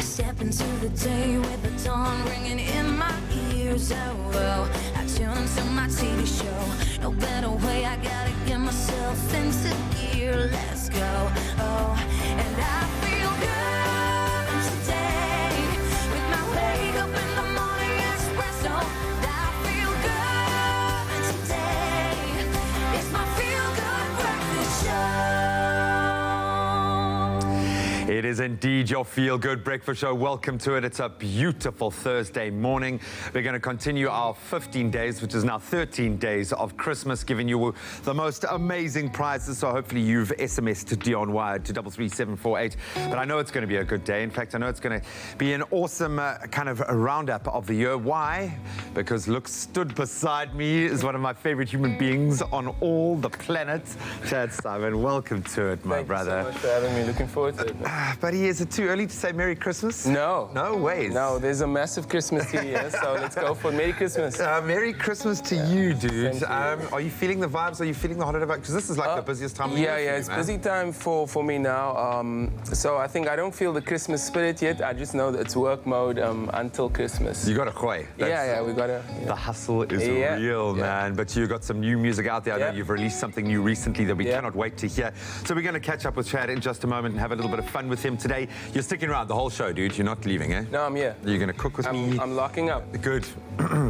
step into the day with the dawn ringing in my ears. Oh, I tune into my TV show. No better way, I gotta get myself into gear. Let's go. Oh, and I feel good today with my wake up in the morning Expresso. I feel good today. It's my feel good breakfast show. It is indeed your feel-good breakfast show. Welcome to it. It's a beautiful Thursday morning. We're going to continue our 15 days, which is now 13 days of Christmas, giving you the most amazing prizes. So hopefully you've SMS'd Dion Wired to 33748. But I know it's going to be a good day. In fact, I know it's going to be an awesome kind of a roundup of the year. Why? Because look, stood beside me is one of my favorite human beings on all the planet. Chad Simon, welcome to it, my brother. Thank you so much for having me. Looking forward to it. Buddy, is it too early to say Merry Christmas? No. No ways. No, there's a massive Christmas tree here, so let's go for it. Merry Christmas. Merry Christmas to you, dude. Thank you. Are you feeling the vibes? Are you feeling the holiday vibe? Because this is like the busiest time of year. Yeah, it's busy time for me now. So I think I don't feel the Christmas spirit yet. I just know that it's work mode until Christmas. You got a khoy. We got to. The hustle is real, man. But you got some new music out there. I know you've released something new recently that we cannot wait to hear. So we're going to catch up with Chad in just a moment and have a little bit of fun with him today. You're sticking around the whole show, dude. You're not leaving, eh? No, I'm here. You're going to cook with me? I'm locking up. Good.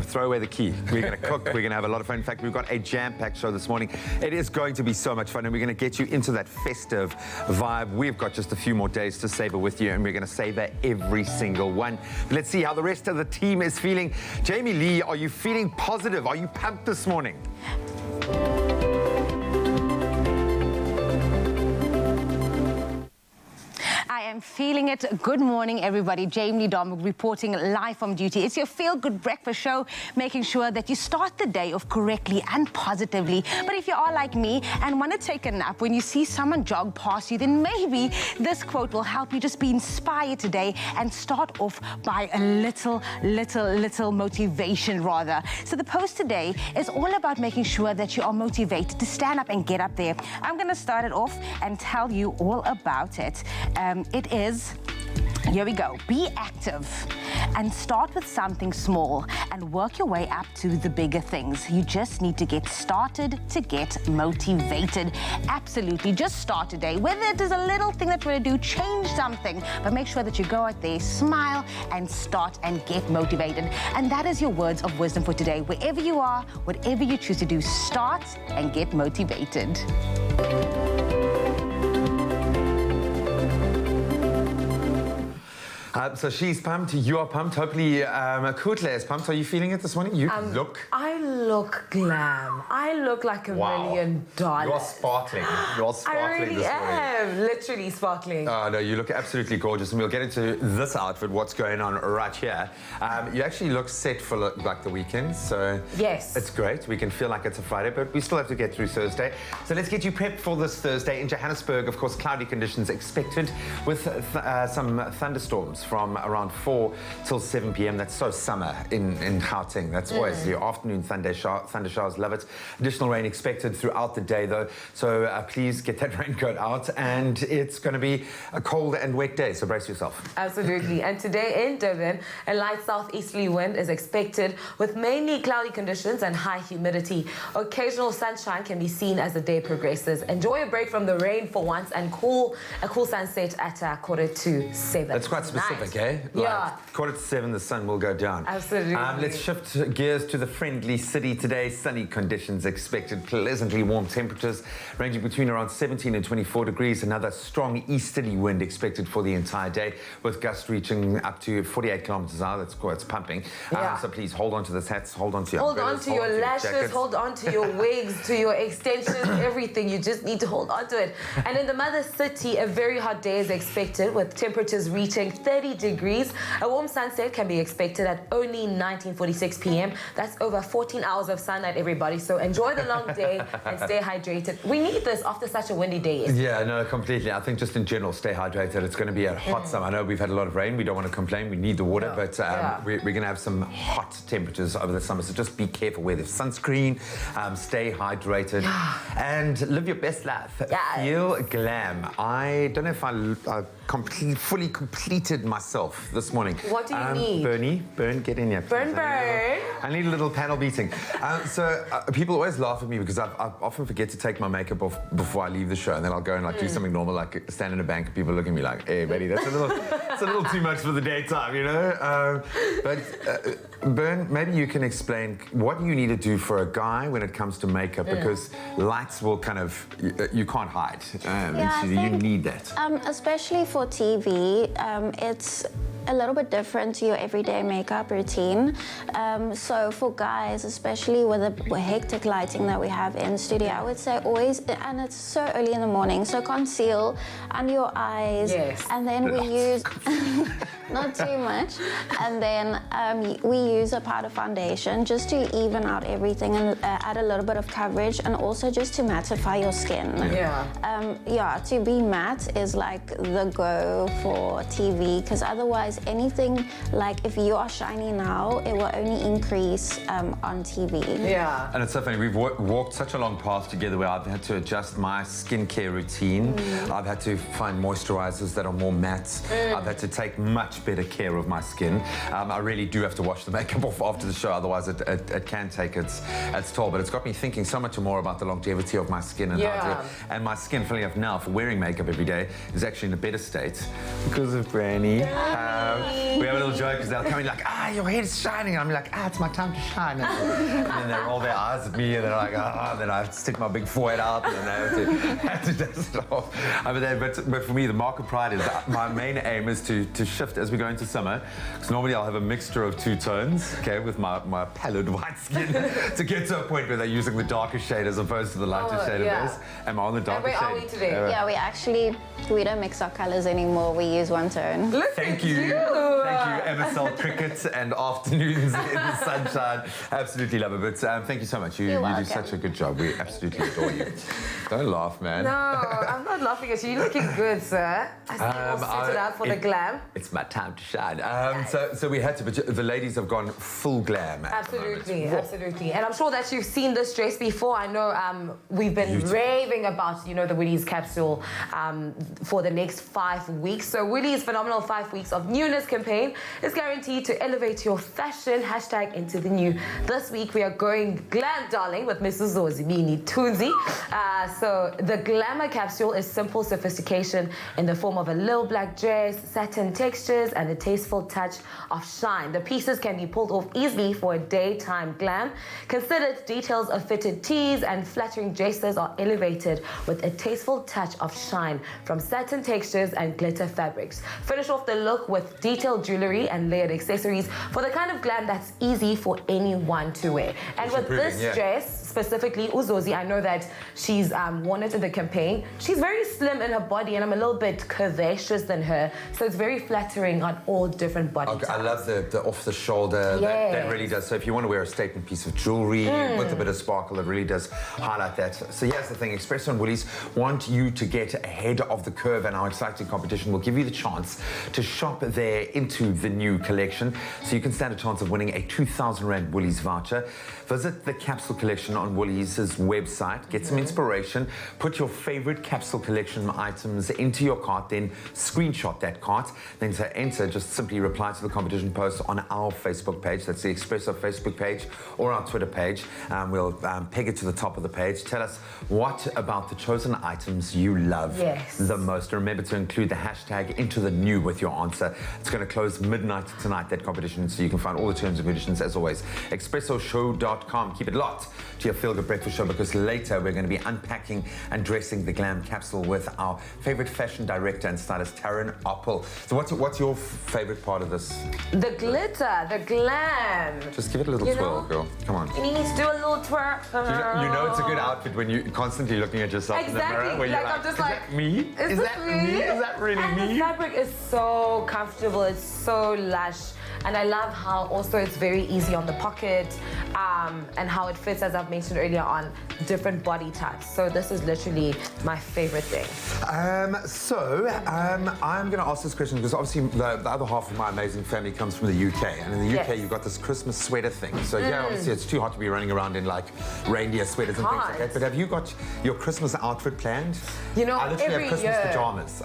Throw away the key. We're going to cook. We're going to have a lot of fun. In fact, we've got a jam-packed show this morning. It is going to be so much fun, and we're going to get you into that festive vibe. We've got just a few more days to savor with you, and we're going to savor every single one. Let's see how the rest of the team is feeling. Jamie Lee, are you feeling positive? Are you pumped this morning? I am feeling it. Good morning, everybody. Jamie Dom reporting live from duty. It's your feel-good breakfast show, making sure that you start the day off correctly and positively. But if you are like me and want to take a nap when you see someone jog past you, then maybe this quote will help you just be inspired today and start off by a little motivation, rather. So the post today is all about making sure that you are motivated to stand up and get up there. I'm going to start it off and tell you all about it. It is, here we go, be active and start with something small and work your way up to the bigger things. You just need to get started to get motivated. Absolutely, just start today. Whether it is a little thing that you're going to do, change something, but make sure that you go out there, smile and start and get motivated. And that is your words of wisdom for today. Wherever you are, whatever you choose to do, start and get motivated. So she's pumped, you are pumped. Hopefully, Kutle is pumped. Are you feeling it this morning? You look... I look glam. I look like $1 million. You're sparkling. You're sparkling I really this morning. am. Literally sparkling. Oh, no, you look absolutely gorgeous. And we'll get into this outfit, what's going on right here. You actually look set for like the weekend. So yes, it's great. We can feel like it's a Friday, but we still have to get through Thursday. So let's get you prepped for this Thursday. In Johannesburg, of course, cloudy conditions expected with some thunderstorms from around 4 till 7 p.m. That's so summer in Gauteng. That's always the afternoon thunder showers. Love it. Additional rain expected throughout the day, though. So please get that raincoat out. And it's going to be a cold and wet day, so brace yourself. Absolutely. And today in Durban, a light southeasterly wind is expected with mainly cloudy conditions and high humidity. Occasional sunshine can be seen as the day progresses. Enjoy a break from the rain for once and a cool sunset at 6:45. That's quite specific, eh? Yeah. 6:45, the sun will go down. Absolutely. Let's shift gears to the friendly city today. Sunny conditions expected, pleasantly warm temperatures ranging between around 17 and 24 degrees. Another strong easterly wind expected for the entire day, with gusts reaching up to 48 kilometers an hour. That's cool. It's pumping. So please hold on to the hats, hold on to your umbrellas, hold on to your lashes, hold on to your wigs, to your extensions, everything. You just need to hold on to it. And in the mother city, a very hot day is expected, with temperatures reaching 30 degrees. A warm sunset can be expected at only 19:46 p.m. That's over 14 hours of sunlight, everybody. So enjoy the long day and stay hydrated. We need this after such a windy day. Yeah, no, completely. I think just in general, stay hydrated. It's going to be a hot summer. I know we've had a lot of rain. We don't want to complain. We need the water, but we're going to have some hot temperatures over the summer. So just be careful. Wear the sunscreen, stay hydrated, and live your best life. Feel glam. I don't know if I fully completed myself this morning. What do you need? Burn, get in here. Burn. I need a little panel beating. People always laugh at me because I often forget to take my makeup off before I leave the show, and then I'll go and like do something normal, like stand in a bank, and people look at me like, "Hey, buddy, that's a little too much for the daytime, you know." Bern, maybe you can explain what you need to do for a guy when it comes to makeup, because lights will kind of you can't hide. You need that. Especially for TV, it's a little bit different to your everyday makeup routine. So for guys, especially with the hectic lighting that we have in studio, I would say always, and it's so early in the morning, so conceal under your eyes. Yes. And then we use, not too much, and then we use a powder foundation just to even out everything and add a little bit of coverage, and also just to mattify your skin. To be matte is like the go for TV, because otherwise anything, like if you are shiny now, it will only increase on TV. Yeah. And it's so funny, we've walked such a long path together where I've had to adjust my skincare routine. I've had to find moisturizers that are more matte. I've had to take much better care of my skin. I really do have to wash the makeup off after the show, otherwise it can take its toll. But it's got me thinking so much more about the longevity of my skin and and my skin, funny enough, now for wearing makeup every day is actually in a better state because of Granny. We have a little joke because they'll come in like, your head's shining. And I'm like, it's my time to shine. And then they roll their eyes at me and they're like, then I stick my big forehead out and then I have to dust it off. But for me, the mark of pride is my main aim is to shift as we go into summer. Because normally I'll have a mixture of two tones, okay, with my pallid white skin to get to a point where they're using the darker shade as opposed to the lighter shade of theirs. Am I on the darker shade? Where are we today? Yeah, we don't mix our colors anymore. We use one tone. Thank you, MSL Cricket and afternoons in the sunshine. Absolutely love it. But thank you so much. You do such a good job. We absolutely adore you. Don't laugh, man. No, I'm not laughing at you. You're looking good, sir. I see you all sorted out for the glam. It's my time to shine. So we had to, but the ladies have gone full glam. Absolutely. And I'm sure that you've seen this dress before. I know we've been raving about, the Woolies capsule for the next 5 weeks. So Woolies' phenomenal 5 weeks of newness campaign is guaranteed to elevate your fashion # into the new. This week we are going glam, darling, with Mrs. Zozibini Tunzi. So the glamour capsule is simple sophistication in the form of a little black dress, satin textures, and a tasteful touch of shine. The pieces can be pulled off easily for a daytime glam. Considered details of fitted tees and flattering dresses are elevated with a tasteful touch of shine from satin textures and glitter fabrics. Finish off the look with detailed jewelry and layered accessories for the kind of glam that's easy for anyone to wear. And with this dress, specifically Uzozi, I know that she's worn it in the campaign. She's very slim in her body and I'm a little bit curvaceous than her, so it's very flattering on all different body types. I love the off the shoulder. That really does. So if you want to wear a statement piece of jewelry with a bit of sparkle, it really does highlight that. So here's the thing, Expresso and Woolies want you to get ahead of the curve, and our exciting competition will give you the chance to shop there into the new collection, so you can stand a chance of winning a 2,000 Rand Woolies voucher. Visit the capsule collection on Woolies' website, get some inspiration, put your favorite capsule collection items into your cart, then screenshot that cart, then to enter, just simply reply to the competition post on our Facebook page. That's the Expresso Facebook page or our Twitter page. We'll peg it to the top of the page. Tell us what about the chosen items you love the most. Remember to include the hashtag into the new with your answer. It's going to close midnight tonight, that competition, so you can find all the terms and conditions as always. ExpressoShow.com. Keep it locked to your Feel Good Breakfast Show, because later we're going to be unpacking and dressing the glam capsule with our favorite fashion director and stylist, Taryn Oppel. So what's your favorite part of this? The glitter, the glam. Just give it a little twirl, girl. Come on. You need to do a little twirl. You know it's a good outfit when you're constantly looking at yourself in the mirror. Where you're I'm just is that me? Is that me? Is that really me? The fabric is so comfortable. It's so lush. And I love how also it's very easy on the pocket and how it fits, as I've mentioned earlier, on different body types. So this is literally my favorite thing. I'm going to ask this question because obviously the other half of my amazing family comes from the UK, and in the UK you've got this Christmas sweater thing. So yeah, obviously it's too hot to be running around in like reindeer sweaters and things like that. But have you got your Christmas outfit planned? You know, I literally have Christmas pajamas.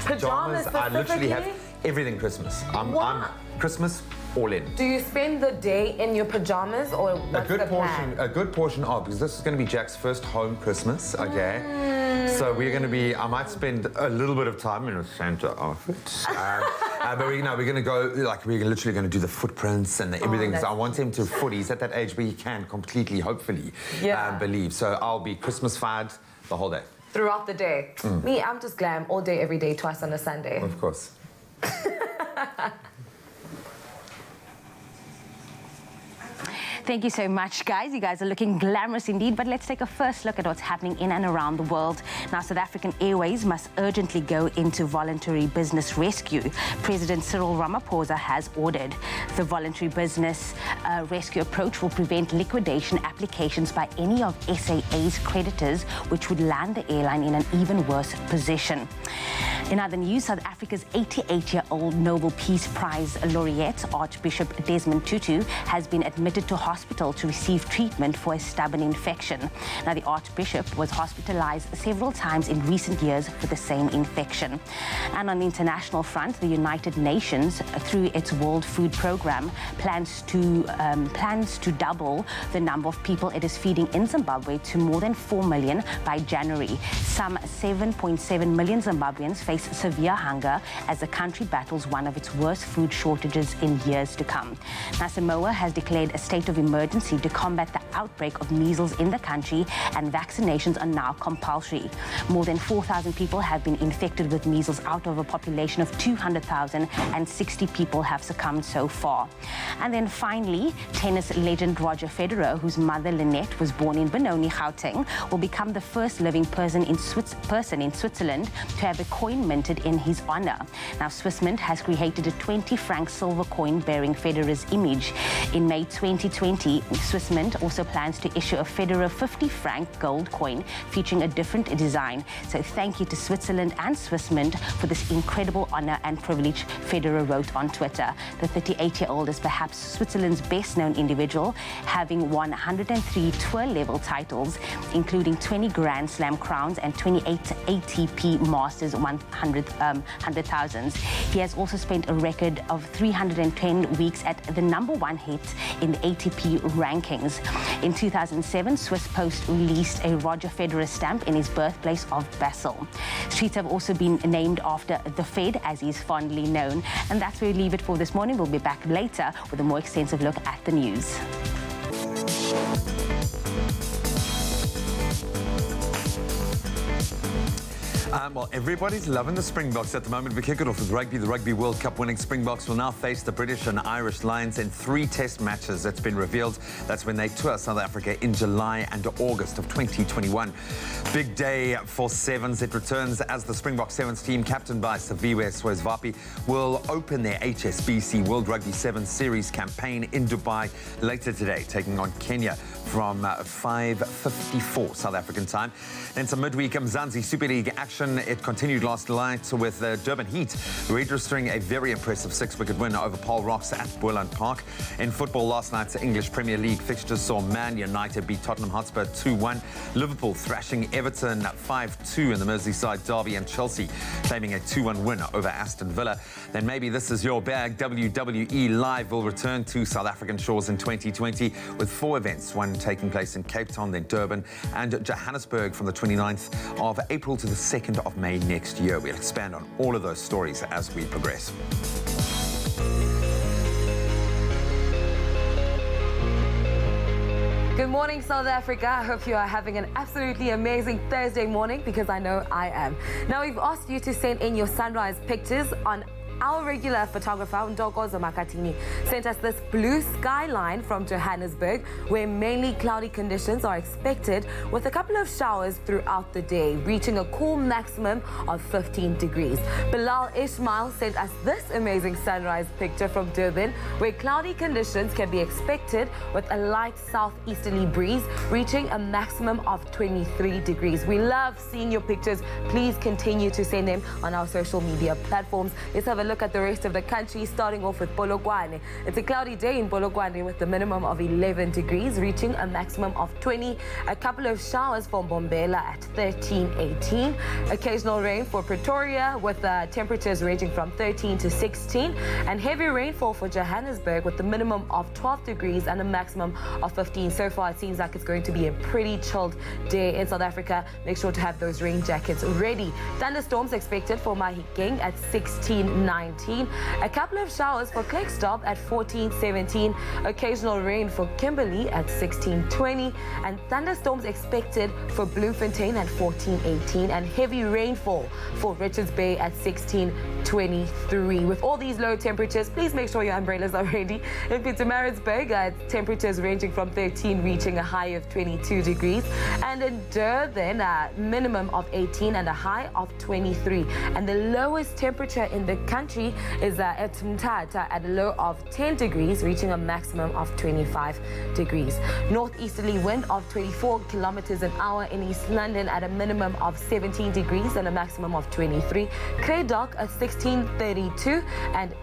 Pajamas I literally have specifically? everything Christmas. I'm Christmas all in. Do you spend the day in your pajamas, or what's the plan? A good portion of, because this is going to be Jack's first home Christmas, okay? So we're going to be, I might spend a little bit of time in a Santa outfit. But we're going to go, like, we're literally going to do the footprints and everything. So I want him to he's at that age where he can completely, hopefully, believe. So I'll be Christmas-fied the whole day. Throughout the day. Me, I'm just glam all day, every day, twice on a Sunday. Of course. Thank you so much, guys. You guys are looking glamorous indeed, but let's take a first look at what's happening in and around the world. Now, South African Airways must urgently go into voluntary business rescue. President Cyril Ramaphosa has ordered. The voluntary business rescue approach will prevent liquidation applications by any of SAA's creditors, which would land the airline in an even worse position. In other news, South Africa's 88-year-old Nobel Peace Prize laureate, Archbishop Desmond Tutu, has been admitted to hospital to receive treatment for a stubborn infection. Now, the Archbishop was hospitalized several times in recent years for the same infection. And on the international front, the United Nations, through its World Food Programme, plans to double the number of people it is feeding in Zimbabwe to more than 4 million by January. Some 7.7 million Zimbabweans face severe hunger as the country battles one of its worst food shortages in years to come. Now, Samoa has declared a state of emergency to combat the outbreak of measles in the country, and vaccinations are now compulsory. More than 4,000 people have been infected with measles out of a population of 200,000, and 60 people have succumbed so far. And then finally, tennis legend Roger Federer, whose mother Lynette was born in Benoni, Gauteng, will become the first living person in Switzerland to have a coin minted in his honor. Now, Swiss Mint has created a 20-franc silver coin bearing Federer's image. In May 2020, Swiss Mint also plans to issue a Federer 50-franc gold coin featuring a different design. So thank you to Switzerland and Swiss Mint for this incredible honor and privilege, Federer wrote on Twitter. The 38-year-old is perhaps Switzerland's best-known individual, having won 103 tour-level titles, including 20 Grand Slam crowns and 28 ATP Masters 100,000s. He has also spent a record of 310 weeks at the #1 hit in the ATP rankings. In 2007, Swiss Post released a Roger Federer stamp in his birthplace of Basel. Streets have also been named after the Fed, as he is fondly known. And that's where we leave it for this morning. We'll be back later with a more extensive look at the news. Well, everybody's loving the Springboks at the moment. We kick it off with rugby. The Rugby World Cup winning Springboks will now face the British and Irish Lions in 3 test matches. It's been revealed. That's when they tour South Africa in July and August of 2021. Big day for Sevens. It returns as the Springbok Sevens team, captained by Saviwe Swezvapi, will open their HSBC World Rugby Sevens Series campaign in Dubai later today, taking on Kenya from 5:54 South African time. Then some midweek Mzansi Super League action. It continued last night with Durban Heat registering a very impressive 6-wicket win over Paul Rocks at Boland Park. In football last night's English Premier League fixtures saw Man United beat Tottenham Hotspur 2-1, Liverpool thrashing Everton 5-2 in the Merseyside derby, and Chelsea claiming a 2-1 win over Aston Villa. Then maybe this is your bag. WWE Live will return to South African shores in 2020 with 4 events, one taking place in Cape Town, then Durban and Johannesburg from the 29th of April to the 2nd of May next year. We'll expand on all of those stories as we progress. Good morning, South Africa. I hope you are having an absolutely amazing Thursday morning, because I know I am. Now, we've asked you to send in your sunrise pictures on our regular photographer, Ndokozo Makatini, sent us this blue skyline from Johannesburg, where mainly cloudy conditions are expected with a couple of showers throughout the day, reaching a cool maximum of 15 degrees. Bilal Ismail sent us this amazing sunrise picture from Durban, where cloudy conditions can be expected with a light southeasterly breeze, reaching a maximum of 23 degrees. We love seeing your pictures. Please continue to send them on our social media platforms. Let's have a look at the rest of the country, starting off with Polokwane. It's a cloudy day in Polokwane with a minimum of 11 degrees, reaching a maximum of 20. A couple of showers for Mbombela at 13, 18. Occasional rain for Pretoria with temperatures ranging from 13 to 16. And heavy rainfall for Johannesburg with the minimum of 12 degrees and a maximum of 15. So far, it seems like it's going to be a pretty chilled day in South Africa. Make sure to have those rain jackets ready. Thunderstorms expected for Mahikeng at 16, 19. A couple of showers for Klerksdorp at 14, 17. Occasional rain for Kimberley at 16, 20. And thunderstorms expected for Bloemfontein at 14, 18. And heavy rainfall for Richards Bay at 16, 23. With all these low temperatures, please make sure your umbrellas are ready. In Pietermaritzburg, temperatures ranging from 13, reaching a high of 22 degrees. And in Durban, a minimum of 18 and a high of 23. And the lowest temperature in the country is at Mthatha at a low of 10 degrees, reaching a maximum of 25 degrees. Northeasterly wind of 24 kilometers an hour in East London at a minimum of 17 degrees and a maximum of 23. Cradock at 1632 and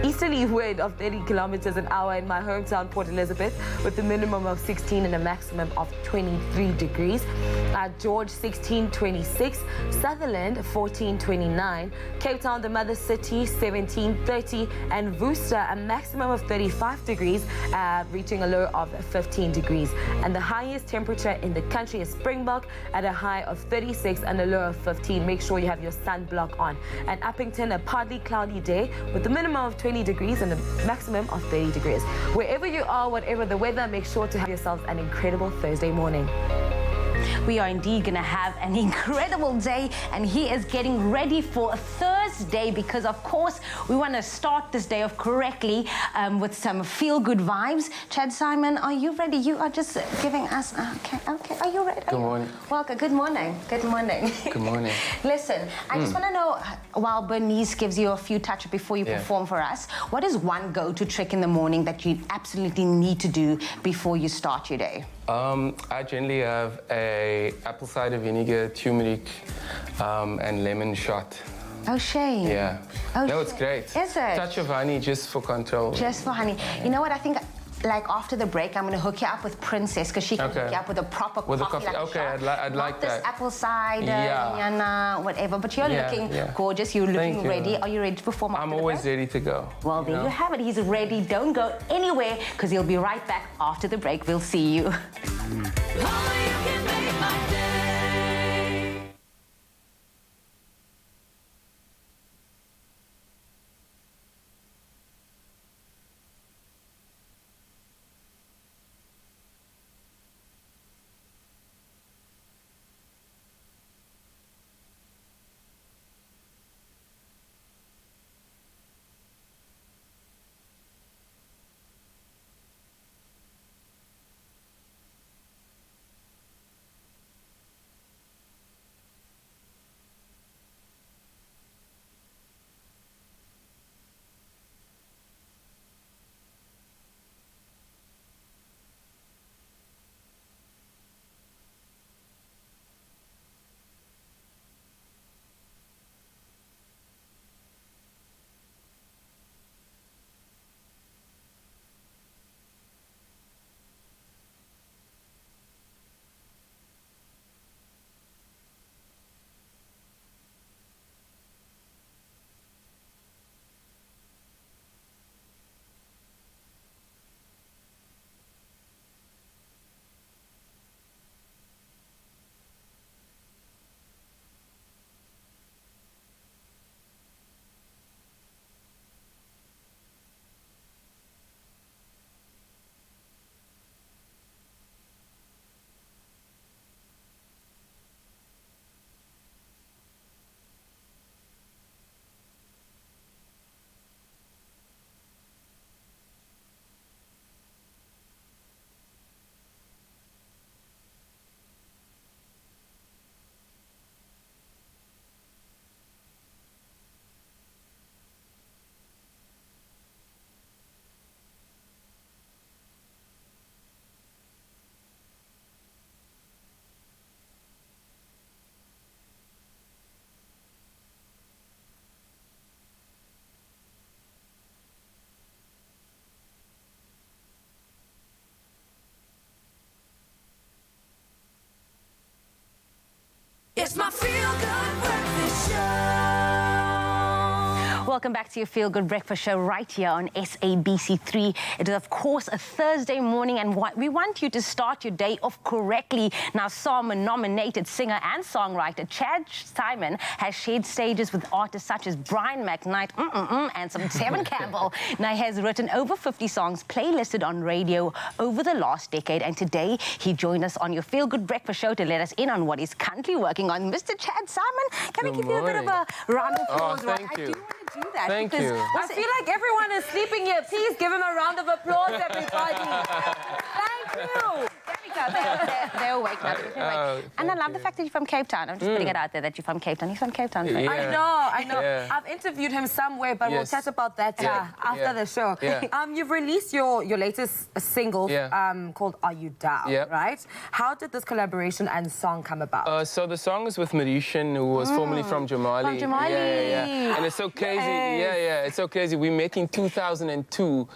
easterly wind of 30 kilometers an hour in my hometown, Port Elizabeth, with a minimum of 16 and a maximum of 23 degrees. George 1626, Sutherland 1429, Cape Town, the mother city 1730, and Worcester a maximum of 35 degrees, reaching a low of 15 degrees. And the highest temperature in the country is Springbok at a high of 36 and a low of 15. Make sure you have your sunblock on. And Uppington, a partly cloudy day with a minimum of 20 degrees and a maximum of 30 degrees. Wherever you are, whatever the weather, make sure to have yourselves an incredible Thursday morning. We are indeed going to have an incredible day, and he is getting ready for a Thursday because, of course, we want to start this day off correctly with some feel-good vibes. Chad Simon, are you ready? You are just giving us... Okay. Are you ready? Good morning. Welcome. Good morning. Good morning. Good morning. Listen, I just want to know, while Bernice gives you a few touches before you perform for us, what is one go-to trick in the morning that you absolutely need to do before you start your day? I generally have a apple cider vinegar, turmeric, and lemon shot. Oh, Shane. Yeah. Oh, no, it's great. Is it? Touch of honey just for control. Just for honey. Yeah. You know what? I think, like, after the break, I'm going to hook you up with Princess because she can hook you up with a proper coffee. Like okay, I'd like that. Not this apple cider, whatever. But you're looking gorgeous. You're looking ready. Are you ready to perform after I'm the always break? ready to go. Well, there you have it. He's ready. Don't go anywhere because he'll be right back after the break. We'll see you. welcome back to your Feel Good Breakfast Show right here on SABC3. It is, of course, a Thursday morning, and we want you to start your day off correctly. Now, Sama-nominated singer and songwriter Chad Simon has shared stages with artists such as Brian McKnight and some Tevin Campbell. Now, he has written over 50 songs playlisted on radio over the last decade, and today he joined us on your Feel Good Breakfast Show to let us in on what he's currently working on. Mr. Chad Simon, can I give you a bit of a round of applause? Thank you. I do want to do that. Thank you. I feel like everyone is sleeping here. Please give him a round of applause, everybody. Thank you. There we go. They're awake now. And I love the fact that you're from Cape Town. I'm just putting it out there that you're from Cape Town. He's from Cape Town. Yeah. I know. Yeah. I've interviewed him somewhere, but we'll Yes. chat about that after the show. Yeah. You've released your latest single called Are You Down, Yeah. right? How did this collaboration and song come about? So the song is with Mauritian, who was formerly from Jamali. From Jamali. Yeah. And it's so crazy. Yes. It's so crazy. We met in 2002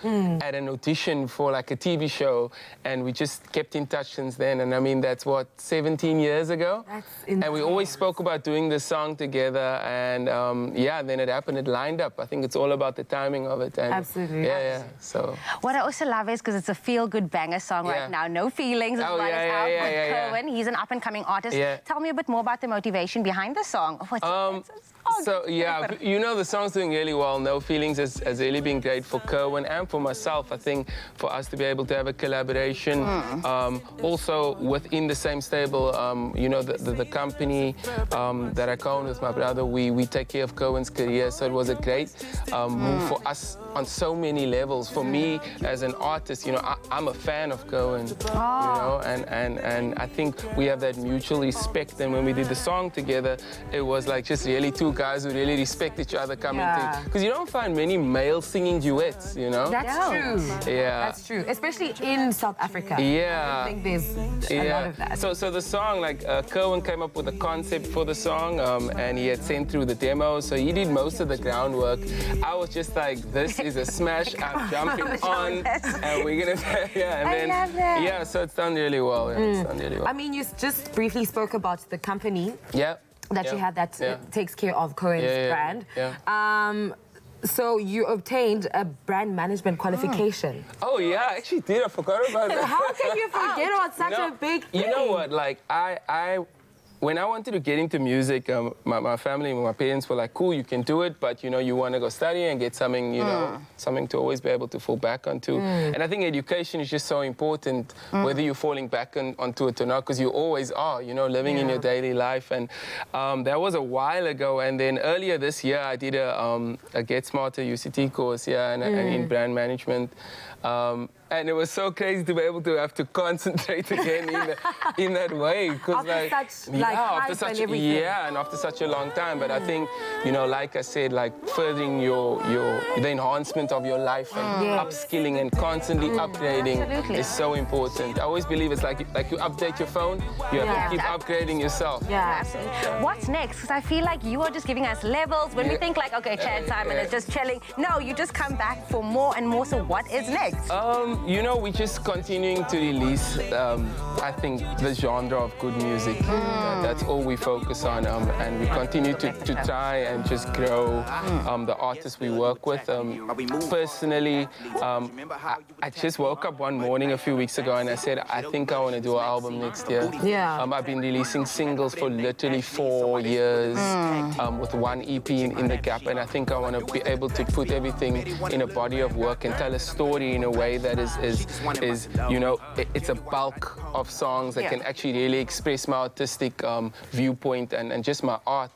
at an audition for like a TV show, and we just kept in touch since then. And I mean, that's what, 17 years ago? That's And we always intense. spoke about doing this song together, and then it happened, it lined up. I think it's all about the timing of it. And Absolutely. Yeah. So. What I also love is because it's a feel-good banger song Yeah. right now. No Feelings is Oh, what is yeah, out yeah, with yeah. Cohen. He's an up-and-coming artist. Yeah. Tell me a bit more about the motivation behind the song. So yeah, you know, the song's doing really well. No Feelings has really been great for Kerwin and for myself. I think for us to be able to have a collaboration, also within the same stable, you know, the company that I co-own with my brother, we take care of Kerwin's career. So it was a great move for us on so many levels. For me as an artist, you know, I'm a fan of Kerwin, you know, and I think we have that mutual respect. And when we did the song together, it was like just really two guys who really respect each other coming to, because you don't find many male singing duets, you know. That's true. Yeah. That's true, especially in South Africa. Yeah. I think there's a lot of that. So the song, like Kerwin came up with a concept for the song, and he had sent through the demo, so he did most of the groundwork. I was just like, this is a smash, I'm jumping on, and we're gonna, I love that. Yeah, so it's done really well. It's done really well. I mean, you just briefly spoke about the company Yeah. that you had that takes care of Cohen's brand. Yeah. So you obtained a brand management qualification. Oh yeah, I actually did. I forgot about that. How can you forget about such a big thing? You know what? Like when I wanted to get into music, my family, my parents were like, "Cool, you can do it, but you know, you want to go study and get something, you know, something to always be able to fall back onto." And I think education is just so important, whether you're falling back onto it or not, because you always are, you know, living in your daily life. And that was a while ago. And then earlier this year, I did a Get Smarter UCT course, and in brand management. And it was so crazy to be able to have to concentrate again in that way. After such and after such a long time. But I think, you know, like I said, like furthering the enhancement of your life and upskilling and constantly upgrading is so important. I always believe it's like you update your phone, you have to keep upgrading yourself. Yeah. What's next? Because I feel like you are just giving us levels. When we think like, okay, Chad Simon is just chilling. No, you just come back for more and more. So what is next? You know, we're just continuing to release, I think, the genre of good music. That's all we focus on, and we continue to try and just grow the artists we work with. Personally, I just woke up one morning a few weeks ago and I said, I think I want to do an album next year. Yeah. I've been releasing singles for literally 4 years, with one EP in the gap, and I think I want to be able to put everything in a body of work and tell a story in a way that is you know, it's a bulk of songs that can actually really express my artistic viewpoint and just my art.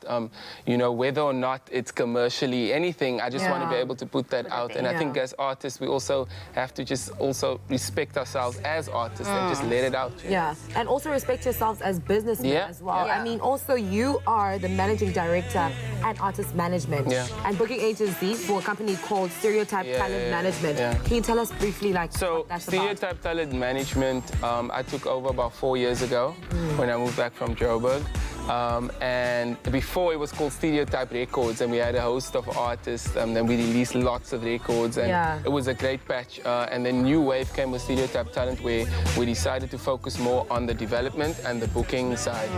You know, whether or not it's commercially anything, I just want to be able to put that out. And I think as artists, we also have to just also respect ourselves as artists and just let it out. Yeah, and also respect yourselves as businessmen as well. I mean, also you are the managing director at Artist Management and booking agency for a company called Stereotype Talent Management. Can you tell us briefly, like, so what that's Stereotype Talent Management, I took over about 4 years ago when I moved back from Joburg. And before it was called Studio Type Records, and we had a host of artists, and then we released lots of records, and it was a great patch. And then New Wave came with Studio Type Talent, where we decided to focus more on the development and the booking side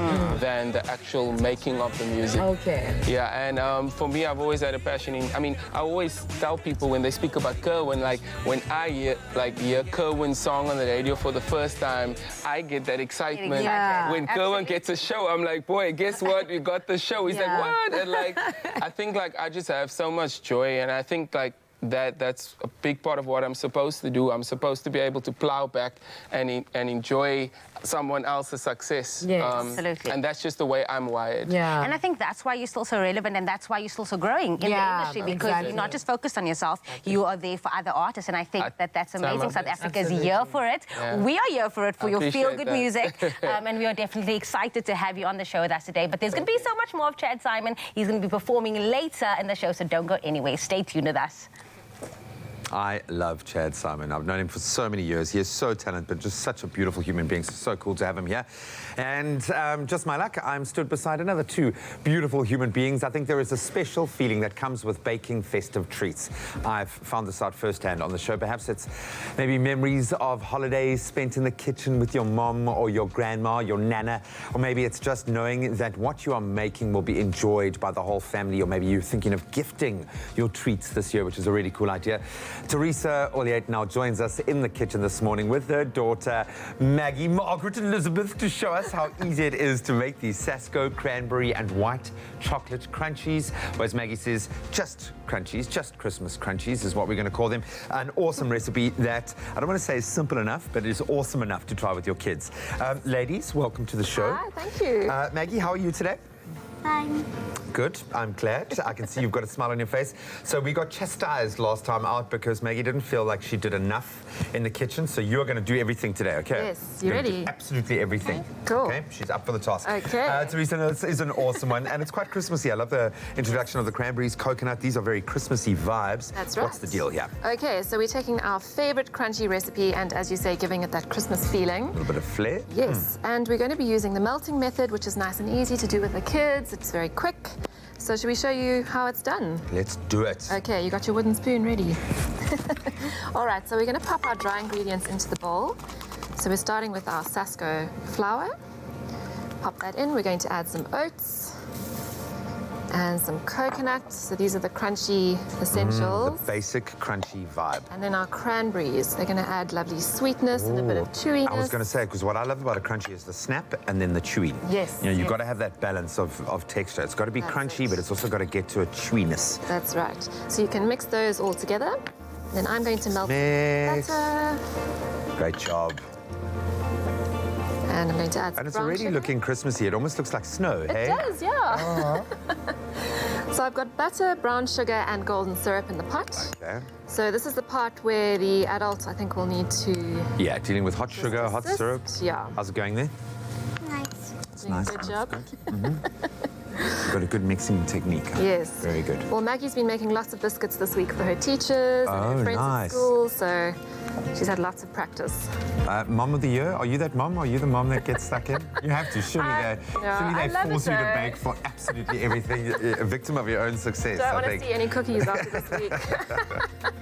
than the actual making of the music. Okay. Yeah, and for me, I've always had a passion in, I mean, I always tell people when they speak about Kerwin, like when I hear Kerwin's song on the radio for the first time, I get that excitement. Yeah, when Kerwin gets a show, I'm like, boy, guess what? We got the show. He's like, what? And like, I think like I just have so much joy, and I think like that's a big part of what I'm supposed to do. I'm supposed to be able to plow back and enjoy someone else's success. Yes. Absolutely. And that's just the way I'm wired. Yeah. And I think that's why you're still so relevant, and that's why you're still so growing in the industry, because you're not just focused on yourself, you are there for other artists, and I think that's amazing. South Africa's here for it. We are here for it, for your feel-good music, and we are definitely excited to have you on the show with us today. But there's going to be so much more of Chad Simon. He's going to be performing later in the show, so don't go anywhere. Stay tuned with us. I love Chad Simon. I've known him for so many years. He is so talented, but just such a beautiful human being. So cool to have him here. And just my luck, I'm stood beside another two beautiful human beings. I think there is a special feeling that comes with baking festive treats. I've found this out firsthand on the show. Perhaps it's maybe memories of holidays spent in the kitchen with your mom or your grandma, your nana, or maybe it's just knowing that what you are making will be enjoyed by the whole family, or maybe you're thinking of gifting your treats this year, which is a really cool idea. Teresa Olliate now joins us in the kitchen this morning with her daughter, Maggie Margaret Elizabeth, to show us how easy it is to make these Sasco cranberry and white chocolate crunchies. Or as Maggie says, just crunchies, just Christmas crunchies is what we're going to call them. An awesome recipe that, I don't want to say is simple enough, but it is awesome enough to try with your kids. Ladies, welcome to the show. Hi, thank you. Maggie, how are you today? Fine. Good, I'm glad. I can see you've got a smile on your face. So we got chastised last time out because Maggie didn't feel like she did enough in the kitchen, so you're going to do everything today, okay? Yes, you ready? Absolutely everything. Cool. Okay, she's up for the task. Okay. Teresa, this is an awesome one, and it's quite Christmassy. I love the introduction of the cranberries, coconut. These are very Christmassy vibes. That's right. What's the deal here? Okay, so we're taking our favorite crunchy recipe and, as you say, giving it that Christmas feeling. A little bit of flair. Yes, and we're going to be using the melting method, which is nice and easy to do with the kids. It's very quick. So should we show you how it's done? Let's do it. Okay, you got your wooden spoon ready. All right, so we're going to pop our dry ingredients into the bowl. So we're starting with our Sasco flour. Pop that in. We're going to add some oats and some coconut. So these are the crunchy essentials. The basic crunchy vibe. And then our cranberries. They're going to add lovely sweetness and a bit of chewiness. I was going to say, because what I love about a crunchy is the snap and then the chewing. Yes. You know, you've got to have that balance of texture. It's got to be crunchy, but it's also got to get to a chewiness. That's right. So you can mix those all together. Then I'm going to melt Mix. butter. Great job. And I'm going to add some And it's brown already sugar. looking Christmassy. It almost looks like snow, It hey? does, yeah. So I've got butter, brown sugar, and golden syrup in the pot. Okay. So this is the part where the adults, I think, will need to... Yeah, dealing with hot sugar, hot assist. syrup. Yeah. How's it going there? Nice. Doing a good job. You've got a good mixing technique. Huh? Yes. Very good. Well, Maggie's been making lots of biscuits this week for her teachers and Oh, her friends nice. at school, so she's had lots of practice. Mom of the year? Are you that mom? Are you the mom that gets stuck in? You have to. Surely I they love force it you to though. bake for absolutely everything. You're a victim of your own success, Don't I want to think. see any cookies after this week.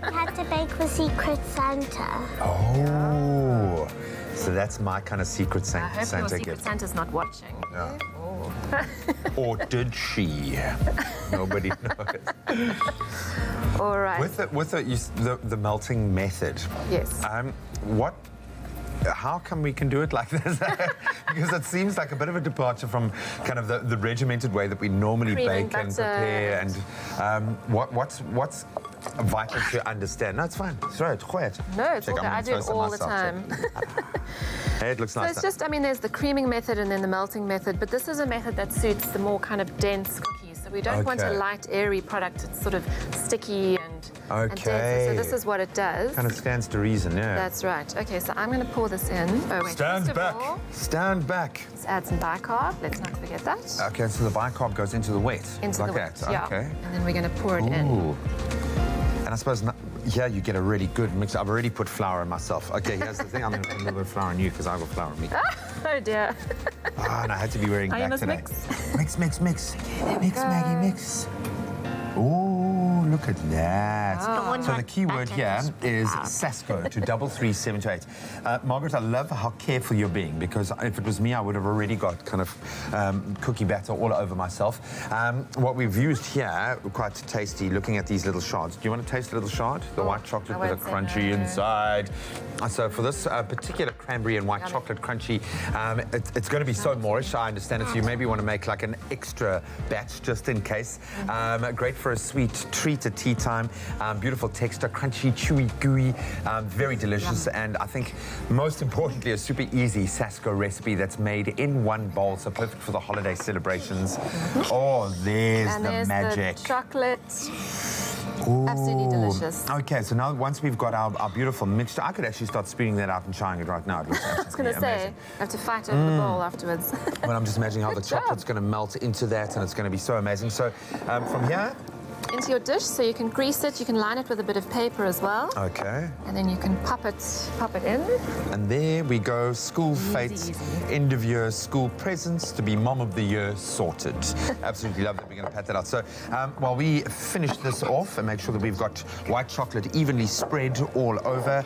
We had to bake for Secret Santa. Oh, so that's my kind of secret I hope your Santa Secret gift. Santa's not watching. Yeah. Oh. Or did she? Nobody knows. All right. With the melting method, Yes. how come we can do it like this? Because it seems like a bit of a departure from kind of the regimented way that we normally Cream and bake and butter. prepare. And what's vital to understand? No, it's fine. Throw it, gooi it. No, it's Check, okay. I'm I do it supposed to all the myself, time. check. Hey, it looks So nice. it's just, I mean, there's the creaming method and then the melting method, but this is a method that suits the more kind of dense cookies. So we don't want a Okay. light, airy product. It's sort of sticky and dense. Okay. So this is what it does. Kind of stands to reason, yeah. That's right. Okay, so I'm going to pour this in. Oh, wait. Stand first of back. all, Stand back. let's add some bicarb. Let's not forget that. Okay, so the bicarb goes into the wet. Into like the wet, that. yeah. Okay. And then we're going to pour it in. Ooh. And I suppose here you get a really good mix. I've already put flour in myself. Okay, here's the thing. I'm going to put a little bit of flour on you because I've got flour on me. Oh dear. And I had to be wearing Are you black must today. mix? Mix. Mix, Maggie, mix. Oh, look at that. So the key word here is Sasco to 33728. Margaret, I love how careful you're being, because if it was me, I would have already got kind of cookie batter all over myself. What we've used here, quite tasty, looking at these little shards. Do you want to taste a little shard? The white chocolate with a crunchy inside. So for this particular cranberry and white chocolate crunchy, it's going to be so moreish, I understand it. So you maybe want to make like an extra batch just in case. Great for a sweet treat at tea time. Beautiful texture, crunchy, chewy, gooey, very delicious. And I think most importantly, a super easy Sasco recipe that's made in one bowl, so perfect for the holiday celebrations. Oh, there's the magic. The chocolate. Ooh. Absolutely delicious. Okay, so now once we've got our beautiful mixture, I could actually start spooning that out and trying it right now. It looks I was going to absolutely say, amazing. I have to fight over the bowl afterwards. Well, I'm just imagining how the chocolate's going to melt into that, and it's going to be so amazing. So from here, Into your dish, so you can grease it, you can line it with a bit of paper as well. okay. And then you can pop it in. And there we go, school fates, end of year school presents to be mom of the year sorted. Absolutely love that. We're going to pat that out. So while we finish this off and make sure that we've got white chocolate evenly spread all over,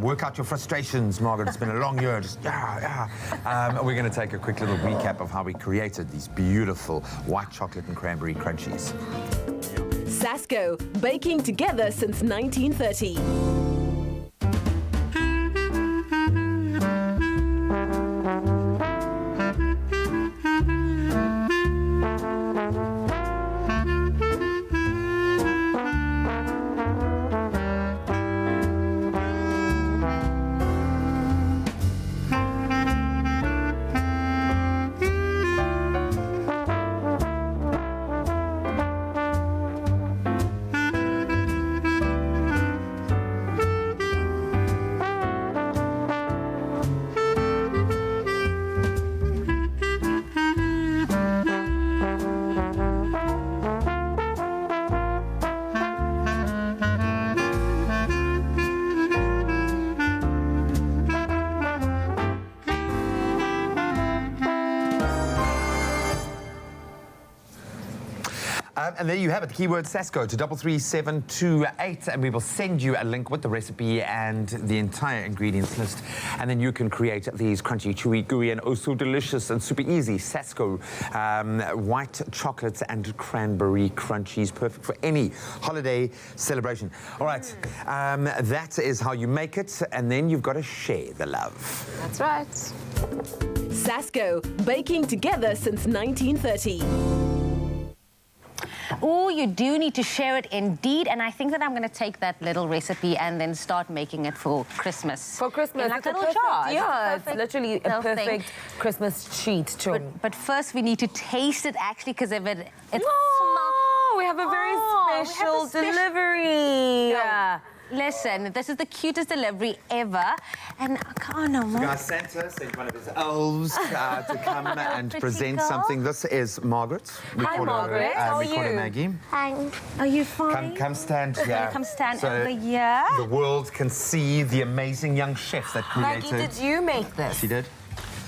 work out your frustrations, Margaret. It's been a long year. Just we're going to take a quick little recap of how we created these beautiful white chocolate and cranberry crunchies. Sasco, baking together since 1930. And there you have it, the keyword Sasco to 33728, and we will send you a link with the recipe and the entire ingredients list, and then you can create these crunchy, chewy, gooey, and oh so delicious and super easy Sasco white chocolate and cranberry crunchies, perfect for any holiday celebration. All right, that is how you make it, and then you've got to share the love. That's right. Sasco, baking together since 1930. Oh, you do need to share it indeed, and I think that I'm going to take that little recipe and then start making it for Christmas. For Christmas, In like it's a little perfect, jars. yeah, It's it's literally a little thing. perfect Christmas treat. But first we need to taste it actually, because if it smells. we have a very special delivery. Yeah. Listen, this is the cutest delivery ever, and oh no, Mom. Guys, Santa sent one of his elves to come and Pretty present girl. something. This is Margaret. Hi, Margaret. How are we call her you? Maggie. Are you fine? Come stand here. Come stand so over here. the world can see the amazing young chef that created. Maggie, did you make this? She did.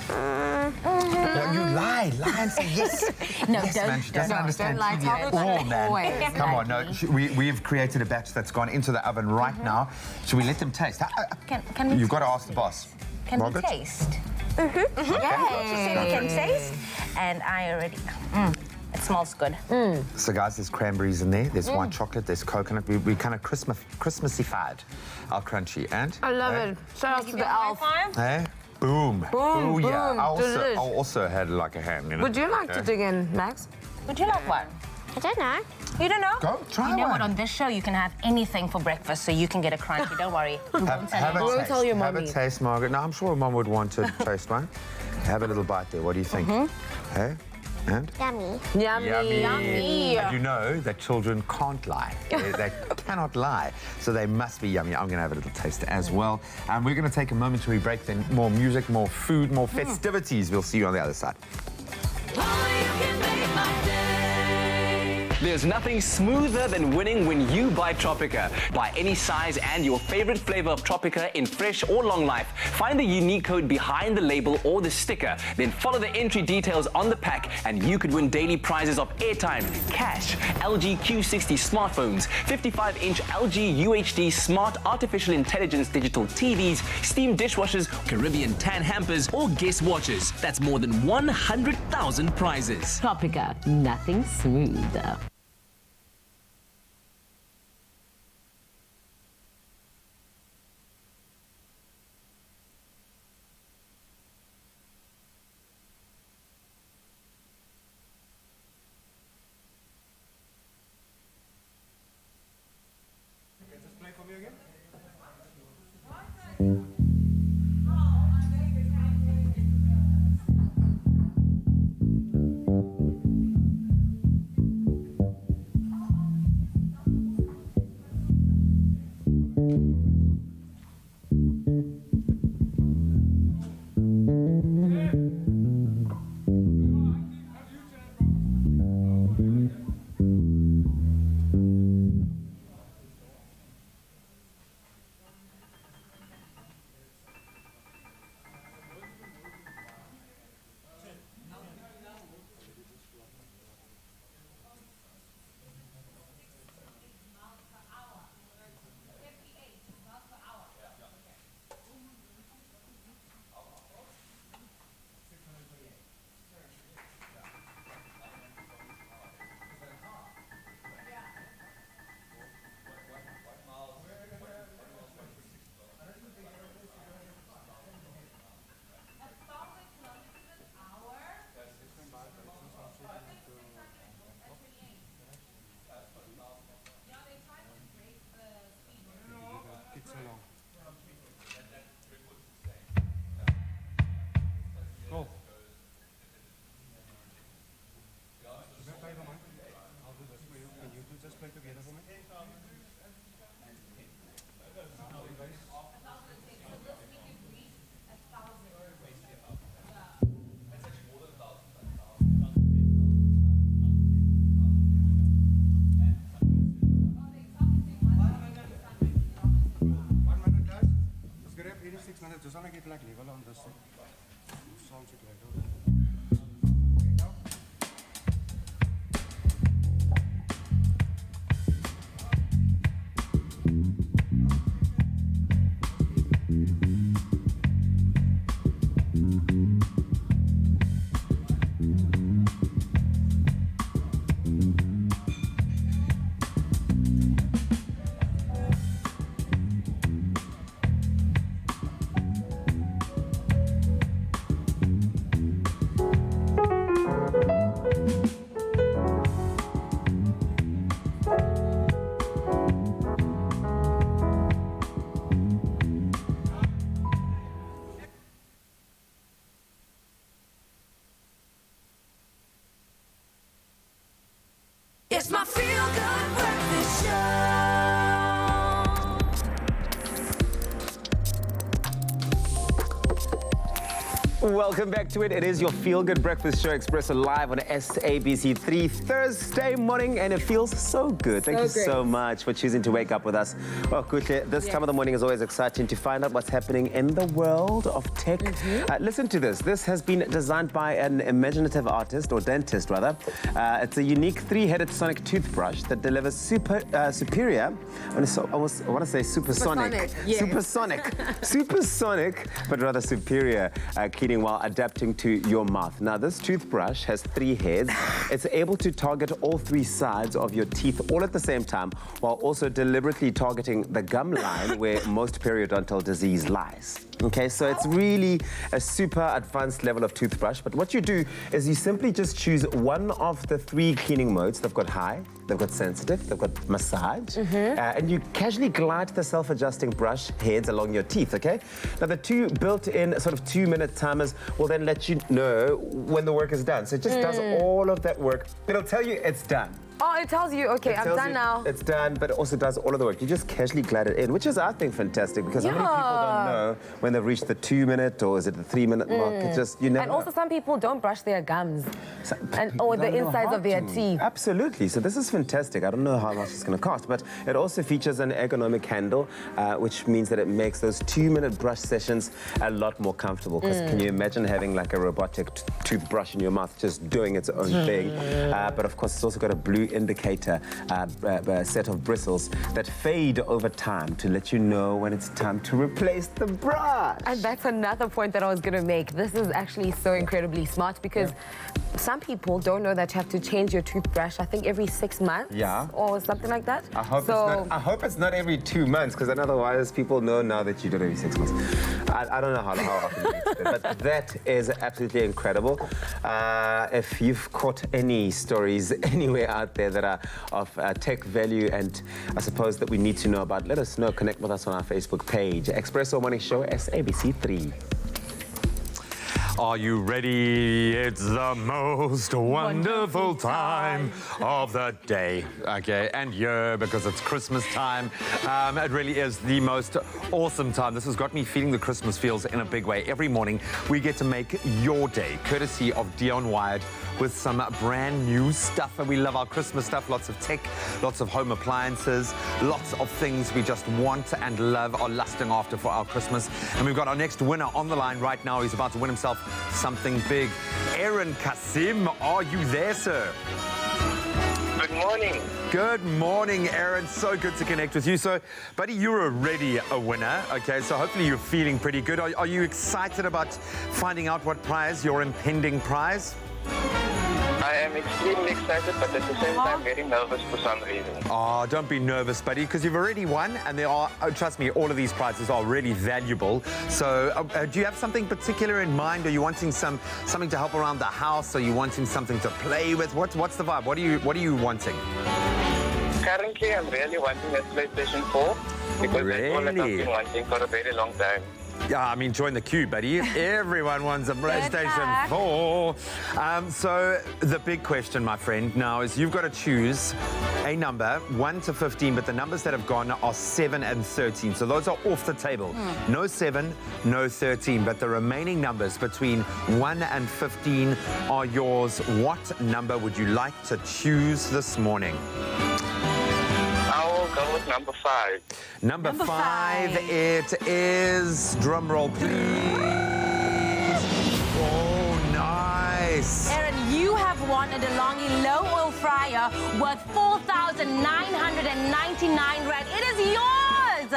No, you lie and say yes. No, yes, don't. man, she doesn't understand don't lie. TV Tell at the all, truth man. always, Come on, no. We've created a batch that's gone into the oven right now. Should we let them taste? Can we You've got to taste ask the it? boss. Can Margaret? we taste? Yeah, she said we can taste, and I already. It smells good. So guys, there's cranberries in there, there's white chocolate, there's coconut. We kind of Christmassified our crunchy. And I love it. Shout out to the elf. hey, boom. Boom, yeah. boom. I also had like a hand in it. Would you like to dig in, Max? Would you like one? I don't know. You don't know? Go, try You know one. what? On this show, you can have anything for breakfast, so you can get a crunchy. Don't worry. We won't tell Have you. a Won't taste. tell your Have a mommy. taste, Margaret. No, I'm sure Mum would want to taste one. Have a little bite there. What do you think? Hey? And? Yummy. Yummy. And you know that children can't lie. They cannot lie. So they must be yummy. I'm going to have a little taste as well. And we're going to take a momentary break, then more music, more food, more festivities. We'll see you on the other side. There's nothing smoother than winning when you buy Tropica. Buy any size and your favorite flavor of Tropica in fresh or long life. Find the unique code behind the label or the sticker. Then follow the entry details on the pack and you could win daily prizes of airtime, cash, LG Q60 smartphones, 55-inch LG UHD smart artificial intelligence digital TVs, steam dishwashers, Caribbean tan hampers, or guest watches. That's more than 100,000 prizes. Tropica, nothing smoother. Just want to get like level on this. Sounds like It's my feel-good breakfast show. Welcome back to it. It is your feel-good breakfast show, Expresso, live on SABC3 Thursday morning, and it feels so good. Thank you so much for choosing to wake up with us. Well, Kuhle, this time of the morning is always exciting to find out what's happening in the world of tech. Listen to this. This has been designed by an imaginative artist, or dentist rather. It's a unique three-headed sonic toothbrush that delivers superior, I want to say supersonic. Supersonic, but rather superior cleaning while adapting to your mouth. Now, this toothbrush has 3 heads. It's able to target all 3 sides of your teeth all at the same time, while also deliberately targeting the gum line where most periodontal disease lies. Okay, so it's really a super advanced level of toothbrush, but what you do is you simply just choose one of the 3 cleaning modes. They've got high, they've got sensitive, they've got massage, and you casually glide the self-adjusting brush heads along your teeth, okay? Now, the 2 built-in sort of 2-minute timers will then let you know when the work is done. So it just does all of that work. It'll tell you it's done. Oh, it tells you, okay, I'm done now. It's done, but it also does all of the work. You just casually glide it in, which is, I think, fantastic because how many people don't know when they've reached the 2-minute or is it the 3-minute mark? It's just, you never And also some people don't brush their gums or the insides of their teeth. Absolutely. So this is fantastic. I don't know how much it's going to cost, but it also features an ergonomic handle, which means that it makes those 2-minute brush sessions a lot more comfortable. Because can you imagine having like a robotic toothbrush in your mouth just doing its own thing? But of course, it's also got a blue indicator set of bristles that fade over time to let you know when it's time to replace the brush. And that's another point that I was going to make. This is actually so incredibly smart because some people don't know that you have to change your toothbrush, I think, every 6 months or something like that. I hope it's not every 2 months, because then otherwise people know now that you do it every 6 months. I don't know how often you need to do it, but that is absolutely incredible. If you've caught any stories anywhere out there that are of tech value and I suppose that we need to know about, let us know. Connect with us on our Facebook page, Expresso Morning Show, SABC3. Are you ready? It's the most wonderful time of the day, okay, and year, because it's Christmas time. It really is the most awesome time. This has got me feeling the Christmas feels in a big way. Every morning, we get to make your day, courtesy of Dion Wired, with some brand new stuff. And we love our Christmas stuff, lots of tech, lots of home appliances, lots of things we just want and love, are lusting after for our Christmas. And we've got our next winner on the line right now. He's about to win himself something big. Aaron Kasim, are you there, sir? Good morning. Good morning, Aaron. So good to connect with you. So, buddy, you're already a winner, okay? So hopefully you're feeling pretty good. Are you excited about finding out what prize, your impending prize? I am extremely excited, but at the same time very nervous for some reason. Oh, don't be nervous, buddy, because you've already won, and there are, trust me, all of these prizes are really valuable. So do you have something particular in mind? Are you wanting something to help around the house? Are you wanting something to play with? What's the vibe? What are you wanting? Currently, I'm really wanting a PlayStation 4 because that's all that I've been wanting for a very long time. Yeah, I mean, join the queue, buddy. Everyone wants a PlayStation 4. So the big question, my friend, now is you've got to choose a number, 1 to 15, but the numbers that have gone are 7 and 13. So those are off the table. No 7, no 13, but the remaining numbers between 1 and 15 are yours. What number would you like to choose this morning? Go with number 5. Number 5, it is, drum roll please. Oh, nice. Aaron, you have won a DeLonghi low-oil fryer worth 4,999 Rand. It is yours.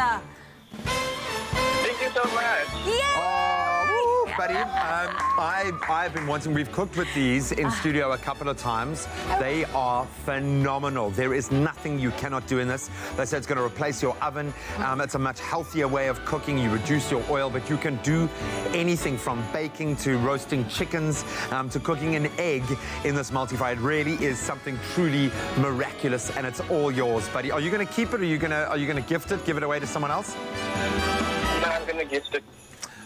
Thank you so much. Oh, buddy, I've been wanting, we've cooked with these in studio a couple of times. They are phenomenal. There is nothing you cannot do in this. They say it's going to replace your oven. It's a much healthier way of cooking. You reduce your oil, but you can do anything from baking to roasting chickens to cooking an egg in this multi-fry. It really is something truly miraculous, and it's all yours, buddy. Are you going to keep it, or are you going to gift it, give it away to someone else? No, I'm going to gift it.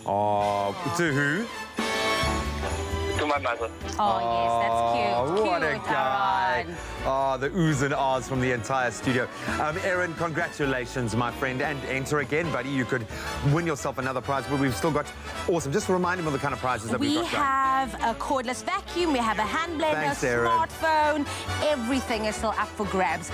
Oh, to who? To my mother. Oh, yes, that's cute. What a guy. Aaron. Oh, the oohs and ahs from the entire studio. Aaron, congratulations, my friend, and enter again, buddy. You could win yourself another prize, but we've still got awesome. Just remind him of the kind of prizes that we've got. We have a cordless vacuum, we have a hand blender, Thanks, Aaron. smartphone. Everything is still up for grabs.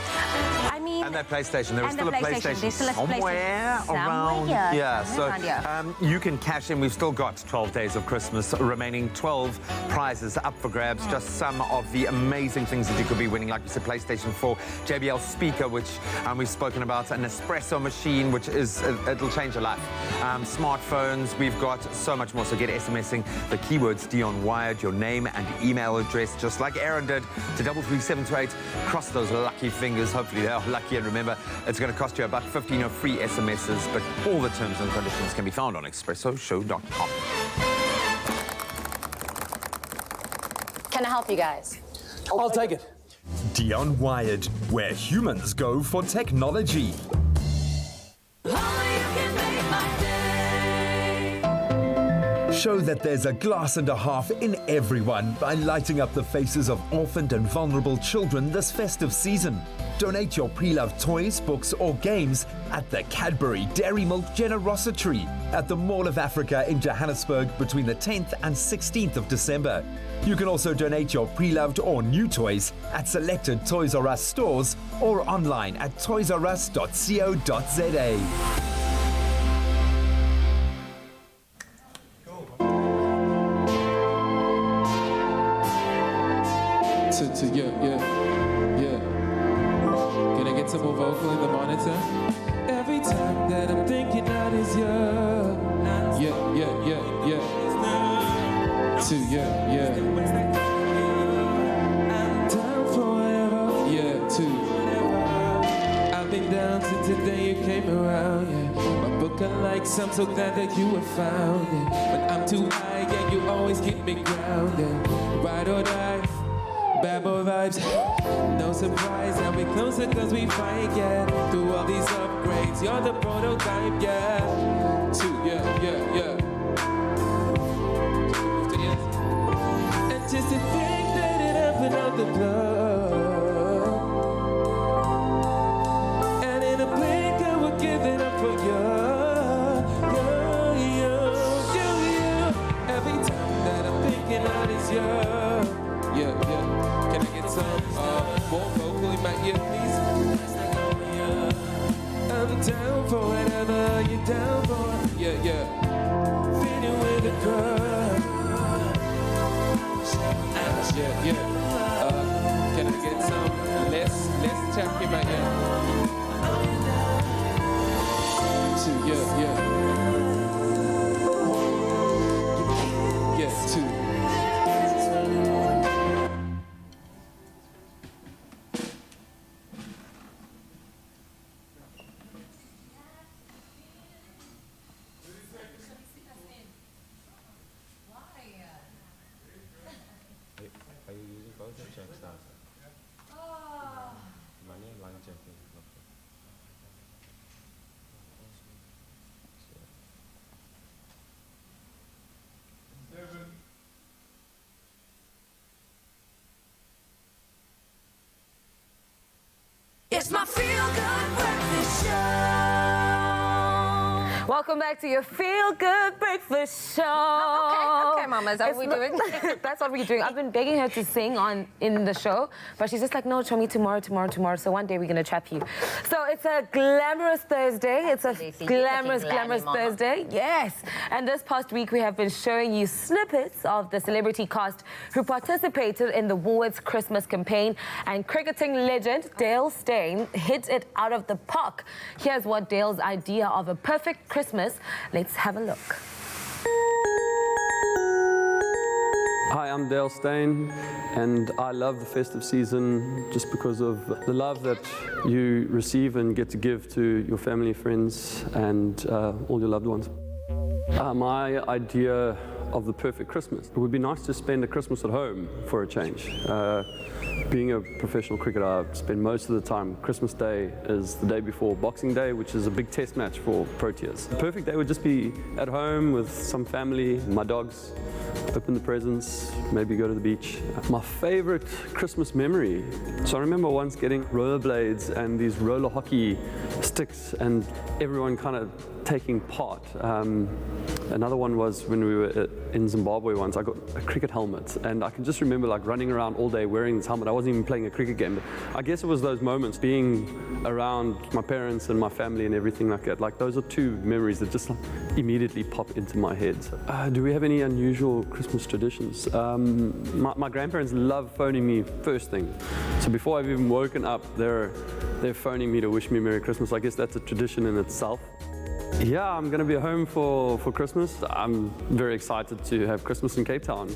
I mean, And that PlayStation. There is still a PlayStation There's still a somewhere around. here. Yeah, Somewhere so around here. you can cash in. We've still got 12 days of Christmas remaining. 12 prizes up for grabs. Just some of the amazing things that you could be winning, like we said, PlayStation 4, JBL speaker, which we've spoken about, an espresso machine, which is it'll change your life. Smartphones. We've got so much more. So get SMSing the keywords Dion Wired, your name and email address, just like Aaron did, to 33728. Cross those lucky fingers. Hopefully they are lucky. And remember, it's going to cost you about 15 of free SMSs, but all the terms and conditions can be found on expressoshow.com. Can I help you guys? I'll take it. Dion Wired, where humans go for technology. Show that there's a glass and a half in everyone by lighting up the faces of orphaned and vulnerable children this festive season. Donate your pre-loved toys, books or games at the Cadbury Dairy Milk Generosity at the Mall of Africa in Johannesburg between the 10th and 16th of December. You can also donate your pre-loved or new toys at selected Toys R Us stores or online at toysrus.co.za. Yeah. Can I get some more vocal in the monitor? Every time that I'm thinking that is you. Yeah. Down forever. Yeah, two. I've been down since the day you came around. Yeah. My book I like, so I'm so glad that you were found. Yeah. But I'm too high, yeah, you always keep me grounded. Ride or die. Bad boy vibes, no surprise, now we closer cause we fight, yeah. Through all these upgrades, you're the prototype, yeah. Two, yeah. And just to think that it happened out the blood. And in a blink I would give it up for you. Every time that I'm thinking that it's you. Yeah. Can I get some more vocal in my ear, please? I'm down for whatever you're down for. Yeah. Feeding with a girl. Yeah. Can I get some less tap in my ear? Two, yeah. Yes, two. It's my feel-good breakfast show. Welcome back to your feel-good breakfast show. Okay, mamas, that's what we're doing. That's what we're doing. I've been begging her to sing in the show, but she's just like, no, show me tomorrow. So one day we're gonna trap you. So it's a glamorous Thursday. It's a glamorous Thursday. Yes. And this past week we have been showing you snippets of the celebrity cast who participated in the Woolworths Christmas campaign, and cricketing legend Dale Steyn hit it out of the park. Here's what Dale's idea of a perfect Christmas. Let's have a look. Hi, I'm Dale Steyn, and I love the festive season just because of the love that you receive and get to give to your family, friends, and all your loved ones. My idea of the perfect Christmas. It would be nice to spend a Christmas at home for a change. Being a professional cricketer, I spend most of the time. Christmas Day is the day before Boxing Day, which is a big test match for Proteas. The perfect day would just be at home with some family, my dogs, open the presents, maybe go to the beach. My favorite Christmas memory. So I remember once getting rollerblades and these roller hockey sticks and everyone kind of taking part. Another one was when we were in Zimbabwe once. I got a cricket helmet, and I can just remember like running around all day wearing this helmet. I wasn't even playing a cricket game, but I guess it was those moments being around my parents and my family and everything like that. Like those are two memories that just immediately pop into my head. Do we have any unusual Christmas traditions? My grandparents love phoning me first thing. So before I've even woken up, they're phoning me to wish me Merry Christmas. I guess that's a tradition in itself. Yeah, I'm going to be home for Christmas. I'm very excited to have Christmas in Cape Town.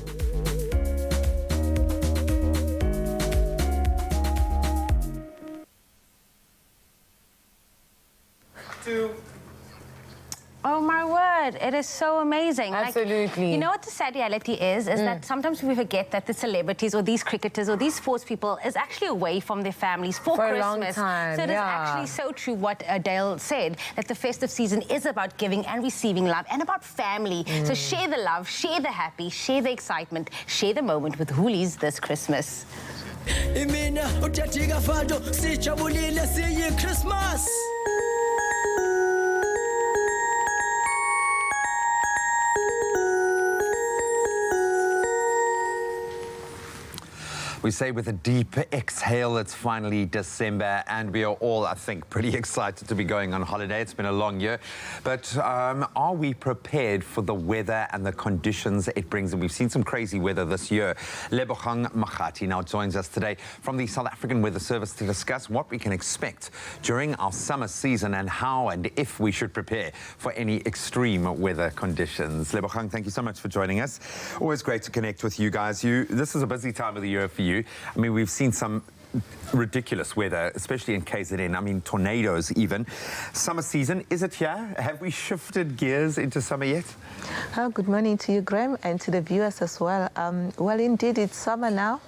Oh my word. good. It is so amazing. Absolutely. You know what the sad reality is that sometimes we forget that the celebrities or these cricketers or these sports people is actually away from their families for a Christmas. long time. So it is actually so true what Dale said, that the festive season is about giving and receiving love and about family. So share the love, share the happy, share the excitement, share the moment with Hoolies this Christmas. Imina utatika fado sijabulile siyi Christmas. We say with a deep exhale, it's finally December, and we are all, I think, pretty excited to be going on holiday. It's been a long year. But are we prepared for the weather and the conditions it brings? And we've seen some crazy weather this year. Lebogang Magati now joins us today from the South African Weather Service to discuss what we can expect during our summer season and how and if we should prepare for any extreme weather conditions. Lebogang, thank you so much for joining us. Always great to connect with you guys. This is a busy time of the year for you. I mean, we've seen some ridiculous weather, especially in KZN. I mean, tornadoes even. Summer season, is it here? Have we shifted gears into summer yet? Good morning to you, Graham, and to the viewers as well. Well, indeed, it's summer now.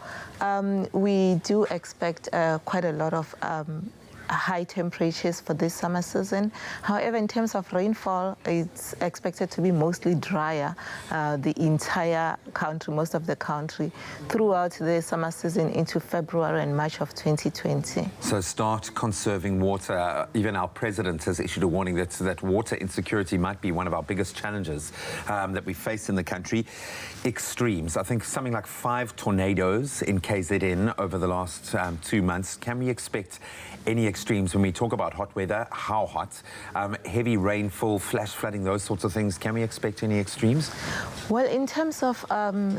We do expect quite a lot of high temperatures for this summer season. However, in terms of rainfall, it's expected to be mostly drier the entire country, most of the country, throughout the summer season into February and March of 2020. So start conserving water. Even our president has issued a warning that water insecurity might be one of our biggest challenges that we face in the country. Extremes. I think something like 5 tornadoes in KZN over the last 2 months. Can we expect any extremes when we talk about hot weather? How hot? Heavy rainfall, flash flooding, those sorts of things. Can we expect any extremes? Well, in terms of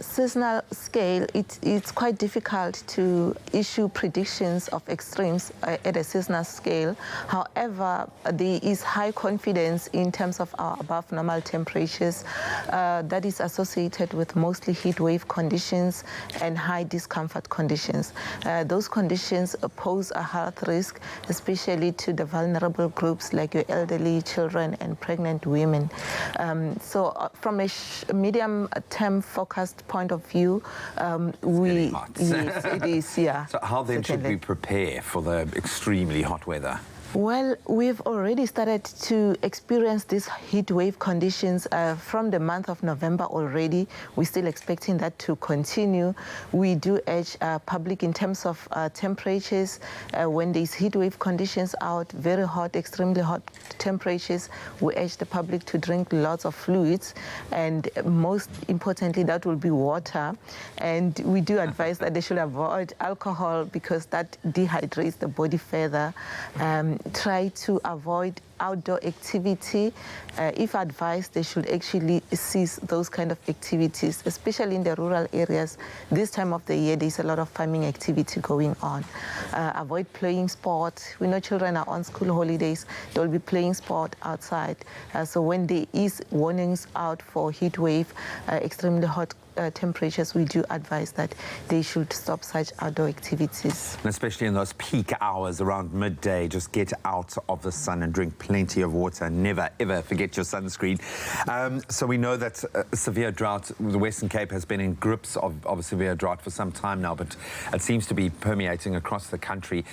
seasonal scale, it's quite difficult to issue predictions of extremes at a seasonal scale. However, there is high confidence in terms of our above normal temperatures that is associated with mostly heat wave conditions and high discomfort conditions. Those conditions pose a health risk, especially to the vulnerable groups like your elderly, children, and pregnant women. So from a medium-term forecast point of view, yes, it is, yeah. So how then should we prepare for the extremely hot weather? Well, we've already started to experience these heat wave conditions from the month of November already. We're still expecting that to continue. We do urge public in terms of temperatures, when there's heat wave conditions out, very hot, extremely hot temperatures, we urge the public to drink lots of fluids, and most importantly, that will be water. And we do advise that they should avoid alcohol because that dehydrates the body further. Try to avoid outdoor activity. If advised, they should actually cease those kind of activities, especially in the rural areas. This time of the year, there's a lot of farming activity going on. Avoid playing sport. We know children are on school holidays. They'll be playing sport outside. So when there is warnings out for heat wave, extremely hot temperatures, we do advise that they should stop such outdoor activities. And especially in those peak hours around midday, just get out of the sun and drink plenty of water. Never, ever forget your sunscreen. So we know that severe drought, the Western Cape has been in grips of severe drought for some time now, but it seems to be permeating across the country.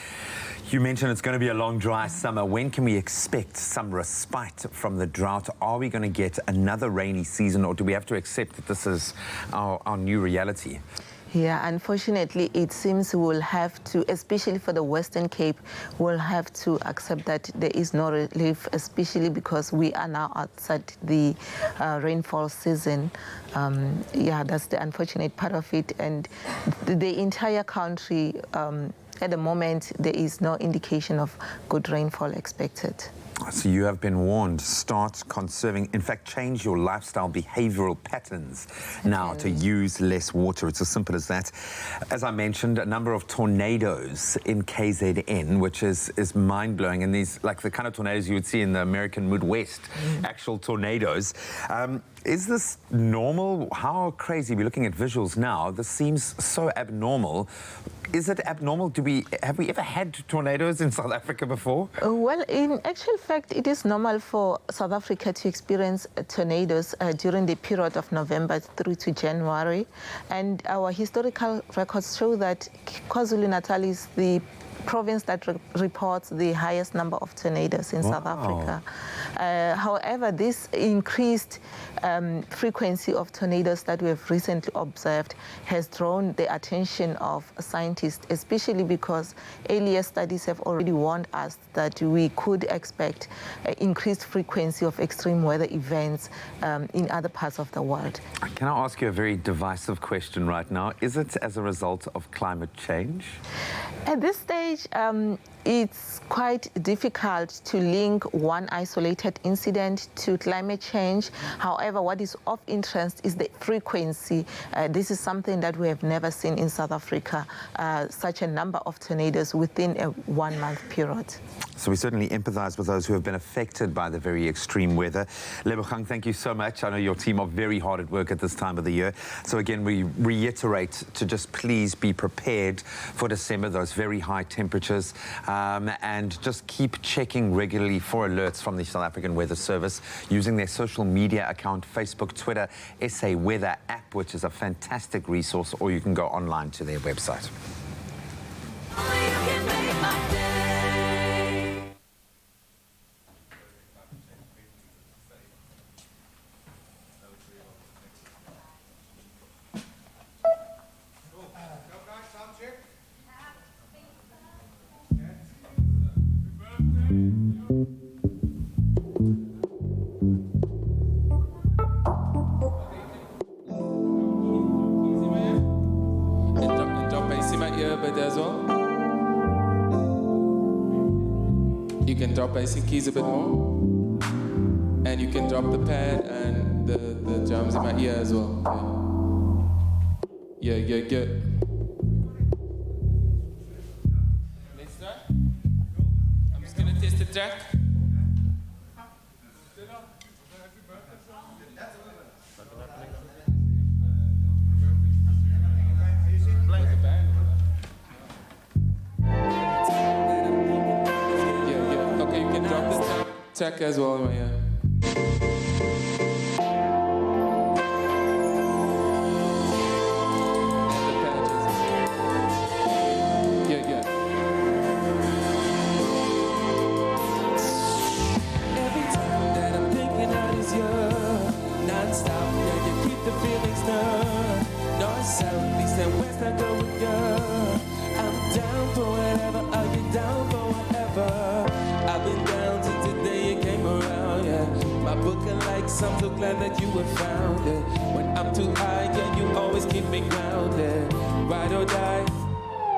You mentioned it's going to be a long, dry summer. When can we expect some respite from the drought? Are we going to get another rainy season, or do we have to accept that this is our new reality? Yeah, unfortunately, it seems we'll have to, especially for the Western Cape, we'll have to accept that there is no relief, especially because we are now outside the rainfall season. Yeah, that's the unfortunate part of it. And the entire country, at the moment, there is no indication of good rainfall expected. So you have been warned, start conserving, in fact, change your lifestyle behavioral patterns now to use less water. It's as simple as that. As I mentioned, a number of tornadoes in KZN, which is mind-blowing. And these, like the kind of tornadoes you would see in the American Midwest, actual tornadoes. Is this normal? How crazy? We're looking at visuals now. This seems so abnormal. Is it abnormal? Have we ever had tornadoes in South Africa before? Well, in actual fact, it is normal for South Africa to experience tornadoes during the period of November through to January. And our historical records show that KwaZulu-Natal is the province that reports the highest number of tornadoes in South Africa. However, this increased frequency of tornadoes that we have recently observed has drawn the attention of scientists, especially because earlier studies have already warned us that we could expect increased frequency of extreme weather events in other parts of the world. Can I ask you a very divisive question right now? Is it as a result of climate change? At this stage, it's quite difficult to link one isolated incident to climate change. However, what is of interest is the frequency. This is something that we have never seen in South Africa, such a number of tornadoes within a 1 month period. So we certainly empathize with those who have been affected by the very extreme weather. Lebogang, thank you so much. I know your team are very hard at work at this time of the year. So again, we reiterate to just please be prepared for December, those very high temperatures, and just keep checking regularly for alerts from the South African Weather Service using their social media account, Facebook, Twitter, SA Weather app, which is a fantastic resource, or you can go online to their website. You can drop basic keys a bit more, and you can drop the pad and the drums in my ear as well. Yeah. Let's start. I'm just gonna test the track. Tech as well in my ear. And the patches. Yeah. Every time that I'm thinking out is you, non-stop, yeah, you keep the feelings numb. North, south, east and west, I go with you. I'm down for whatever, I'll get down for whatever. I've been down since the day you came around, yeah. My book I like, so I'm so glad that you were found, yeah. When I'm too high, yeah, you always keep me grounded. Ride or die,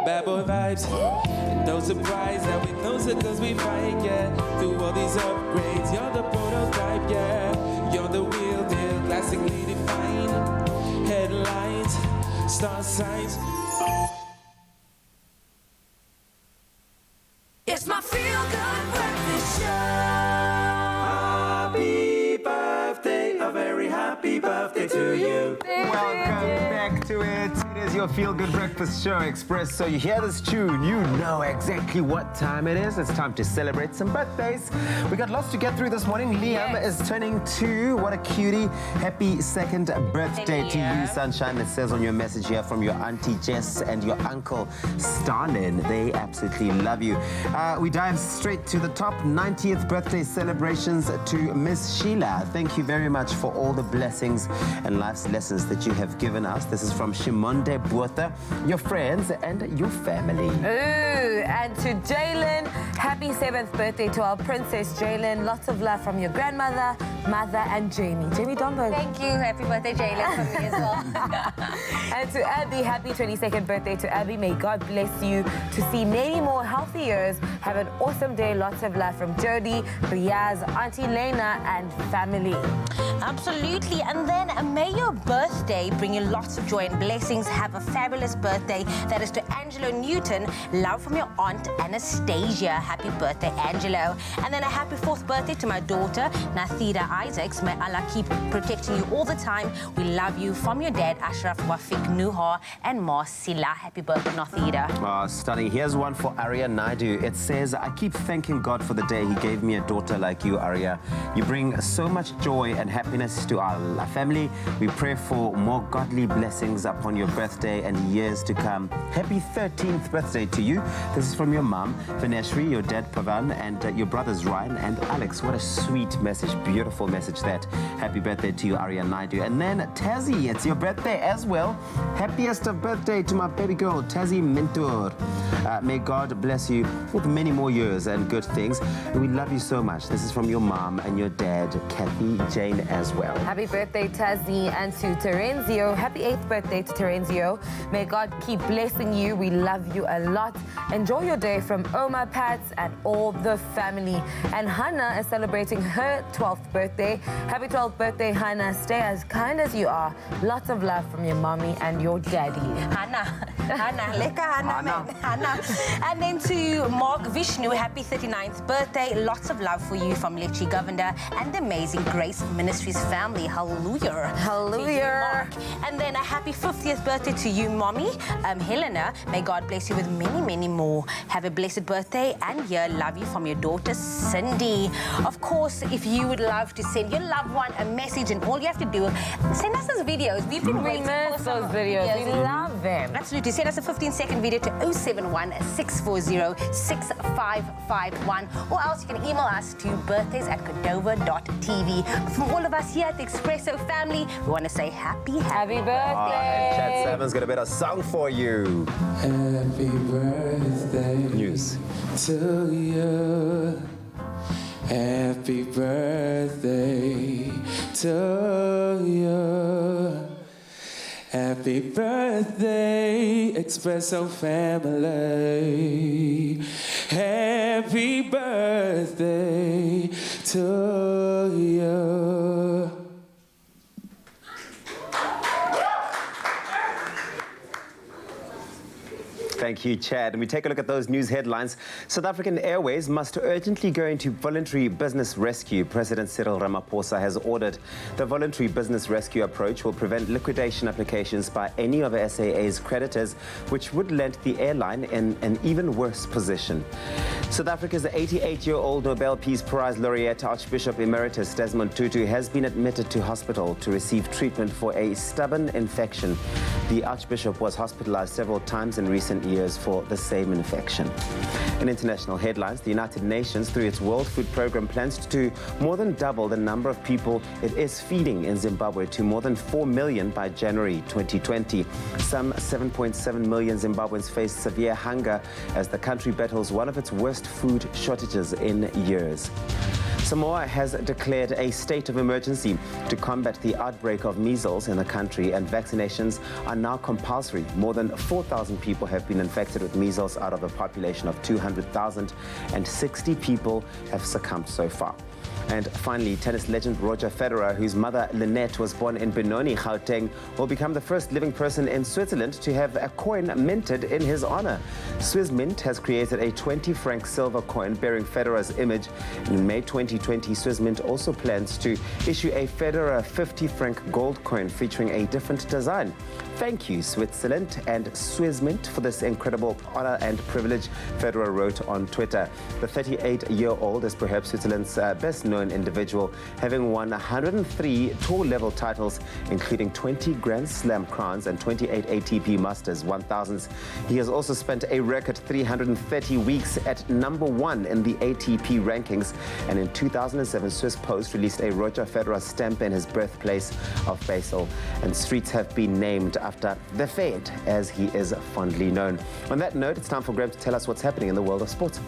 bad boy vibes. And no surprise that we closer cause we fight, yeah. Through all these upgrades, you're the prototype, yeah. You're the real deal, classically defined. Headlines, star signs. It's my feel-good breakfast show. Happy birthday, a very happy birthday to you. Welcome back to it. It is your feel-good breakfast show, Expresso. You hear this tune, you know exactly what time it is. It's time to celebrate some birthdays. We got lots to get through this morning. Liam is turning 2. What a cutie. Happy second birthday to you, Sunshine. It says on your message here from your auntie Jess and your uncle Steyn. They absolutely love you. We dive straight to the top. 90th birthday celebrations to Miss Sheila. Thank you very much for all the blessings and life's lessons that you have given us. This is from Shimonde Buota, your friends and your family. Ooh, and to Jalen, happy 7th birthday to our princess Jalen. Lots of love from your grandmother, mother, and Jamie. Jamie Domberg. Thank you. Happy birthday, Jalen, from me as well. And to Abby, happy 22nd birthday to Abby. May God bless you to see many more healthy years. Have an awesome day. Lots of love from Jody, Riaz, Auntie Lena, and family. Absolutely. And then may your birthday bring you lots of joy and blessings. Have have a fabulous birthday. That is to Angelo Newton. Love from your aunt Anastasia. Happy birthday, Angelo. And then a happy 4th birthday to my daughter, Nathira Isaacs. May Allah keep protecting you all the time. We love you. From your dad, Ashraf Wafik Nuha and Marcilla. Happy birthday, Nathira. Oh, stunning. Here's one for Arya Naidu. It says, I keep thanking God for the day He gave me a daughter like you, Arya. You bring so much joy and happiness to our family. We pray for more godly blessings upon your birthday and years to come. Happy 13th birthday to you. This is from your mom, Vaneshri, your dad, Pavan, and your brothers, Ryan and Alex. What a sweet message. Beautiful message that. Happy birthday to you, Arya Naidu. And then Tazzy, it's your birthday as well. Happiest of birthday to my baby girl, Tazzy Mentor. May God bless you with many more years and good things. And we love you so much. This is from your mom and your dad, Kathy Jane, as well. Happy birthday, Tazzy, and to Terenzio. Happy 8th birthday to Terenzio. May God keep blessing you. We love you a lot. Enjoy your day from Oma, Pats, and all the family. And Hannah is celebrating her 12th birthday. Happy 12th birthday, Hannah. Stay as kind as you are. Lots of love from your mommy and your daddy. Hannah, leka Hannah. And then to Mark Vishnu, happy 39th birthday. Lots of love for you from Lechi Governor and the Amazing Grace Ministries family. Hallelujah. Hallelujah. And then a happy 50th birthday to you, Mommy, Helena. May God bless you with many, many more. Have a blessed birthday and year. Love you from your daughter, Cindy. Of course, if you would love to send your loved one a message, and all you have to do, send us those videos. We've been waiting for those videos. We love them. Absolutely. Send us a 15-second video to 071 640 6551. Or else you can email us to birthdays@cordova.tv. From all of us here at the Expresso family, we want to say happy birthday. And Chad Salmon's got a better song for you. Happy birthday News to you. Happy birthday to you. Happy birthday, Expresso family. Happy birthday to you. Thank you, Chad. And we take a look at those news headlines. South African Airways must urgently go into voluntary business rescue. President Cyril Ramaphosa has ordered the voluntary business rescue approach will prevent liquidation applications by any of SAA's creditors, which would land the airline in an even worse position. South Africa's 88-year-old Nobel Peace Prize laureate Archbishop Emeritus Desmond Tutu has been admitted to hospital to receive treatment for a stubborn infection. The Archbishop was hospitalized several times in recent years for the same infection. In international headlines, the United Nations, through its World Food Programme, plans to more than double the number of people it is feeding in Zimbabwe to more than 4 million by January 2020. Some 7.7 million Zimbabweans face severe hunger as the country battles one of its worst food shortages in years. Samoa has declared a state of emergency to combat the outbreak of measles in the country, and vaccinations are now compulsory. More than 4,000 people have been infected with measles out of a population of 200,000, and 60 people have succumbed so far. And finally, tennis legend Roger Federer, whose mother Lynette was born in Benoni, Gauteng, will become the first living person in Switzerland to have a coin minted in his honor. Swiss Mint has created a 20-franc silver coin bearing Federer's image. In May 2020, Swiss Mint also plans to issue a Federer 50-franc gold coin featuring a different design. Thank you, Switzerland and Swiss Mint, for this incredible honor and privilege, Federer wrote on Twitter. The 38-year-old is perhaps Switzerland's best-known individual, having won 103 tour-level titles, including 20 Grand Slam crowns and 28 ATP Masters 1000s. He has also spent a record 330 weeks at #1 in the ATP rankings, and in 2007, Swiss Post released a Roger Federer stamp in his birthplace of Basel, and streets have been named after the Fed, as he is fondly known. On that note, it's time for Graham to tell us what's happening in the world of sports.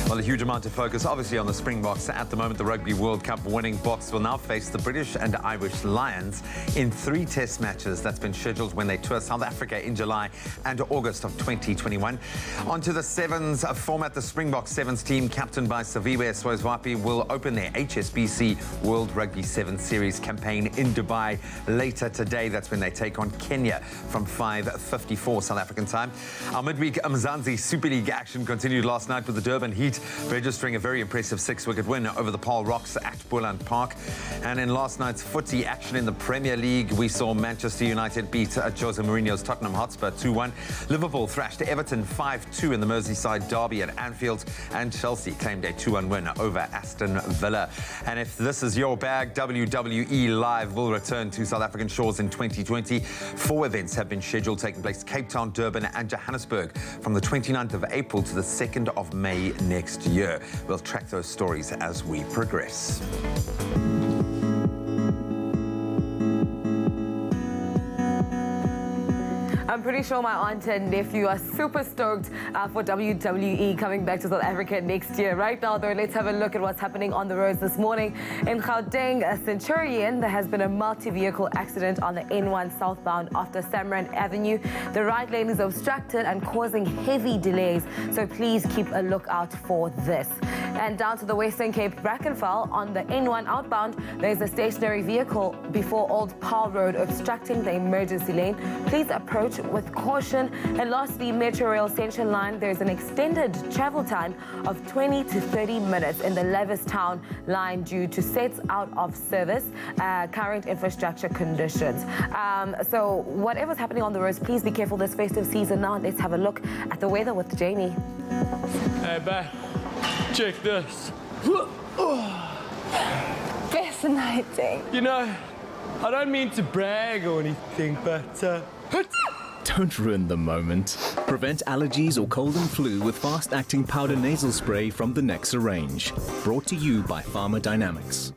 Well, a huge amount of focus, obviously, on the Springboks. At the moment, the Rugby World Cup winning Boks will now face the British and Irish Lions in 3 test matches that's been scheduled when they tour South Africa in July and August of 2021. On to the Sevens format. The Springboks Sevens team, captained by Saviwe Swazwapi, will open their HSBC World Rugby Sevens Series campaign in Dubai later today. That's when they take on Kenya from 5:54 South African time. Our midweek Mzansi Super League action continued last night with the Durban Heat registering a very impressive 6-wicket win over the Paul Rocks at Boland Park. And in last night's footy action in the Premier League, we saw Manchester United beat Jose Mourinho's Tottenham Hotspur 2-1. Liverpool thrashed Everton 5-2 in the Merseyside derby at Anfield, and Chelsea claimed a 2-1 win over Aston Villa. And if this is your bag, WWE Live will return to South African shores in 2020. 4 events have been scheduled, taking place Cape Town, Durban and Johannesburg from the 29th of April to the 2nd of May next year. We'll track those stories as we progress. I'm pretty sure my aunt and nephew are super stoked for WWE coming back to South Africa next year. Right now, though, let's have a look at what's happening on the roads this morning. In Gauteng, Centurion, there has been a multi-vehicle accident on the N1 southbound after Samran Avenue. The right lane is obstructed and causing heavy delays, so please keep a lookout for this. And down to the Western Cape, Brackenfell, on the N1 outbound, there's a stationary vehicle before Old Paarl Road obstructing the emergency lane. Please approach with caution. And lastly, Metro Rail Central Line, there's an extended travel time of 20 to 30 minutes in the Lewistown line due to sets out of service, current infrastructure conditions. So whatever's happening on the roads, please be careful this festive season. Now let's have a look at the weather with Jamie. Hey, babe, check this. Fascinating. You know, I don't mean to brag or anything, but don't ruin the moment. Prevent allergies or cold and flu with fast-acting powder nasal spray from the Nexa range. Brought to you by Pharmadynamics.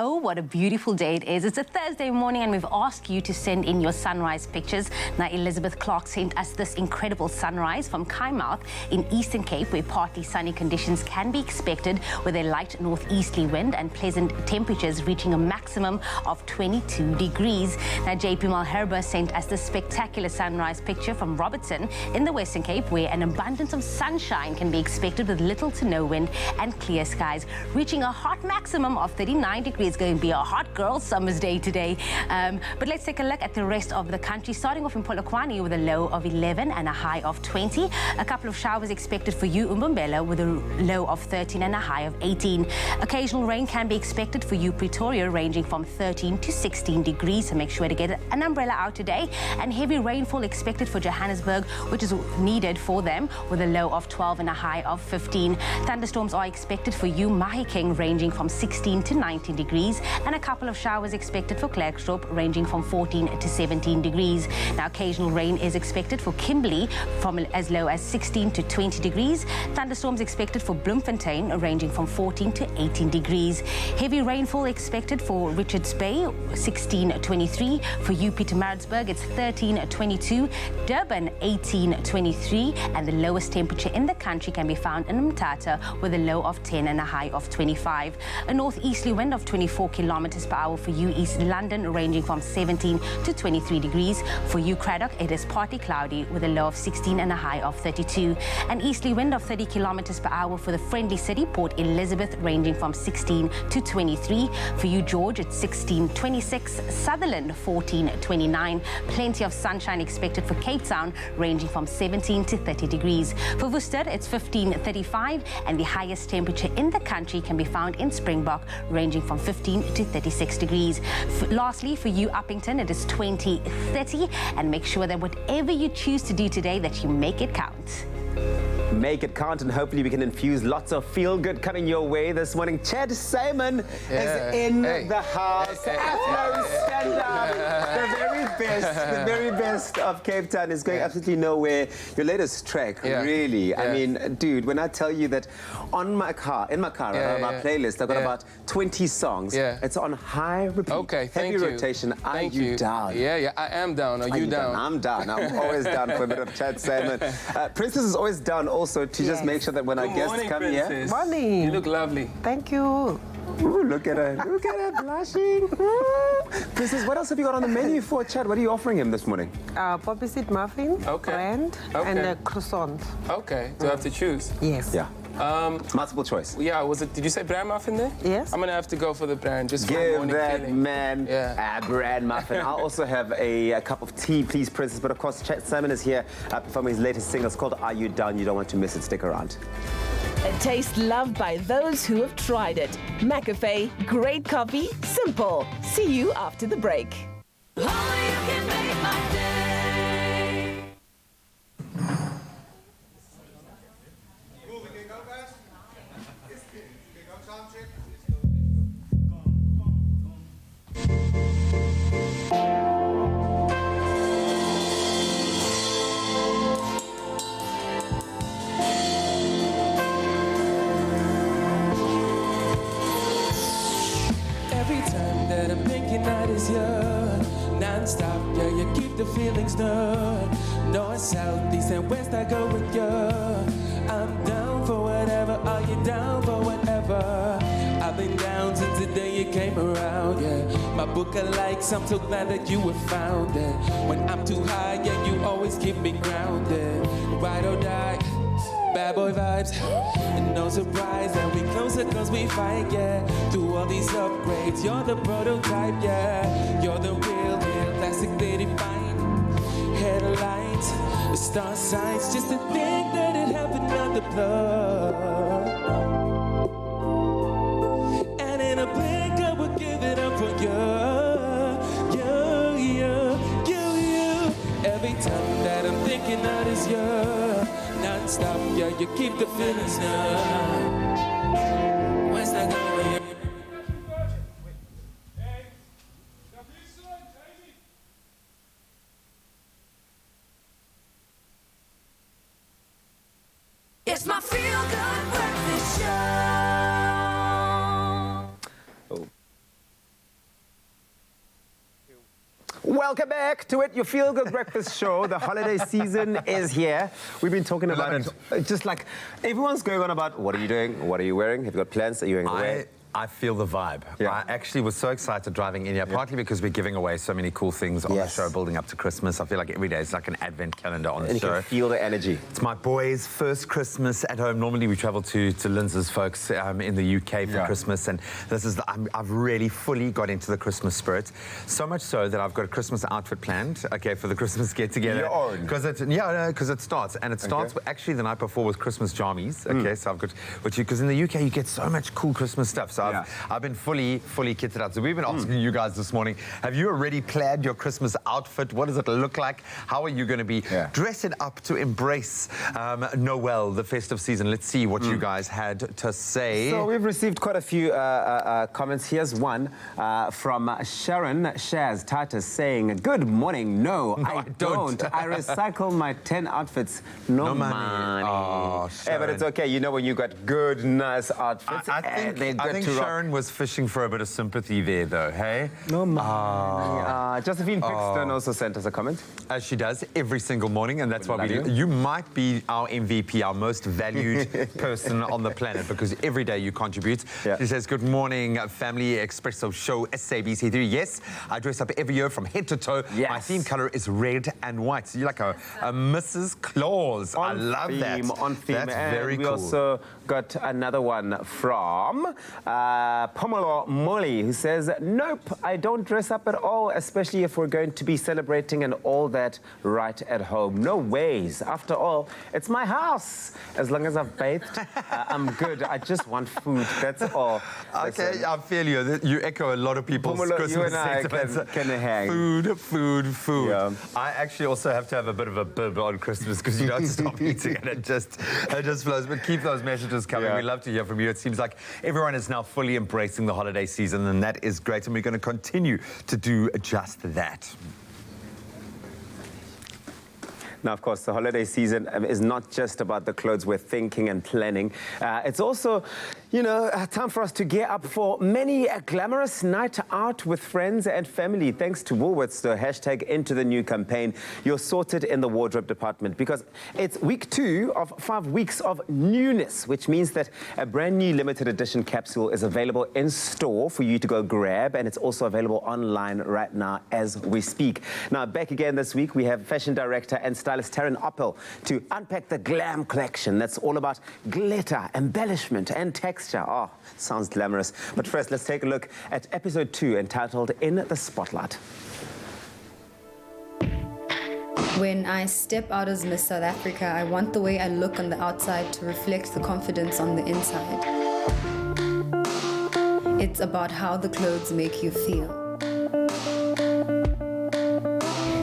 Oh, what a beautiful day it is. It's a Thursday morning and we've asked you to send in your sunrise pictures. Now, Elizabeth Clark sent us this incredible sunrise from Kymouth in Eastern Cape, where partly sunny conditions can be expected with a light northeasterly wind and pleasant temperatures reaching a maximum of 22 degrees. Now, JP Malherba sent us this spectacular sunrise picture from Robertson in the Western Cape, where an abundance of sunshine can be expected with little to no wind and clear skies, reaching a hot maximum of 39 degrees. It's going to be a hot girl summer's day today. But let's take a look at the rest of the country, starting off in Polokwane with a low of 11 and a high of 20. A couple of showers expected for you, Umbumbela, with a low of 13 and a high of 18. Occasional rain can be expected for you, Pretoria, ranging from 13 to 16 degrees. So make sure to get an umbrella out today. And heavy rainfall expected for Johannesburg, which is needed for them, with a low of 12 and a high of 15. Thunderstorms are expected for you, Mahikeng, ranging from 16 to 19 degrees. And a couple of showers expected for Klerksdorp, ranging from 14 to 17 degrees. Now, occasional rain is expected for Kimberley from as low as 16 to 20 degrees. Thunderstorms expected for Bloemfontein, ranging from 14 to 18 degrees. Heavy rainfall expected for Richards Bay, 16-23. For you, Pietermaritzburg, it's 13-22. Durban, 18-23. And the lowest temperature in the country can be found in Mthatha, with a low of 10 and a high of 25. A northeasterly wind of 24 kilometers per hour for you, East London, ranging from 17 to 23 degrees. For you, Craddock, it is partly cloudy with a low of 16 and a high of 32. An easterly wind of 30 kilometers per hour for the friendly city, Port Elizabeth, ranging from 16 to 23. For you, George, it's 16-26. Sutherland, 14-29. Plenty of sunshine expected for Cape Town, ranging from 17 to 30 degrees. For Worcester, it's 15-35, and the highest temperature in the country can be found in Springbok, ranging from 15 to 36 degrees. Lastly, for you, Uppington, it is 20-30, and make sure that whatever you choose to do today, that you make it count. Make it count, and hopefully we can infuse lots of feel-good coming your way this morning. Chad Simon is in the house. Afro stand up. The very best of Cape Town is going absolutely nowhere. Your latest track, really. I mean, dude, when I tell you that in my car, on my playlist, I've got about 20 songs. It's on high repeat. Okay, thank you. Heavy rotation. Are you down? Yeah, I am down. Are you down? I'm down. I'm always down for a bit of Chad Simon. Princess is always down also to just make sure that when our guests come here... Morning. You look lovely. Thank you. Ooh, look at her. Look at her blushing. Princess, what else have you got on the menu for Chad? What are you offering him this morning? Poppy seed muffin, bread, and a croissant. Okay. Do I have to choose? Yes. Yeah. Multiple choice. Yeah, was it? Did you say bran muffin there? Yes. I'm gonna have to go for the bran, just for the Give morning that feeling. man a bran muffin. I'll also have a cup of tea, please, Princess. But of course, Simon is here performing his latest single. It's called Are You Down? You don't want to miss it. Stick around. A taste loved by those who have tried it. McAfee, great coffee, simple. See you after the break. Every time that I'm thinking that is yours, non-stop, yeah, you keep the feelings numb. North, south, east, and west, I go with you. I'm down for whatever, are you down for whatever? I've been down since the day you came around, yeah. My book of likes, I'm so glad that you were found, yeah. When I'm too high, yeah, you always keep me grounded. Ride or die. Bad boy vibes, and no surprise that we closer cause we fight, yeah. Through all these upgrades, you're the prototype, yeah. You're the real deal, classic lady fine. Headlines, star signs, just to think that it happened on the plug. And in a blink I would give it up for you. You. Every time that I'm thinking that is you. Non-stop, yeah, you keep the feelings now. Where's that going? It's my feel-good breakfast show. Welcome back to it, your feel-good breakfast show. The holiday season is here. We've been talking about it. Just like everyone's going on about what are you doing? What are you wearing? Have you got plans? Are you going away? I feel the vibe. Yeah. I actually was so excited driving in here, partly because we're giving away so many cool things on the show building up to Christmas. I feel like every day is like an advent calendar on the and show. You can feel the energy. It's my boys' first Christmas at home. Normally we travel to Lindsay's folks in the UK for Christmas, and this is I've really fully got into the Christmas spirit. So much so that I've got a Christmas outfit planned, okay, for the Christmas get-together. Your own? Because it starts, and it starts actually the night before with Christmas jammies, okay, so I've got, because in the UK you get so much cool Christmas stuff, so I've been fully kitted out. So we've been asking you guys this morning, have you already planned your Christmas outfit? What does it look like? How are you going to be dressing up to embrace Noel, the festive season? Let's see what you guys had to say. So we've received quite a few comments. Here's one from Sharon Shaz Titus saying, good morning. No, I don't. I recycle my 10 outfits. No money. Oh, hey, but it's okay. You know when you got good, nice outfits. I think Sharon was fishing for a bit of sympathy there, though, hey? No money. Josephine Pixton also sent us a comment. As she does every single morning, and that's why we do. You might be our MVP, our most valued person on the planet, because every day you contribute. She says, good morning, family, Expresso show, SABC3. Yes, I dress up every year from head to toe. Yes. My theme color is red and white. So you're like a Mrs. Claus. I love that. On theme. That's and very we cool. Also got another one from Pomolo Molly, who says, nope, I don't dress up at all, especially if we're going to be celebrating and all that right at home. No ways. After all, it's my house. As long as I've bathed, I'm good. I just want food. That's all. Okay, Listen. I feel you. You echo a lot of people's Pomolo, Christmas you and I sentiments. can hang. Food. Yeah. I actually also have to have a bit of a bib on Christmas because you don't stop eating and it just flows. But keep those messages coming. We love to hear from you. It seems like everyone is now fully embracing the holiday season, and that is great. And we're going to continue to do just that. Now, of course, the holiday season is not just about the clothes we're thinking and planning. It's also, You know, time for us to gear up for many a glamorous night out with friends and family. Thanks to Woolworths, the hashtag Into the New campaign. You're sorted in the wardrobe department because it's week 2 of 5 weeks of newness, which means that a brand new limited edition capsule is available in store for you to go grab, and it's also available online right now as we speak. Now, back again this week, we have fashion director and stylist Taryn Oppel to unpack the glam collection. That's all about glitter, embellishment, and texture. Oh, sounds glamorous. But first, let's take a look at episode 2 entitled In the Spotlight. When I step out as Miss South Africa, I want the way I look on the outside to reflect the confidence on the inside. It's about how the clothes make you feel.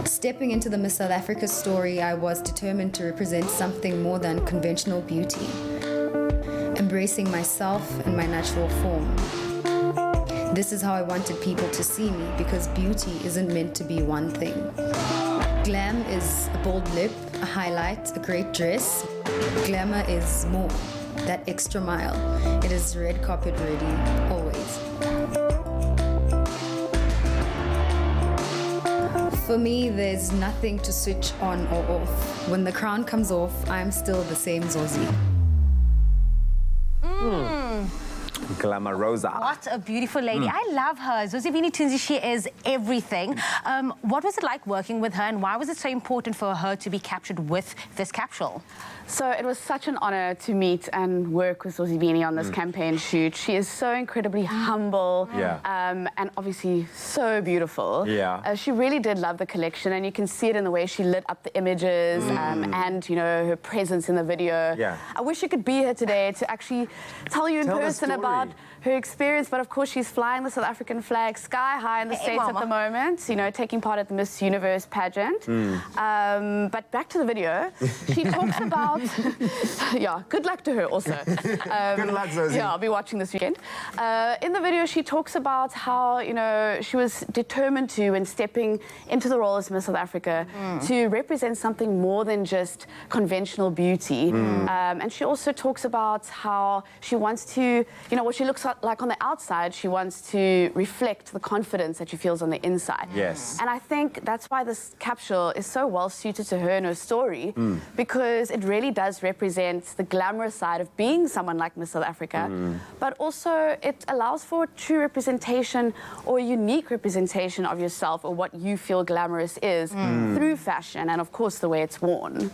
Stepping into the Miss South Africa story, I was determined to represent something more than conventional beauty. Embracing myself and my natural form. This is how I wanted people to see me, because beauty isn't meant to be one thing. Glam is a bold lip, a highlight, a great dress. Glamour is more, that extra mile. It is red carpet ready, always. For me, there's nothing to switch on or off. When the crown comes off, I'm still the same Zosie. Glamourosa. What a beautiful lady. I love her. Zosivini Tunzi, she is everything. What was it like working with her, and why was it so important for her to be captured with this capsule? So it was such an honor to meet and work with Zosivini on this campaign shoot. She is so incredibly humble and obviously so beautiful. She really did love the collection, and you can see it in the way she lit up the images and, you know, her presence in the video. I wish she could be here today to actually tell you in person about her experience, but of course she's flying the South African flag sky high in the States at the moment, you know, taking part at the Miss Universe pageant. But back to the video, she talks about, good luck to her also. Good luck, Zosie. Yeah, I'll be watching this weekend. In the video, she talks about how, you know, she was determined to, in stepping into the role as Miss South Africa, to represent something more than just conventional beauty. And she also talks about how she wants to, you know, what she looks like on the outside, she wants to reflect the confidence that she feels on the inside. And I think that's why this capsule is so well suited to her and her story, because it really does represent the glamorous side of being someone like Miss South Africa, but also it allows for true representation or a unique representation of yourself or what you feel glamorous is through fashion and, of course, the way it's worn.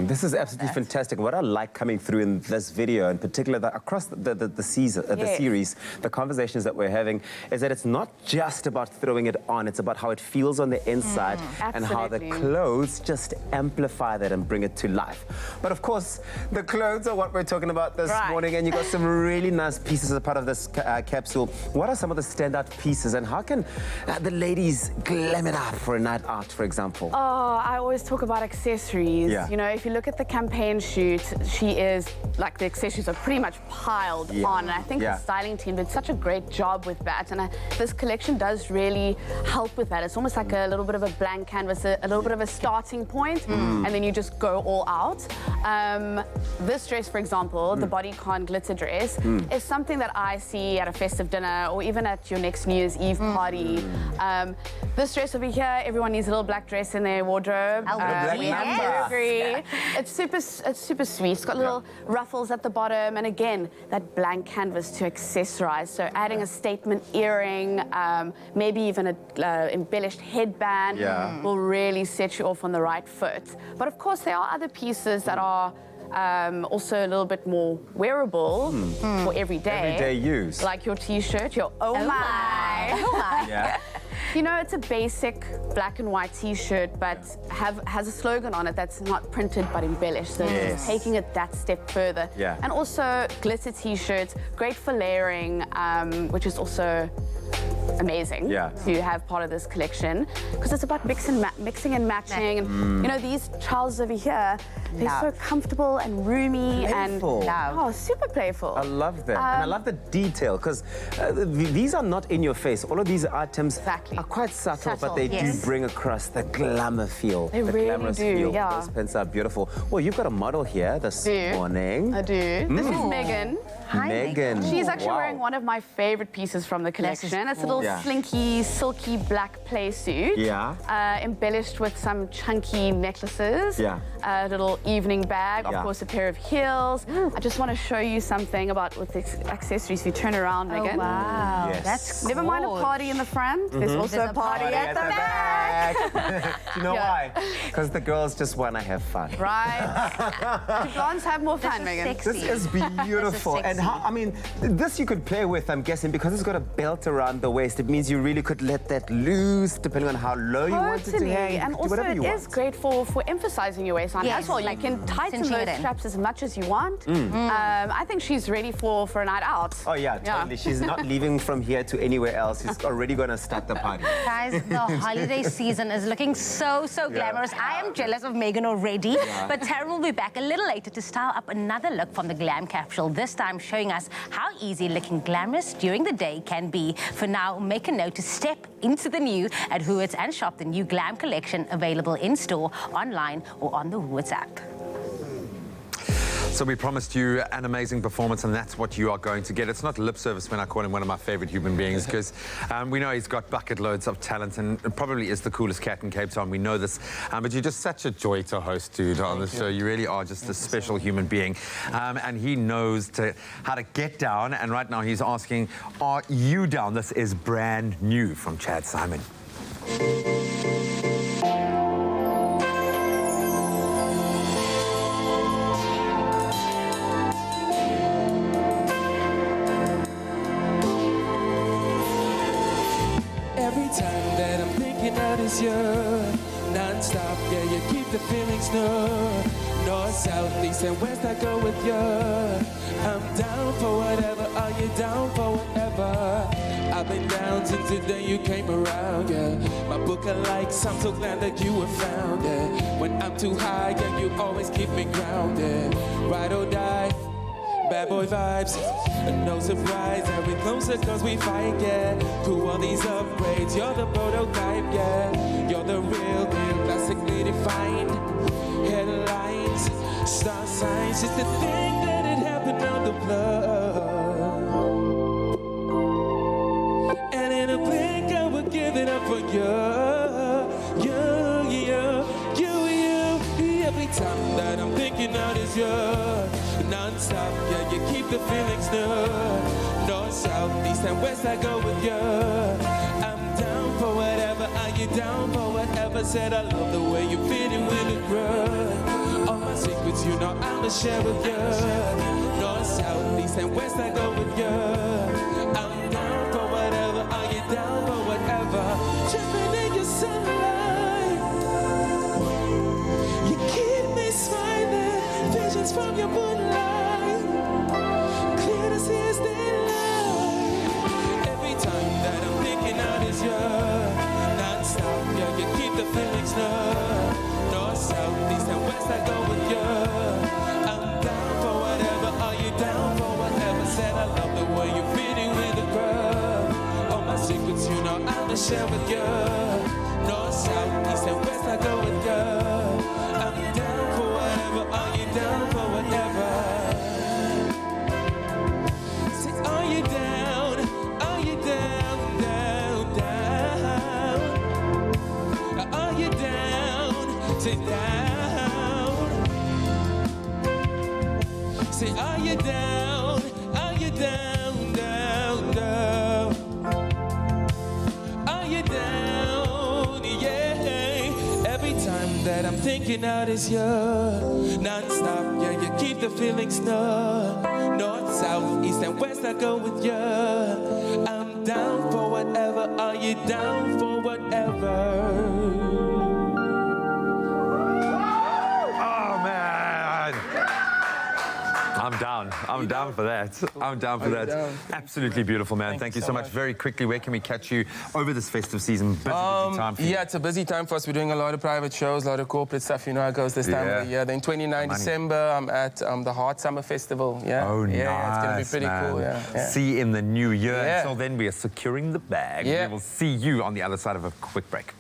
This is absolutely fantastic. What I like coming through in this video, in particular, across the season, the series, the conversations that we're having, is that it's not just about throwing it on, it's about how it feels on the inside and how the clothes just amplify that and bring it to life. But of course, the clothes are what we're talking about this morning, and you got some really nice pieces as a part of this capsule. What are some of the standout pieces, and how can the ladies glam it up for a night out, for example? Oh, I always talk about accessories. You know, if you look at the campaign shoot, she is, like, the accessories are pretty much piled on, and I think the styling team did such a great job with that, and this collection does really help with that. It's almost like a little bit of a blank canvas, a little bit of a starting point, and then you just go all out. This dress, for example, the bodycon glitter dress, is something that I see at a festive dinner or even at your next New Year's Eve party. This dress over here, everyone needs a little black dress in their wardrobe. We agree. It's super sweet. It's got little ruffles at the bottom, and again, that blank canvas to accessorize. So adding a statement earring, maybe even an embellished headband will really set you off on the right foot. But of course, there are other pieces that are also a little bit more wearable for everyday use. Like your t-shirt, your oh my. You know, it's a basic black and white t-shirt, but has a slogan on it that's not printed but embellished. So it's taking it that step further. And also glitter t-shirts, great for layering, which is also amazing to have part of this collection, because it's about mixing and matching. And you know, these trousers over here, they're so comfortable and roomy and super playful. I love them. And I love the detail, because these are not in your face. All of these items are quite subtle, but they do bring across the glamour feel. They really do, Those pants are beautiful. Well, you've got a model here this morning. I do. This is Megan. Hi, Megan. She's actually wearing one of my favorite pieces from the collection. It's a little slinky, silky black play suit. Embellished with some chunky necklaces. A little evening bag, of course, a pair of heels. I just want to show you something about with the accessories. If you turn around, Megan. Wow, that's Never mind a party in the front. There's also a party at the back. Do you know why? Because the girls just want to have fun. Right. Do blondes have more fun, Megan? This is beautiful. And how, I mean, this you could play with, I'm guessing, because it's got a belt around the waist. It means you really could let that loose, depending on how low you want it to hang. And also it is great for emphasizing your waistline as well. You can tighten those straps as much as you want. I think she's ready for a night out. Oh yeah, totally. She's not leaving from here to anywhere else. She's already going to start the party. Guys, the holiday season is looking so glamorous. I am jealous of Megan already, but Taryn will be back a little later to style up another look from the Glam Capsule, this time showing us how easy looking glamorous during the day can be. For now, make a note to step into the new at Woolworths and shop the new Glam collection available in-store, online or on the Woolworths app. So we promised you an amazing performance, and that's what you are going to get. It's not lip service when I call him one of my favorite human beings, because we know he's got bucket loads of talent and probably is the coolest cat in Cape Town. We know this, but you're just such a joy to host, dude, on the show. You really are just a special human being, and he knows how to get down. And right now he's asking, are you down? This is brand new from Chad Simon. Non-stop, yeah, you keep the feelings north, south, east, and west. I go with you. I'm down for whatever. Are you down for whatever? I've been down since the day you came around. Yeah, my book of likes. I'm so glad that you were found. Yeah, when I'm too high, yeah, you always keep me grounded. Ride or die. Bad boy vibes, no surprise that we closer cause we fight, yeah. Through all these upgrades, you're the prototype, yeah. You're the real deal, classically defined. Headlines, star signs, just to think that it happened on the plug. And in a blink I would give it up for you. Every time that I'm thinking out is you. Non-stop, yeah, you keep the feelings north, south, east, and west. I go with you. I'm down for whatever. Are you down for whatever? Said I love the way you fit in with the crowd. All my secrets, you know I'ma share with you. North, south, east, and west. I go with you. I'm down for whatever. Are you down for whatever? Tripping in your sunlight. You keep me smiling. Visions from your moonlight, clear as his daylight. Every time that I'm thinking out is you. Non-stop, yeah, you keep the feelings north, south, east, and west. I go with you. I'm down for whatever. Are you down for whatever? Said I love the way you fit in with the crowd. All my secrets, you know I'ma share with you. North, south, east, and west. I go with you. I'm down for whatever. Are you down for whatever? Say, are you down? Are you down, down, down? Are you down? Say down. Say, are you down? Are you down, down, down? Are you down? Yeah. Every time that I'm thinking out is you. Non-stop, yeah, you keep the feelings north, south, east, and west. I go with you. I'm down for whatever. Are you down for whatever? I'm down for that. I'm down for that. Absolutely beautiful, man. Thank you so much. Very quickly, where can we catch you over this festive season? Busy time for you. Yeah, it's a busy time for us. We're doing a lot of private shows, a lot of corporate stuff. You know how it goes this time of the year. Then 29 December, I'm at the Heart Summer Festival. Yeah. Oh, nice, yeah, it's going to be pretty cool. Yeah. See you in the new year. Until then, we are securing the bag. Yeah. We will see you on the other side of a quick break.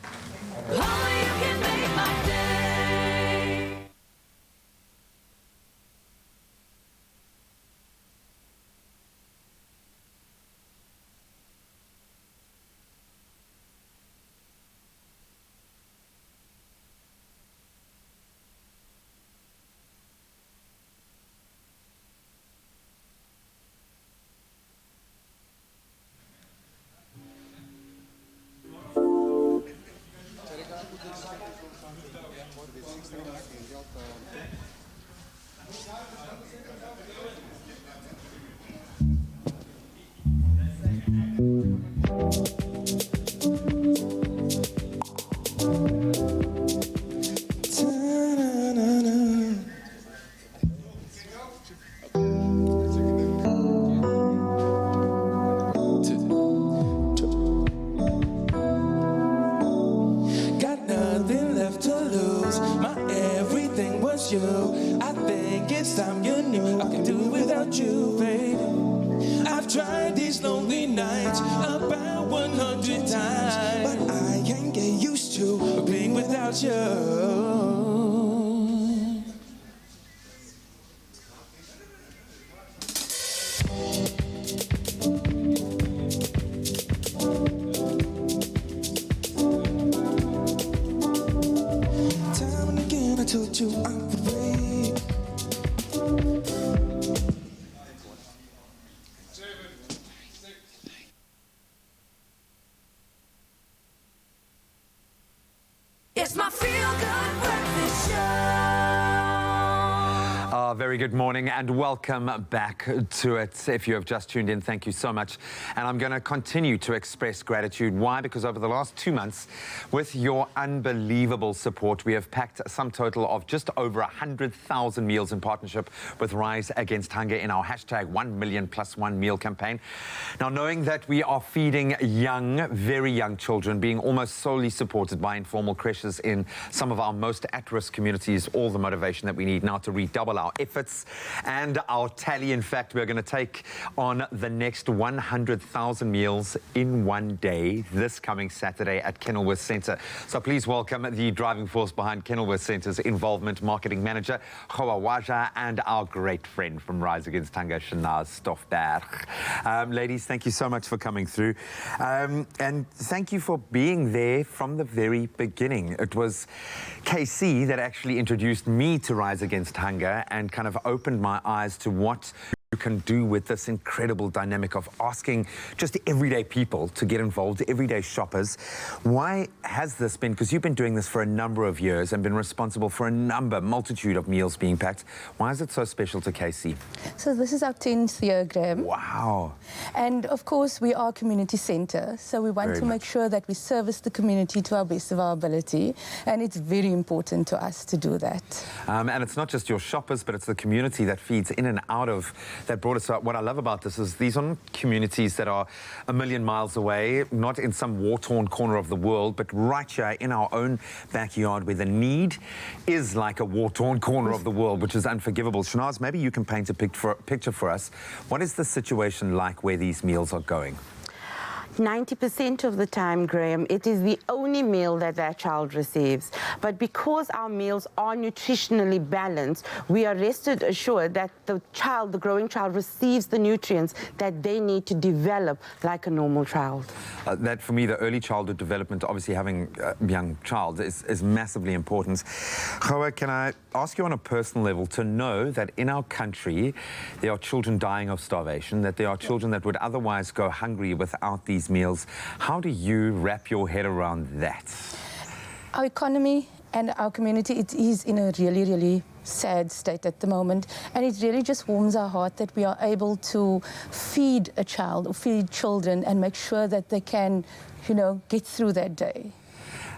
Got nothing left to lose. My everything was you. I think it's time you knew I can do it without you, baby. I've tried these lonely nights about 100 times, but I can't get used to being without you. Time and again I told you I'm free. It's my feel-good breakfast show. Very good morning and welcome back to it. If you have just tuned in, thank you so much. And I'm going to continue to express gratitude. Why? Because over the last 2 months, with your unbelievable support, we have packed a sum total of just over 100,000 meals in partnership with Rise Against Hunger in our hashtag 1 million plus 1 meal campaign. Now, knowing that we are feeding young, very young children, being almost solely supported by informal creches in some of our most at-risk communities, all the motivation that we need now to redouble our efforts and our tally. In fact, we're going to take on the next 100,000 meals in one day this coming Saturday at Kenilworth Centre. So please welcome the driving force behind Kenilworth Centre's involvement, marketing manager Khoa Waja, and our great friend from Rise Against Hunger, Shanaz Stoffberg. Ladies, thank you so much for coming through, and thank you for being there from the very beginning. It was KC that actually introduced me to Rise Against Hunger and kind of opened my eyes to what you can do with this incredible dynamic of asking just everyday people to get involved, everyday shoppers. Why has this been, because you've been doing this for a number of years and been responsible for a multitude of meals being packed. Why is it so special to KC? So this is our 10th year, Graham. Wow. And of course, we are a community centre, so we want to make sure that we service the community to our best of our ability, and it's very important to us to do that. And it's not just your shoppers, but it's the community that feeds in and out of that brought us up. What I love about this is these are not communities that are a million miles away, not in some war-torn corner of the world, but right here in our own backyard where the need is like a war-torn corner of the world, which is unforgivable. Shanaz, maybe you can paint a picture for us. What is the situation like where these meals are going? 90% of the time, Graham, it is the only meal that that child receives. But because our meals are nutritionally balanced, we are rested assured that the child, the growing child, receives the nutrients that they need to develop like a normal child. That, for me, the early childhood development, obviously having a young child, is massively important. Khoa, can I ask you on a personal level to know that in our country, there are children dying of starvation, that there are children that would otherwise go hungry without these meals. How do you wrap your head around that? Our economy and our community, it is in a really, really sad state at the moment, and it really just warms our heart that we are able to feed a child or feed children and make sure that they can, you know, get through that day.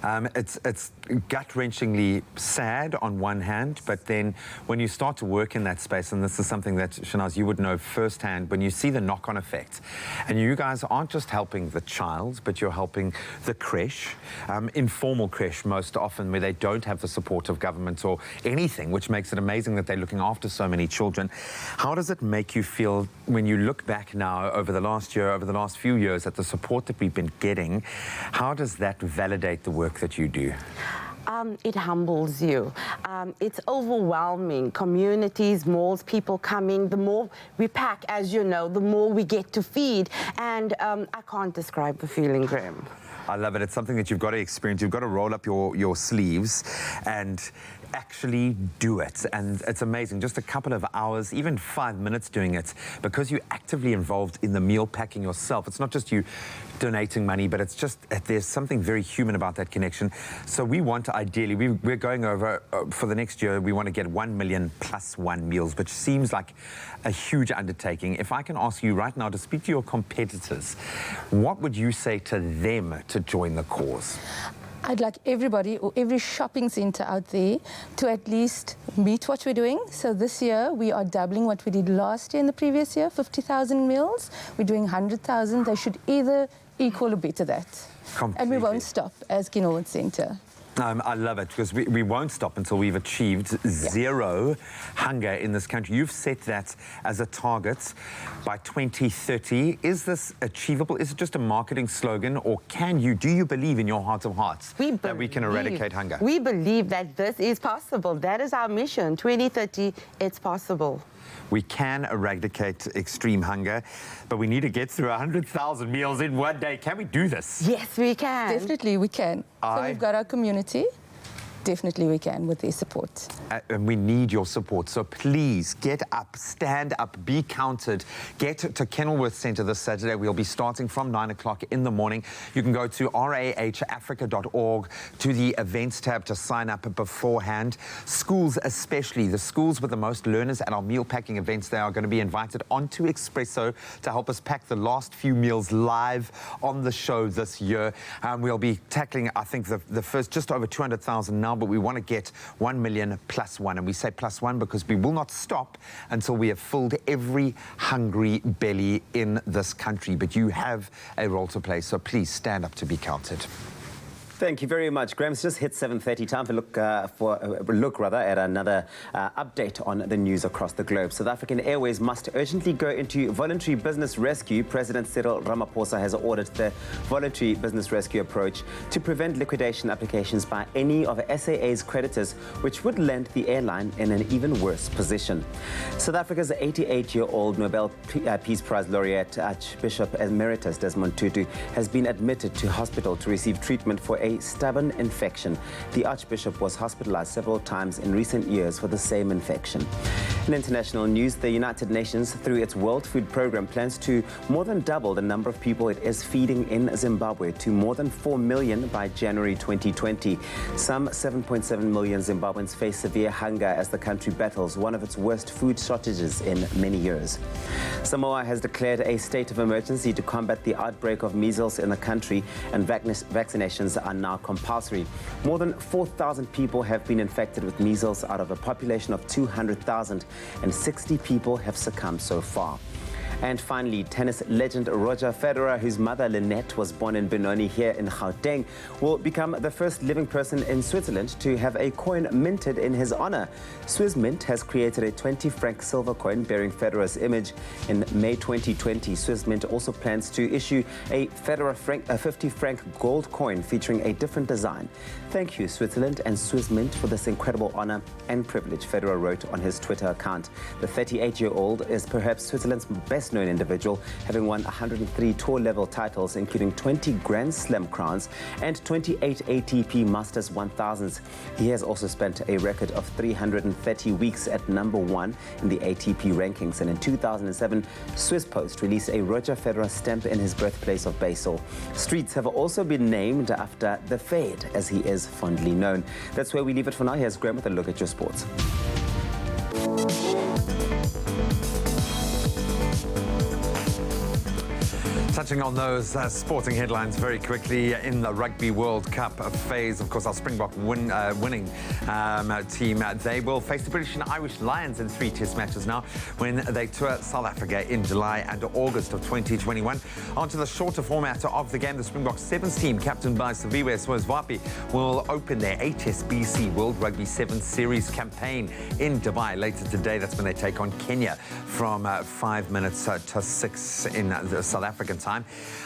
It's gut-wrenchingly sad on one hand, but then when you start to work in that space, and this is something that, Shanaz, you would know firsthand, when you see the knock-on effect, and you guys aren't just helping the child, but you're helping the creche, informal creche most often, where they don't have the support of government or anything, which makes it amazing that they're looking after so many children. How does it make you feel when you look back now over the last year, over the last few years, at the support that we've been getting? How does that validate the work that you do? It humbles you. It's overwhelming. Communities, malls, people coming. The more we pack, as you know, the more we get to feed. And I can't describe the feeling, Graham. I love it. It's something that you've got to experience. You've got to roll up your sleeves and actually do it, and it's amazing. Just a couple of hours, even 5 minutes doing it, because you're actively involved in the meal packing yourself. It's not just you donating money, but it's just there's something very human about that connection. So we want to, ideally, we're going over for the next year, we want to get 1 million plus one meals, which seems like a huge undertaking. If I can ask you right now to speak to your competitors, what would you say to them to join the cause? I'd like everybody or every shopping centre out there to at least meet what we're doing. So this year we are doubling what we did last year and the previous year, 50,000 meals. We're doing 100,000. They should either equal or better that. Completely. And we won't stop as Kinnowood Centre. I love it, because we won't stop until we've achieved zero hunger in this country. You've set that as a target by 2030. Is this achievable? Is it just a marketing slogan, or do you believe in your heart of hearts that we can eradicate hunger? We believe that this is possible. That is our mission. 2030, it's possible. We can eradicate extreme hunger, but we need to get through 100,000 meals in one day. Can we do this? Yes, we can. Definitely, we can. So we've got our community. Definitely we can with their support. And we need your support. So please get up, stand up, be counted. Get to Kenilworth Centre this Saturday. We'll be starting from 9 o'clock in the morning. You can go to rahafrica.org to the events tab to sign up beforehand. Schools especially, the schools with the most learners at our meal packing events, they are going to be invited onto Expresso to help us pack the last few meals live on the show this year. We'll be tackling, I think, the first just over 200,000 now, but we want to get 1 million plus one. And we say plus one because we will not stop until we have filled every hungry belly in this country. But you have a role to play, so please stand up to be counted. Thank you very much, Graham. It's just hit 7:30. Time to look at another update on the news across the globe. South African Airways must urgently go into voluntary business rescue. President Cyril Ramaphosa has ordered the voluntary business rescue approach to prevent liquidation applications by any of SAA's creditors, which would land the airline in an even worse position. South Africa's 88-year-old Nobel Peace Prize laureate Archbishop Emeritus Desmond Tutu has been admitted to hospital to receive treatment for a stubborn infection. The Archbishop was hospitalized several times in recent years for the same infection. In international news, the United Nations, through its World Food Programme, plans to more than double the number of people it is feeding in Zimbabwe to more than 4 million by January 2020. Some 7.7 million Zimbabweans face severe hunger as the country battles one of its worst food shortages in many years. Samoa has declared a state of emergency to combat the outbreak of measles in the country, and vaccinations are now compulsory. More than 4,000 people have been infected with measles out of a population of 200,000, and 60 people have succumbed so far. And finally, tennis legend Roger Federer, whose mother Lynette was born in Benoni here in Gauteng, will become the first living person in Switzerland to have a coin minted in his honor. Swiss Mint has created a 20-franc silver coin bearing Federer's image. In May 2020, Swiss Mint also plans to issue a Federer 50-franc gold coin featuring a different design. Thank you, Switzerland and Swiss Mint, for this incredible honor and privilege, Federer wrote on his Twitter account. The 38-year-old is perhaps Switzerland's best-known individual, having won 103 tour-level titles, including 20 Grand Slam crowns and 28 ATP Masters 1000s. He has also spent a record of 330 weeks at #1 in the ATP rankings, and in 2007, Swiss Post released a Roger Federer stamp in his birthplace of Basel. Streets have also been named after the Fade, as he is fondly known. That's where we leave it for now. Here's Graham with a look at your sports. Touching on those sporting headlines very quickly, in the Rugby World Cup phase, of course, our Springbok winning team, they will face the British and Irish Lions in 3 test matches now when they tour South Africa in July and August of 2021. Onto the shorter format of the game, the Springbok Sevens team, captained by Siviwe Swazwapi, will open their HSBC World Rugby Sevens Series campaign in Dubai later today. That's when they take on Kenya from 5 minutes to 6 in the South African time. time.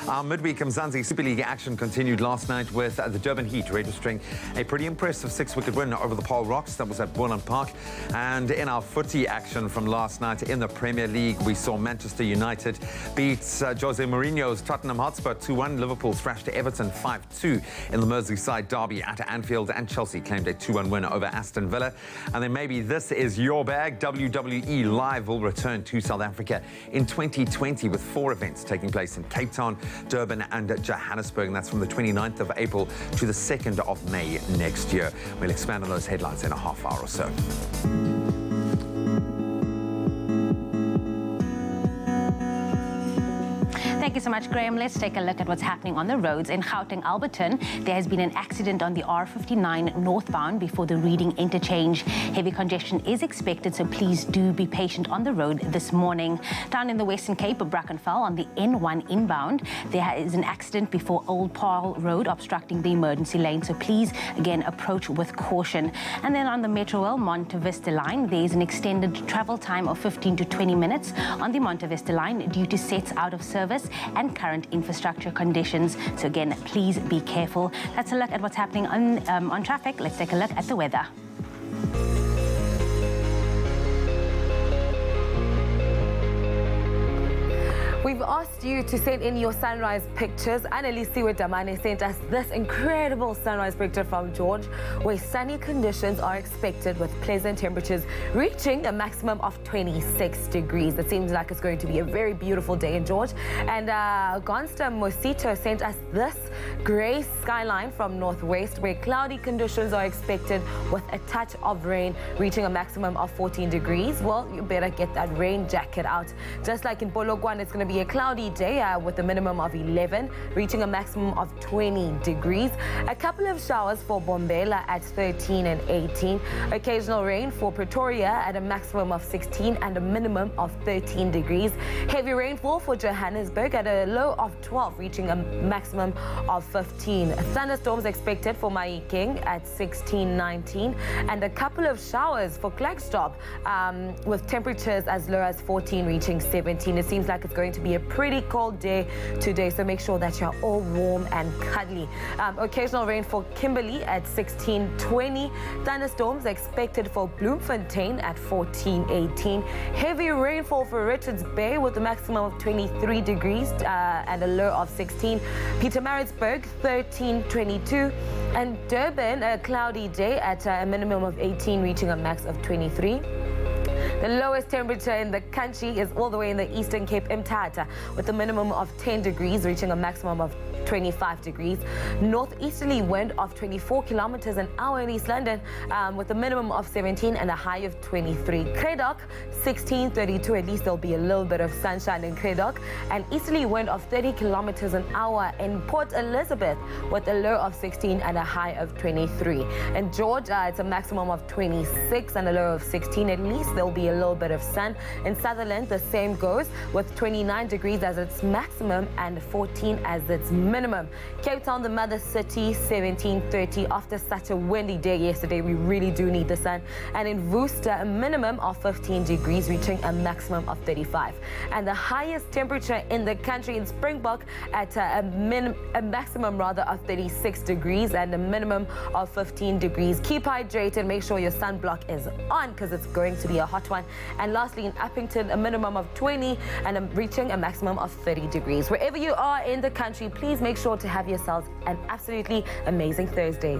Our midweek Mzansi Super League action continued last night with the Durban Heat registering a pretty impressive 6-wicket win over the Paul Rocks. That was at Bournemouth Park. And in our footy action from last night in the Premier League, we saw Manchester United beat Jose Mourinho's Tottenham Hotspur 2-1. Liverpool thrashed Everton 5-2 in the Merseyside derby at Anfield, and Chelsea claimed a 2-1 win over Aston Villa. And then maybe this is your bag. WWE Live will return to South Africa in 2020 with 4 events taking place in Cape Town, Durban and Johannesburg, and that's from the 29th of April to the 2nd of May next year. We'll expand on those headlines in a half hour or so. Thank you so much, Graham. Let's take a look at what's happening on the roads. In Gauteng, Alberton, there has been an accident on the R59 northbound before the Reading interchange. Heavy congestion is expected, so please do be patient on the road this morning. Down in the Western Cape of Brackenfell on the N1 inbound, there is an accident before Old Paarl Road obstructing the emergency lane, so please, again, approach with caution. And then on the Metrowell Monte Vista line, there is an extended travel time of 15 to 20 minutes on the Monte Vista line due to sets out of service and current infrastructure conditions. So again, please be careful. That's a look at what's happening on traffic. Let's take a look at the weather. We've asked you to send in your sunrise pictures. Annalisiwe Damane sent us this incredible sunrise picture from George, where sunny conditions are expected with pleasant temperatures reaching a maximum of 26 degrees. It seems like it's going to be a very beautiful day in George. And Gonsta Mosito sent us this grey skyline from Northwest, where cloudy conditions are expected with a touch of rain reaching a maximum of 14 degrees. Well, you better get that rain jacket out. Just like in Polokwane, it's going to be a cloudy day with a minimum of 11, reaching a maximum of 20 degrees. A couple of showers for Bombela at 13 and 18. Occasional rain for Pretoria at a maximum of 16 and a minimum of 13 degrees. Heavy rainfall for Johannesburg at a low of 12, reaching a maximum of 15. Thunderstorms expected for Mahikeng at 16, 19. And a couple of showers for Klerksdorp with temperatures as low as 14, reaching 17. It seems like it's going to be a pretty cold day today, so make sure that you're all warm and cuddly. Occasional rain for Kimberley at 16, 20. Thunderstorms expected for Bloemfontein at 14, 18. Heavy rainfall for Richards Bay with a maximum of 23 degrees and a low of 16. Pietermaritzburg 13, 22. And Durban, a cloudy day at a minimum of 18, reaching a max of 23. The lowest temperature in the country is all the way in the Eastern Cape, Mthatha, with a minimum of 10 degrees, reaching a maximum of 25 degrees. Northeasterly wind of 24 kilometers an hour in East London, with a minimum of 17 and a high of 23. Cradock, 16, 32. At least there'll be a little bit of sunshine in Cradock. And easterly wind of 30 kilometers an hour in Port Elizabeth, with a low of 16 and a high of 23. In George, it's a maximum of 26 and a low of 16. At least there'll be a little bit of sun. In Sutherland, the same goes, with 29 degrees as its maximum and 14 as its minimum. Cape Town, the mother city, 17, 30. After such a windy day yesterday, we really do need the sun. And in Worcester, a minimum of 15 degrees, reaching a maximum of 35. And the highest temperature in the country in Springbok at a maximum of 36 degrees and a minimum of 15 degrees. Keep hydrated. Make sure your sunblock is on, because it's going to be a hot one. And lastly, in Uppington, a minimum of 20 and reaching a maximum of 30 degrees. Wherever you are in the country, please make sure to have yourselves an absolutely amazing Thursday.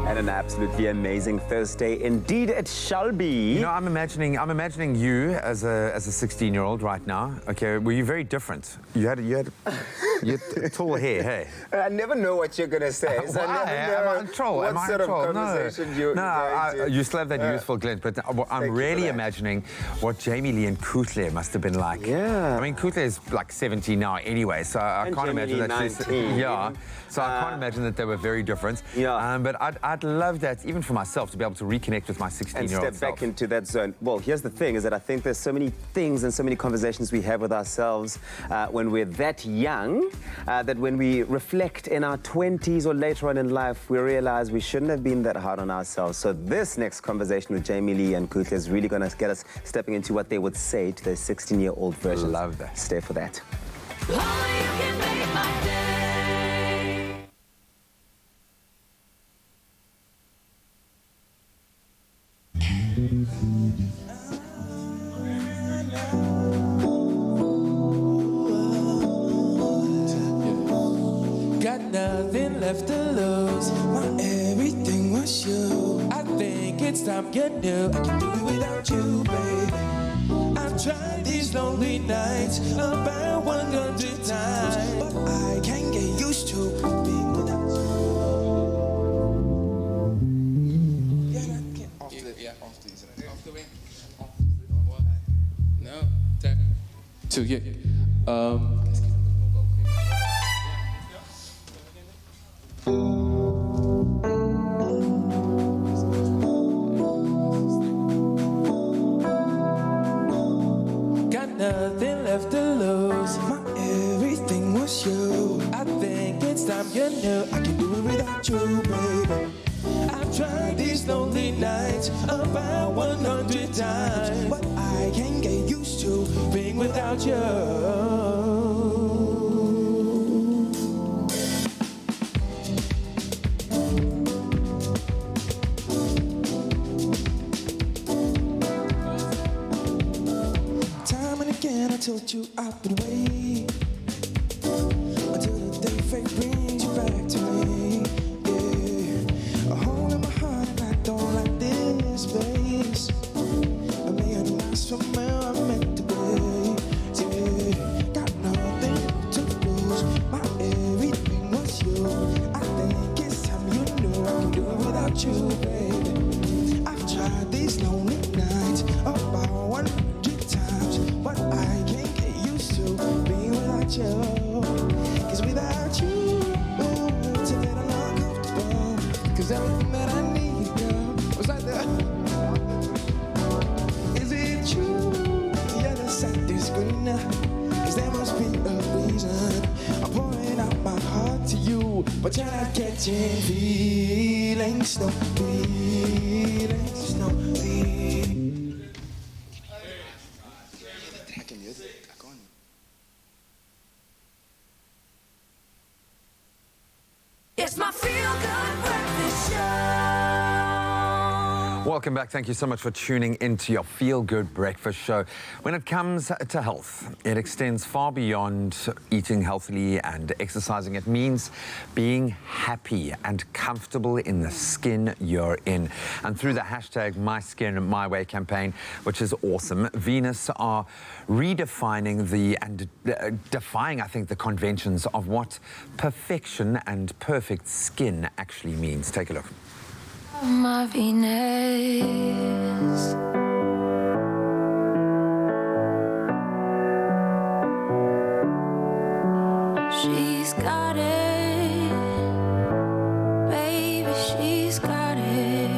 And an absolutely amazing Thursday indeed it shall be. You know, I'm imagining you as a 16-year-old right now. Okay, were you very different? You had tall hair, hey? I never know what you're gonna say. So Why? I never know Am I in troll? what Am I sort in troll? of conversation you're going to. You still have that youthful glint, but I'm really imagining what Jamie Lee and Kutle must have been like. Yeah. I mean, Kutle is like 17 now anyway, so I can't imagine that. 19. Yeah. So I can't imagine that they were very different. Yeah. But I'd love that, even for myself, to be able to reconnect with my 16-year-old self. And step back into that zone. Well, here's the thing, is that I think there's so many things and so many conversations we have with ourselves when we're that young, that when we reflect in our 20s or later on in life, we realize we shouldn't have been that hard on ourselves. So this next conversation with Jamie Lee and Kutle is really going to get us stepping into what they would say to their 16-year-old version. Love that. Stay for that. Only you can make my day. Got nothing left to lose. My everything was you. I think it's time you knew I can do it without you, baby. I've tried these lonely nights about 100 times, but I can't get used to being without you. Off the way. No, tap. Two, yeah. Got nothing left to lose. My everything was you. I think it's time you knew I can do it without you, baby. I've tried these lonely nights about 100 times, but I can't get used to being without you. Time and again I told you I've been waiting until the day fate brings you back to me. Yeah, a hole in my heart and I don't like this space. I may have lost from where I'm meant to be. Yeah, got nothing to lose. My everything was you. I think it's time you knew I can do it without you, baby. I've tried these lonely nights about 100 times, but I can't get used to being without you. 'Cause without you, it's a little uncomfortable. 'Cause everything that I need, girl, was right there. Is it true? Yeah, the sight is good enough. 'Cause there must be a reason. I'm pouring out my heart to you, but you're not catching feelings, no feelings, no feelings. It's my feel-good breakfast show. Welcome back. Thank you so much for tuning into your Feel Good Breakfast Show. When it comes to health, it extends far beyond eating healthily and exercising. It means being happy and comfortable in the skin you're in. And through the hashtag My Skin My Way campaign, which is awesome, Venus are redefining and defying, I think, the conventions of what perfection and perfect skin actually means. Take a look. My Venus. She's got it, baby, she's got it.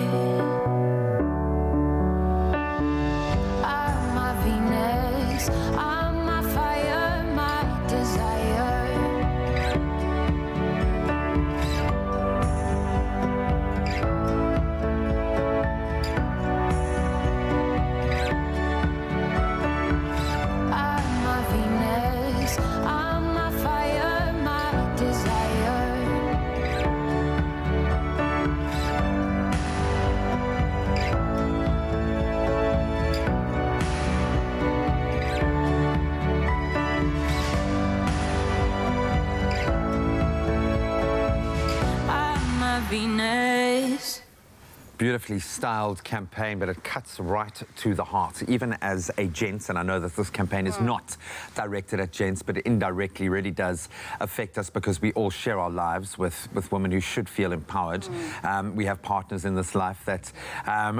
I'm my Venus, I'm my fire, my desire. Venus. Beautifully styled campaign, but it cuts right to the heart. Even as a gents, and I know that this campaign is not directed at gents, but indirectly really does affect us because we all share our lives with women who should feel empowered. We have partners in this life that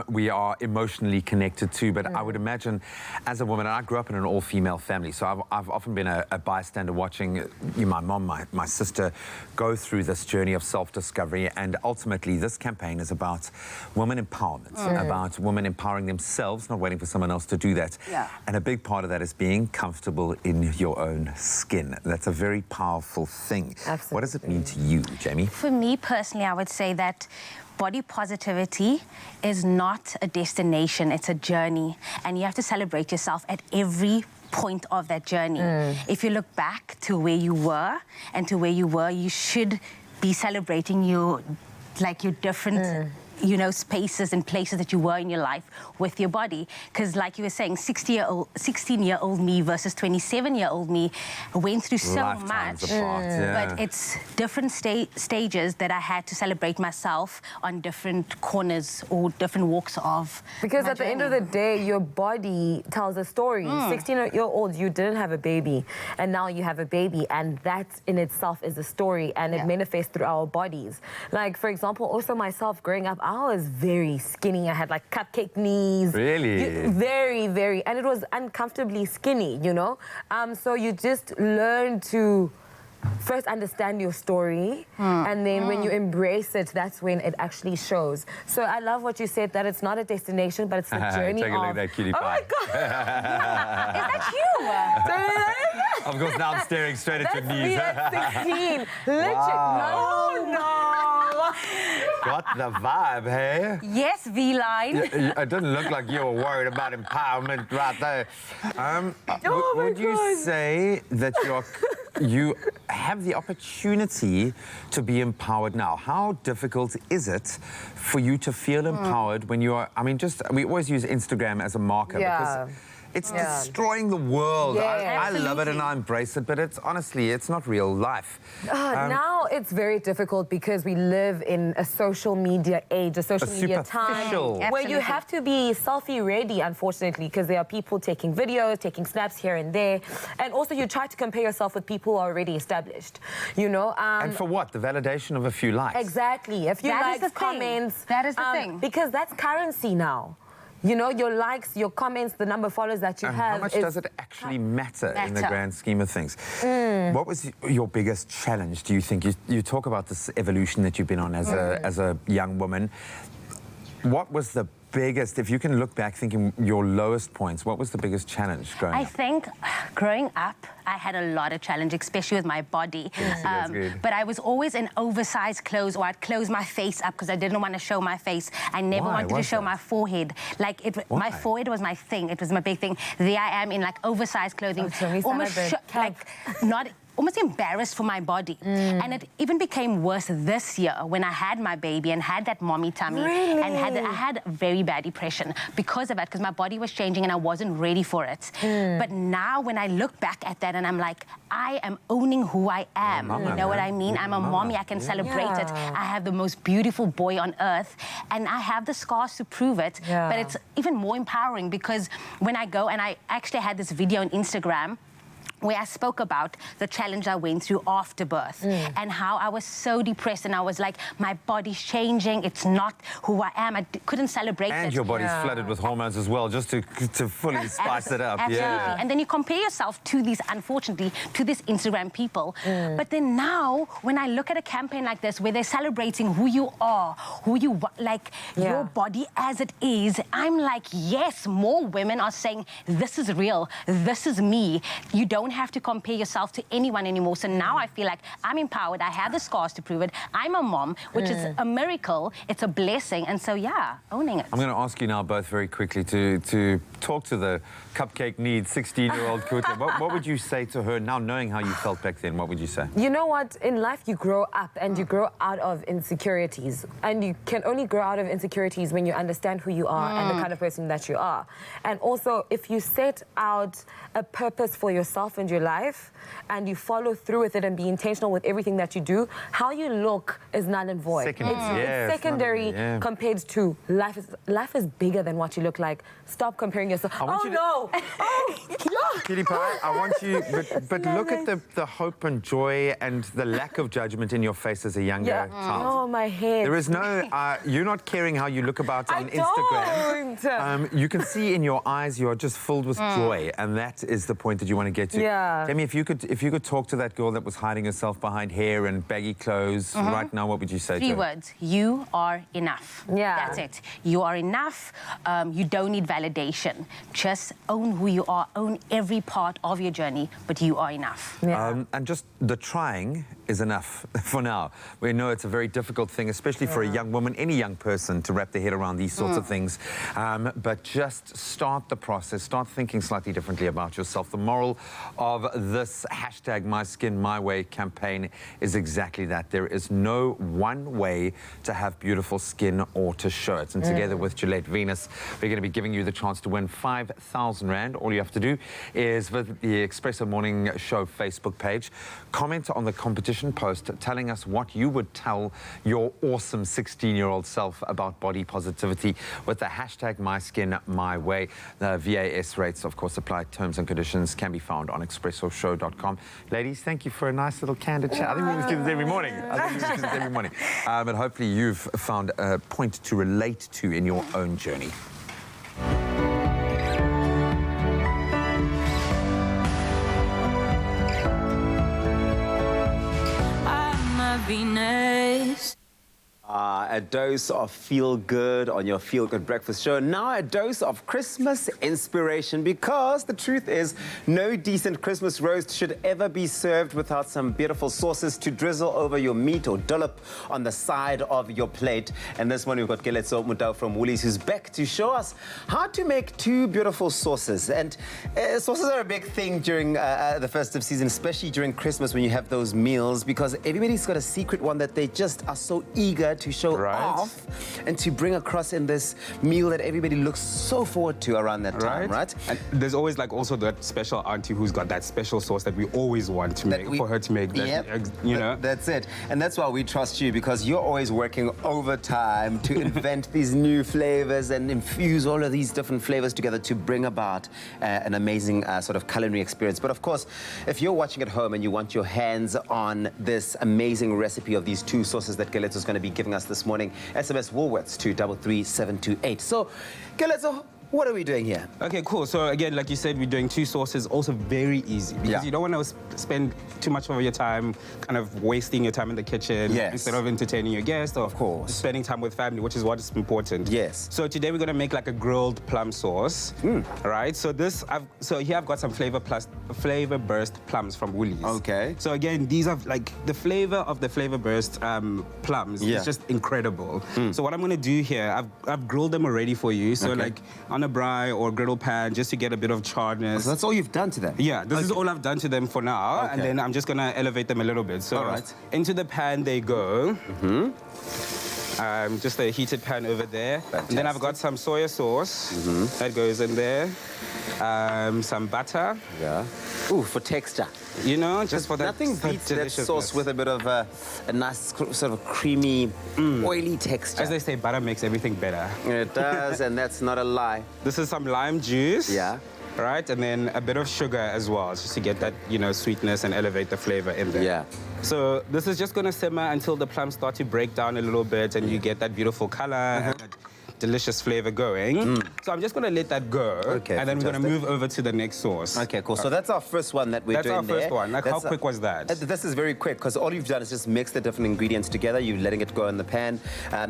we are emotionally connected to, but I would imagine as a woman, and I grew up in an all-female family, so I've often been a bystander watching my mom, my sister go through this journey of self-discovery, and ultimately this campaign is about women empowerment, about women empowering themselves, not waiting for someone else to do that. And a big part of that is being comfortable in your own skin. That's a very powerful thing. Absolutely. What does it mean to you, Jamie? For me personally, I would say that body positivity is not a destination, it's a journey. And you have to celebrate yourself at every point of that journey. If you look back to where you were and to where you were, you should be celebrating your different you know, spaces and places that you were in your life with your body. Because like you were saying, 16-year-old me versus 27-year-old me went through so Lifetimes much. apart, yeah. But it's different stages that I had to celebrate myself on different corners or different walks of Because my at the end of the day, your body tells a story. 16-year-old, you didn't have a baby, and now you have a baby, and that in itself is a story, and it manifests through our bodies. Like, for example, also myself growing up, I was very skinny. I had like cupcake knees. Really? Very, very. And it was uncomfortably skinny, you know? So you just learn to first understand your story, and then when you embrace it, that's when it actually shows. So I love what you said, that it's not a destination, but it's the journey Take a look of... at that cutie pie. Oh my God! Is that you? Of course, now I'm staring straight at your knees. That's me at 16. Literally. Wow. No. Got the vibe, hey? Yes, V-line. It didn't look like you were worried about empowerment right there. Would you say that you have the opportunity to be empowered now? How difficult is it for you to feel empowered when you are, I mean, we always use Instagram as a marker because it's destroying the world. I love it and I embrace it, but it's honestly, it's not real life. Now it's very difficult because we live in a social media age, a social media time, where you have to be selfie ready, unfortunately, because there are people taking videos, taking snaps here and there, and also you try to compare yourself with people who are already established, you know. And for what? The validation of a few likes. Exactly. A few likes, comments. That is the thing. Because that's currency now. You know, your likes, your comments, the number of followers that you have. How much does it actually matter in the grand scheme of things? What was your biggest challenge, do you think? You talk about this evolution that you've been on as a young woman. What was the biggest, if you can look back thinking your lowest points, what was the biggest challenge growing up? I think growing up, I had a lot of challenge, especially with my body. That's good. But I was always in oversized clothes, or I'd close my face up because I didn't want to show my face. I never wanted to show my forehead. Like, my forehead was my thing. It was my big thing. There I am in, like, oversized clothing. Almost embarrassed for my body. And it even became worse this year when I had my baby and had that mommy tummy. Really? And I had very bad depression because of that, because my body was changing and I wasn't ready for it. But now when I look back at that and I'm like, I am owning who I am. You know what I mean? I'm a mommy, I can celebrate it. I have the most beautiful boy on earth and I have the scars to prove it. But it's even more empowering because when I go, and I actually had this video on Instagram where I spoke about the challenge I went through after birth and how I was so depressed and I was like, my body's changing, it's not who I am. I couldn't celebrate it. And your body's flooded with hormones as well, just to fully spice it up. Absolutely. And then you compare yourself to these, unfortunately, to these Instagram people. But then now, when I look at a campaign like this, where they're celebrating who you are, your body as it is, I'm like, yes, more women are saying, this is real, this is me. You don't have to compare yourself to anyone anymore. So now I feel like I'm empowered. I have the scars to prove it. I'm a mom, which is a miracle. It's a blessing. And so, yeah, owning it. I'm going to ask you now both very quickly to talk to the cupcake need 16-year-old Kuta. What would you say to her now, knowing how you felt back then? What would you say? You know what? In life, you grow up and you grow out of insecurities. And you can only grow out of insecurities when you understand who you are and the kind of person that you are. And also, if you set out a purpose for yourself and your life, and you follow through with it and be intentional with everything that you do, how you look is null and void. It's secondary compared to life. Life is bigger than what you look like. Stop comparing yourself. Cutie Pie, I want you, but look at the hope and joy and the lack of judgment in your face as a younger child. Oh, my head. There is no, you're not caring how you look about on Instagram. You can see in your eyes you are just filled with joy, and that is the point that you want to get to. Jamie, if you could talk to that girl that was hiding herself behind hair and baggy clothes right now, what would you say to her? 3 words. You are enough. That's it. You are enough. You don't need validation. Just own who you are. Own every part of your journey, but you are enough. And just the trying is enough for now. We know it's a very difficult thing, especially for a young woman, any young person, to wrap their head around these sorts of things. But just start the process, start thinking slightly differently about yourself. The moral of this #MySkinMyWay campaign is exactly that. There is no one way to have beautiful skin or to show it. And together with Gillette Venus, we're going to be giving you the chance to win 5,000 Rand. All you have to do is visit the Expresso Morning Show Facebook page, comment on the competition post telling us what you would tell your awesome 16-year-old self about body positivity with the #MySkinMyWay. The VAS rates, of course, apply. Terms and conditions can be found on expressoshow.com. Ladies, thank you for a nice little candid chat. I think we just do this every morning. But hopefully you've found a point to relate to in your own journey. Venus. A dose of feel-good on your feel-good breakfast show. Now a dose of Christmas inspiration, because the truth is no decent Christmas roast should ever be served without some beautiful sauces to drizzle over your meat or dollop on the side of your plate. And this one we've got Keletso Mutau from Woolies, who's back to show us how to make two beautiful sauces. And sauces are a big thing during the festive season, especially during Christmas when you have those meals, because everybody's got a secret one that they just are so eager to show off and to bring across in this meal that everybody looks so forward to around that time, right? And there's always like also that special auntie who's got that special sauce that we always want to make, for her to make that, you know? That's it. And that's why we trust you, because you're always working overtime to invent these new flavors and infuse all of these different flavors together to bring about an amazing sort of culinary experience. But of course, if you're watching at home and you want your hands on this amazing recipe of these two sauces that Keletso is going to be giving us this morning, SMS Woolworths to 33728. So, Keletso, what are we doing here? Okay, cool. So again, like you said, we're doing two sauces, also very easy, because you don't want to spend too much of your time kind of wasting your time in the kitchen instead of entertaining your guests, or spending time with family, which is what is important. Yes. So today we're going to make like a grilled plum sauce. Right? So here I've got some flavor burst plums from Woolies. Okay. So again, these are like the flavor of the flavor burst plums is just incredible. So what I'm going to do here, I've grilled them already for you. So like on a braai or griddle pan, just to get a bit of charness. So that's all you've done to them? Yeah, this is all I've done to them for now, and then I'm just gonna elevate them a little bit. So into the pan they go. Just a heated pan over there. Fantastic. And then I've got some soya sauce that goes in there. Some butter. Yeah. Ooh, for texture. You know, just for that. Nothing beats that sauce with a bit of a nice sort of creamy, oily texture. As they say, butter makes everything better. It does, and that's not a lie. This is some lime juice. Yeah. Right, and then a bit of sugar as well, just to get that, you know, sweetness and elevate the flavor in there. Yeah. So this is just gonna simmer until the plums start to break down a little bit, and you get that beautiful color and that delicious flavor going. So I'm just going to let that go, and then we're going to move over to the next sauce. Okay, cool. So that's our first one that we're doing. That's our first one. Like, how quick was that? This is very quick, because all you've done is just mix the different ingredients together. You're letting it go in the pan,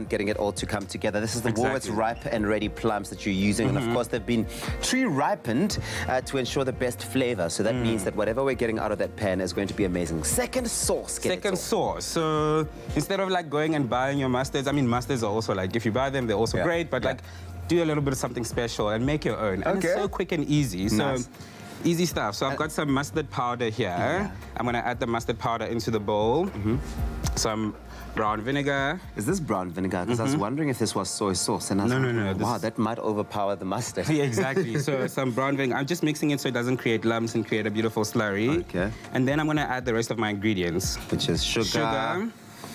getting it all to come together. This is the Woolworths ripe and ready plums that you're using, and of course they've been tree ripened to ensure the best flavor. So that means that whatever we're getting out of that pan is going to be amazing. Second sauce. Second sauce. So instead of like going and buying your mustards, I mean mustards are also like, if you buy them, they're also great. But like, do a little bit of something special and make your own. And it's so quick and easy. So easy stuff. So I've got some mustard powder here. I'm gonna add the mustard powder into the bowl. Some brown vinegar. Is this brown vinegar? Because I was wondering if this was soy sauce. And I was no. Wow, that might overpower the mustard. Yeah, exactly. So some brown vinegar. I'm just mixing it so it doesn't create lumps and create a beautiful slurry. Okay. And then I'm gonna add the rest of my ingredients. Which is sugar.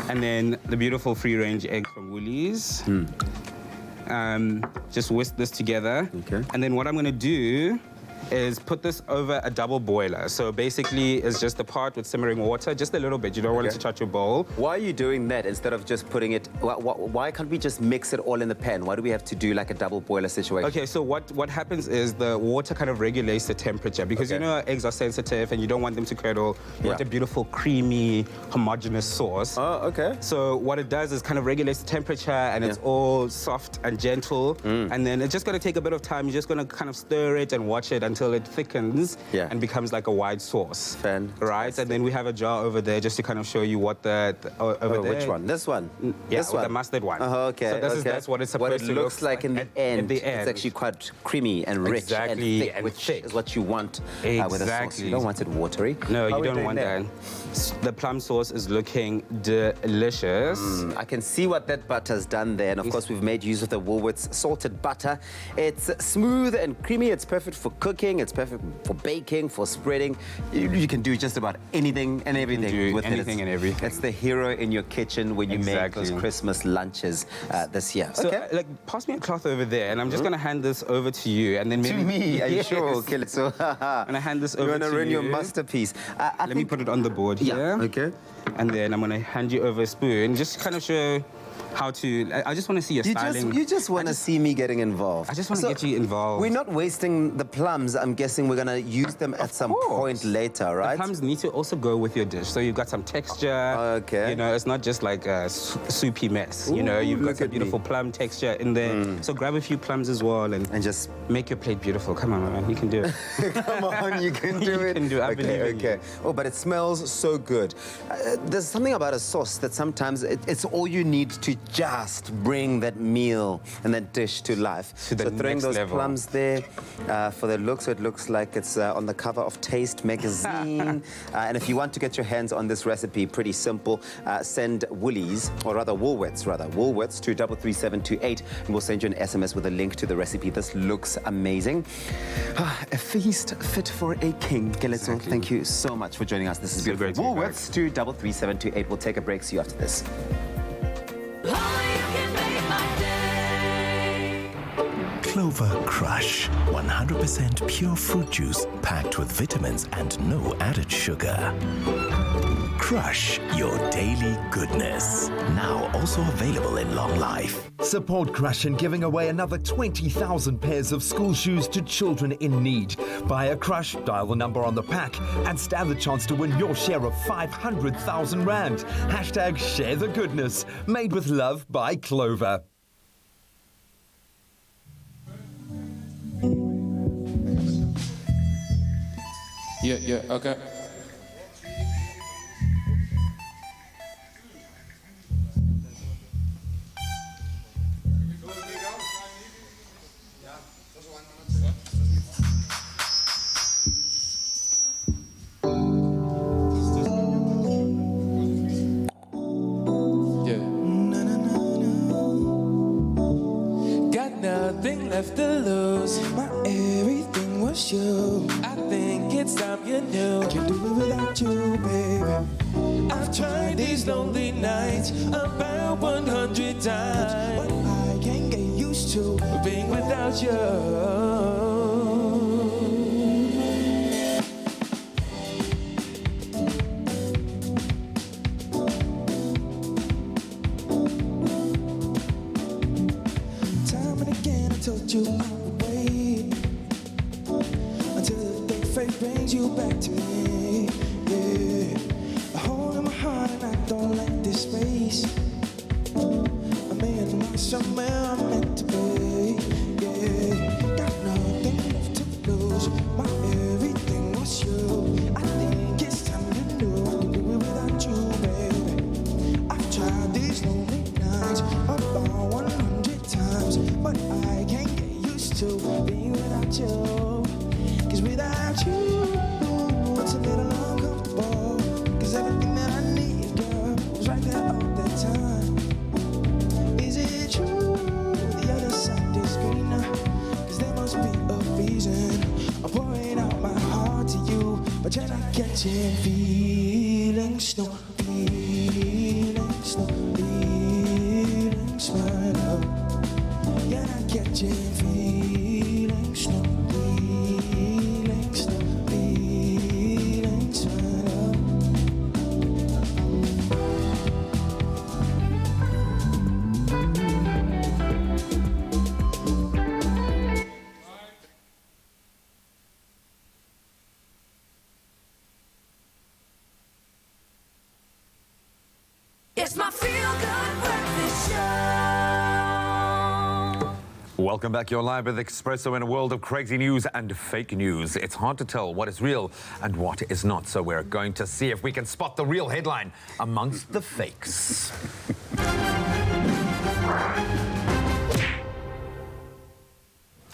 And then the beautiful free-range egg from Woolies. Just whisk this together. And then what I'm gonna do is put this over a double boiler. So basically it's just a pot with simmering water, just a little bit. You don't want it to touch your bowl. Why are you doing that instead of just putting it, why can't we just mix it all in the pan? Why do we have to do like a double boiler situation? Okay, so what happens is the water kind of regulates the temperature, because you know eggs are sensitive and you don't want them to curdle. You want a beautiful, creamy, homogeneous sauce. Oh, okay. So what it does is kind of regulates the temperature, and it's all soft and gentle. And then it's just gonna take a bit of time. You're just gonna kind of stir it and watch it until it thickens and becomes like a white sauce. Right? And then we have a jar over there just to kind of show you what over there. Which one? This one? Yeah, this one? the mustard one. Okay. So that's what it's supposed to looks like in the end. It's actually quite creamy and rich and thick, which is what you want with a sauce. You don't want it watery. No, you don't want that. The plum sauce is looking delicious. I can see what that butter's done there. And of course, we've made use of the Woolworths salted butter. It's smooth and creamy. It's perfect for cooking. It's perfect for baking, for spreading. You can do just about anything and everything with it. And everything. It's the hero in your kitchen when you make those Christmas lunches this year. So, pass me a cloth over there, and I'm just going to hand this over to you. And then maybe... To me? Are you sure? Okay, so I'm going to hand this over to you. You want to run your masterpiece. Let me put it on the board here. Okay. And then I'm going to hand you over a spoon, just to kind of show how to... I just want to see your styling. You just want to see me getting involved. I just want to get you involved. We're not wasting the plums. I'm guessing we're going to use them at some point later, right? The plums need to also go with your dish. So you've got some texture. Okay. You know, it's not just like a soupy mess. You know, you've got some beautiful plum texture in there. So grab a few plums as well and just make your plate beautiful. Come on, man. You can do it. Come on, you can do it. You can do it. I believe in you. Oh, but it smells so good. There's something about a sauce that sometimes it's all you need to just bring that meal and that dish to life. To the throwing next those level. plums there for the look, so it looks like it's on the cover of Taste magazine. And if you want to get your hands on this recipe, pretty simple. Send Woolies, or rather Woolworths to 33728, and we'll send you an SMS with a link to the recipe. This looks amazing. A feast fit for a king. Keleso, thank you so much for joining us. This is beautiful. Woolworths to 33728. We'll take a break. See you after this. Clover Crush, 100% pure fruit juice packed with vitamins and no added sugar. Crush your daily goodness. Now also available in long life. Support Crush in giving away another 20,000 pairs of school shoes to children in need. Buy a Crush, dial the number on the pack, and stand the chance to win your share of 500,000 Rand. Hashtag share the goodness. Made with love by Clover. Yeah, okay. Nothing left to lose. My everything was you. I think it's time you knew. I can't do it without you, baby. I've tried these lonely nights about 100 times, but I can't get used to being without you. Told you I would wait until the day fate brings you back to me. Yeah, a hole in my heart and I don't like this space. I'm in somewhere I'm meant to be. Yeah, got nothing left to lose. My everything was you. I think it's time you knew I can do it without you, baby. I've tried these lonely nights about 100 times, but I can't get used to being without you. Cause without you, it's a little uncomfortable. Cause everything that I need, girl, was right there all the time. Is it true? The other side is greener. Cause there must be a reason. I'm pouring out my heart to you, but you're not catching feelings, no feelings, no feelings, my love. You're not catching feelings, no feelings, no feelings, my love. It's my feel-good breakfast show. Welcome back. You're live with Expresso in a world of crazy news and fake news. It's hard to tell what is real and what is not, so we're going to see if we can spot the real headline amongst the fakes.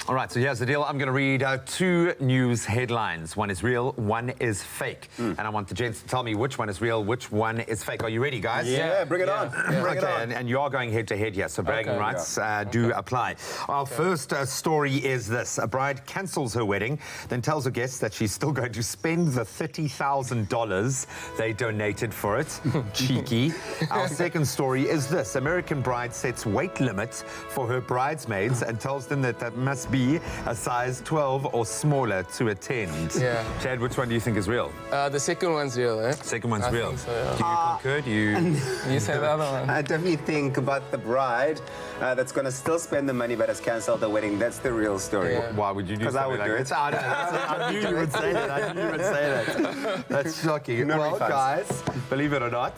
All right, so here's the deal. I'm going to read two news headlines. One is real, one is fake. And I want the gents to tell me which one is real, which one is fake. Are you ready, guys? Yeah, bring it on. Bring it on. And you are going head-to-head here, so bragging rights do apply. Our first story is this. A bride cancels her wedding, then tells her guests that she's still going to spend the $30,000 they donated for it. Cheeky. Our second story is this. American bride sets weight limits for her bridesmaids and tells them that that must be a size 12 or smaller to attend. Yeah. Chad, which one do you think is real? The second one's real, eh? Second one's real. Think so, yeah. Do you concur? Do you... You say the other one. I definitely think about the bride that's going to still spend the money but has cancelled the wedding. That's the real story. Yeah. Why would you do something I would like do that? it. I knew you would say that. I knew you would say that. That's shocking. No well, refunds. Guys, believe it or not,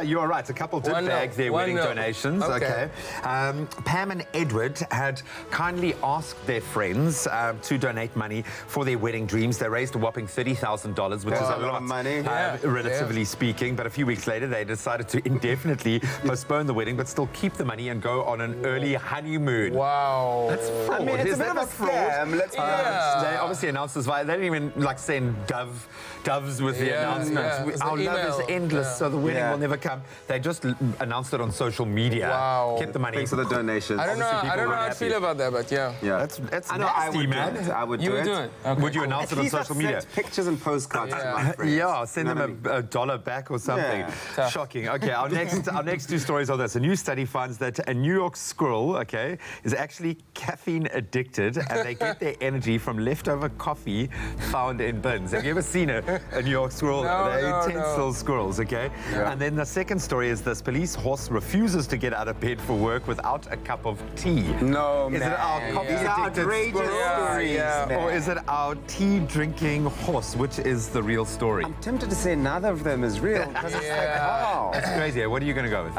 you're right. A couple did bag their wedding donations. Okay. Pam and Edward had kindly asked their friends to donate money for their wedding dreams. They raised a whopping $30,000, which is a lot of money, relatively speaking. But a few weeks later, they decided to indefinitely postpone the wedding, but still keep the money and go on an early honeymoon. Wow. That's fraud. I mean, it's Is a bit that of a scam. Let's be honest. They obviously announced this via. They didn't even like send doves with the announcements. Our love is endless, so the wedding will never come. They just announced it on social media. Wow. Kept the money. Thanks for the donations. I don't know how I feel about that, but yeah. That's I know I would man. do it. I would You do would it. do it? Okay, Would you announce it on social media? Pictures and postcards to my friends. Send them a $1 back or something. Yeah. Shocking. Okay, our next two stories are this. A new study finds that a New York squirrel, is actually caffeine addicted, and they get their energy from leftover coffee found in bins. Have you ever seen a New York squirrel? They're tensile squirrels, okay? Yeah. And then the second story is this. Police horse refuses to get out of bed for work without a cup of tea. No, Is it our coffee addicted squirrel? Or is it our tea drinking horse? Which is the real story? I'm tempted to say neither of them is real. Because it's like, oh. That's crazy. What are you going to go with?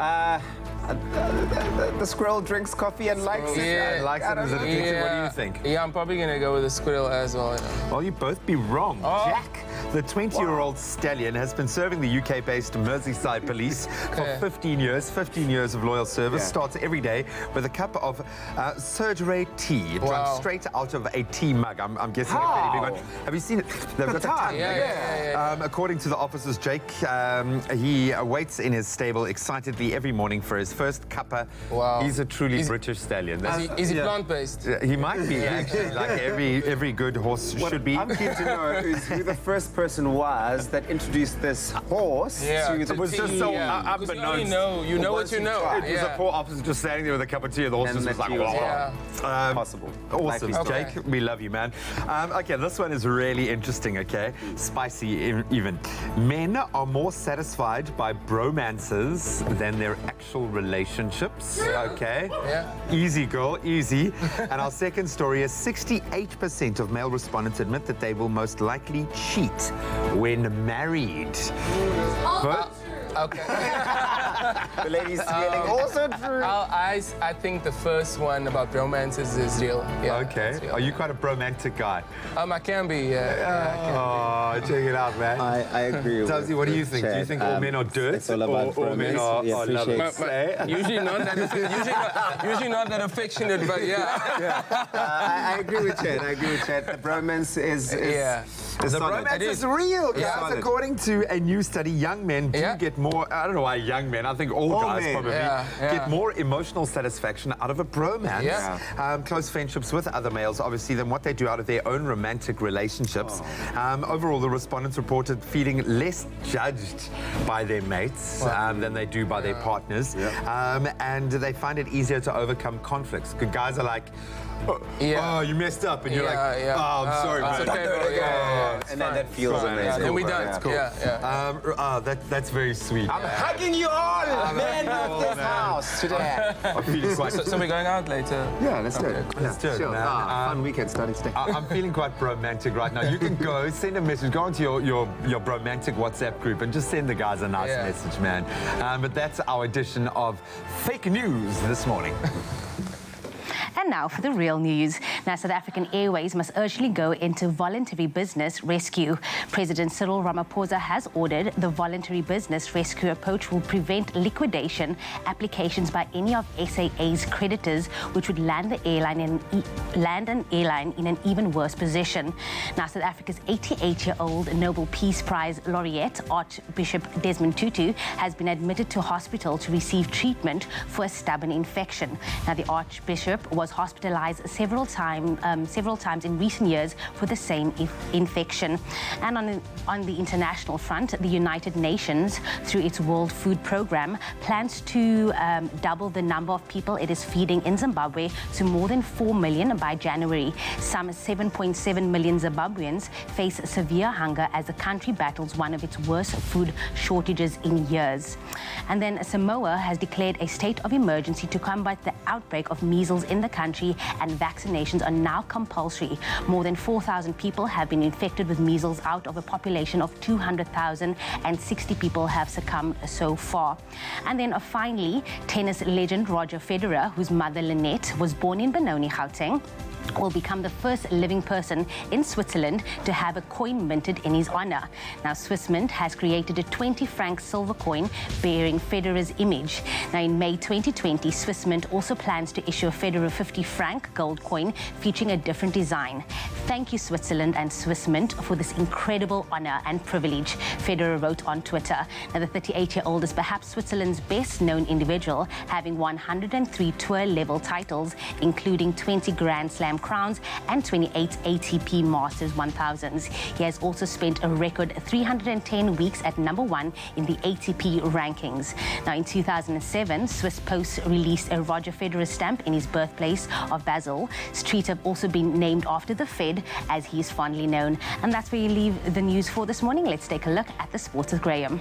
The squirrel drinks coffee and likes it. Yeah, likes it. Is it addictive? What do you think? Yeah, I'm probably going to go with the squirrel as well. Well, you both be wrong. Jack, the 20-year-old stallion, has been serving the UK-based Merseyside police for 15 years. 15 years of loyal service. Starts every day with a cup of Surgery tea, drunk straight out of a tea mug. I'm guessing a fairly big one. Have you seen it? They've got the tongue. According to the officers, Jake, he waits in his stable excitedly every morning for his first cuppa. Wow. He's a truly British stallion. Is he plant-based? He might be, actually, like every good horse should be. I'm keen to know who the first person was that introduced this horse to the It was just so unbeknownst. You know what you know. It was a poor officer just standing there with a cup of tea, and the horse just was like, wow. Possible. Awesome, Jake. We love you, man. Okay, this one is really interesting, okay? Spicy, even. Men are more satisfied by bromances than their actual relationships, okay? Easy, girl, easy. And our second story is 68% of male respondents admit that they will most likely cheat when married. But, the lady's feeling also true. I think the first one about romances is real. Yeah, okay. real. Are you quite a bromantic guy? I can be, Oh, check it out, man. I agree with Tazzy, what do you think? Chad. Do you think all men are dirt? It's all about or men are lovers? Usually not that affectionate, but I agree with Chad. The bromance is the romance is real, guys. According to a new study, young men do get more, I don't know why young men, I think all guys men. probably get more emotional satisfaction out of a bromance, close friendships with other males, obviously, than what they do out of their own romantic relationships. Overall, the respondents reported feeling less judged by their mates than they do by their partners, and they find it easier to overcome conflicts. Good guys are like, oh, you messed up, and you're like, oh, I'm sorry, man. It's okay, bro. And then that feels amazing. And we done. It's cool. That's very sweet. I'm hugging you all, men of this house today. I'm feeling quite. So we're going out later? Yeah, let's do it. Let's do it, man. Fun weekend starting today. I'm feeling quite bromantic right now. You can go, send a message, go onto your bromantic WhatsApp group and just send the guys a nice message, man. But that's our edition of Fake News this morning. And now for the real news. Now, South African Airways must urgently go into voluntary business rescue. President Cyril Ramaphosa has ordered the voluntary business rescue approach will prevent liquidation applications by any of SAA's creditors, which would land an airline in an even worse position. Now, South Africa's 88-year-old Nobel Peace Prize laureate, Archbishop Desmond Tutu, has been admitted to hospital to receive treatment for a stubborn infection. Now, the Archbishop was hospitalized several times in recent years for the same infection. And on the international front, the United Nations, through its World Food Programme, plans to double the number of people it is feeding in Zimbabwe to more than 4 million by January. Some 7.7 million Zimbabweans face severe hunger as the country battles one of its worst food shortages in years. And then Samoa has declared a state of emergency to combat the outbreak of measles in the country, and vaccinations are now compulsory. More than 4,000 people have been infected with measles out of a population of 200,000, and 60 people have succumbed so far. And then finally, tennis legend Roger Federer, whose mother Lynette was born in Benoni, Gauteng, will become the first living person in Switzerland to have a coin minted in his honor. Now, Swiss Mint has created a 20-franc silver coin bearing Federer's image. Now, in May 2020, Swiss Mint also plans to issue a Federer 50-franc gold coin featuring a different design. Thank you, Switzerland and Swiss Mint, for this incredible honor and privilege, Federer wrote on Twitter. Now, the 38-year-old is perhaps Switzerland's best-known individual, having 103 tour-level titles, including 20 Grand Slam crowns and 28 ATP Masters 1000s. He has also spent a record 310 weeks at #1 in the ATP rankings. Now, in 2007, Swiss Post released a Roger Federer stamp in his birthplace of Basel. Streets have also been named after the Fed, as he is fondly known. And that's where you leave the news for this morning. Let's take a look at the sports with Graham.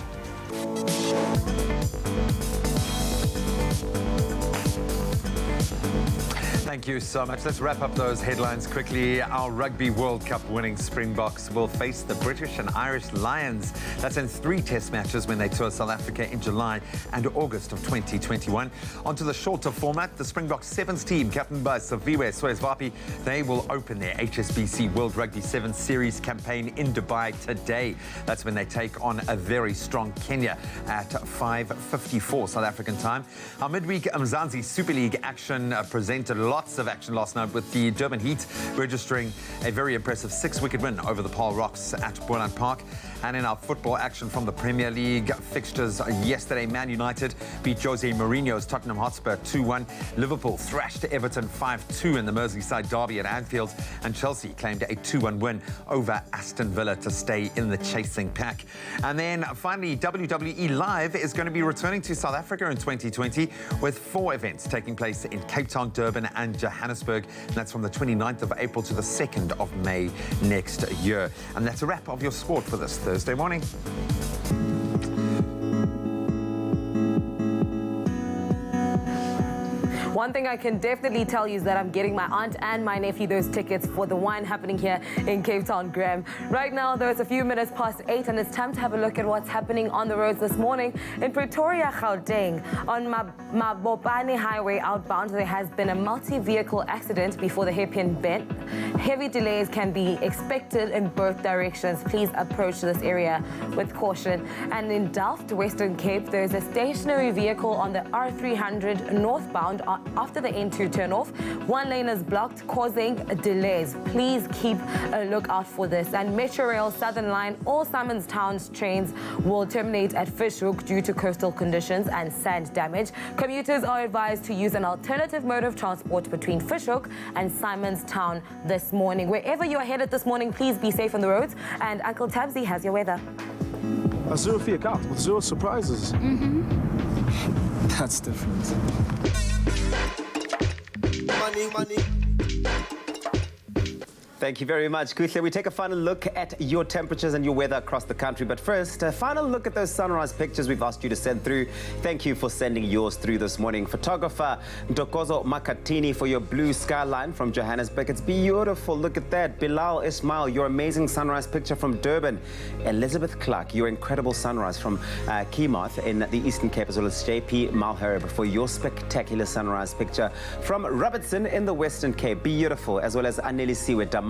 Thank you so much. Let's wrap up those headlines quickly. Our Rugby World Cup winning Springboks will face the British and Irish Lions. That's in 3 test matches when they tour South Africa in July and August of 2021. Onto the shorter format, the Springboks Sevens team, captained by Saviwe Soezvapi, they will open their HSBC World Rugby Sevens Series campaign in Dubai today. That's when they take on a very strong Kenya at 5:54 South African time. Our midweek Mzansi Super League action presented lots of action last night, with the Durban Heat registering a very impressive 6-wicket win over the Paarl Rocks at Boland Park. And in our football action from the Premier League fixtures yesterday, Man United beat Jose Mourinho's Tottenham Hotspur 2-1. Liverpool thrashed Everton 5-2 in the Merseyside derby at Anfield, and Chelsea claimed a 2-1 win over Aston Villa to stay in the chasing pack. And then finally, WWE Live is going to be returning to South Africa in 2020 with 4 events taking place in Cape Town, Durban and Johannesburg. And that's from the 29th of April to the 2nd of May next year. And that's a wrap of your sport for this Thursday morning. One thing I can definitely tell you is that I'm getting my aunt and my nephew those tickets for the wine happening here in Cape Town, Graham. Right now, though, it's a few minutes past 8, and it's time to have a look at what's happening on the roads this morning. In Pretoria, Gauteng, on Mabopane Highway outbound, there has been a multi-vehicle accident before the hairpin bend. Heavy delays can be expected in both directions. Please approach this area with caution. And in Delft, Western Cape, there's a stationary vehicle on the R300 northbound after the N2 turnoff. One lane is blocked, causing delays. Please keep a lookout for this. And Metrorail Southern Line, all Simons Town's trains will terminate at Fishhook due to coastal conditions and sand damage. Commuters are advised to use an alternative mode of transport between Fishhook and Simons Town this morning. Wherever you are headed this morning, please be safe on the roads. And Uncle Tabsy has your weather. A zero-fee account with 0 surprises. That's different. Money. Thank you very much, Kuhle. We take a final look at your temperatures and your weather across the country. But first, a final look at those sunrise pictures we've asked you to send through. Thank you for sending yours through this morning. Photographer Ntokozo Makatini for your blue skyline from Johannesburg. It's beautiful. Look at that. Bilal Ismail, your amazing sunrise picture from Durban. Elizabeth Clark, your incredible sunrise from Kemoth in the Eastern Cape, as well as JP Malherb for your spectacular sunrise picture from Robertson in the Western Cape. Beautiful. As well as Anelisiwe Damani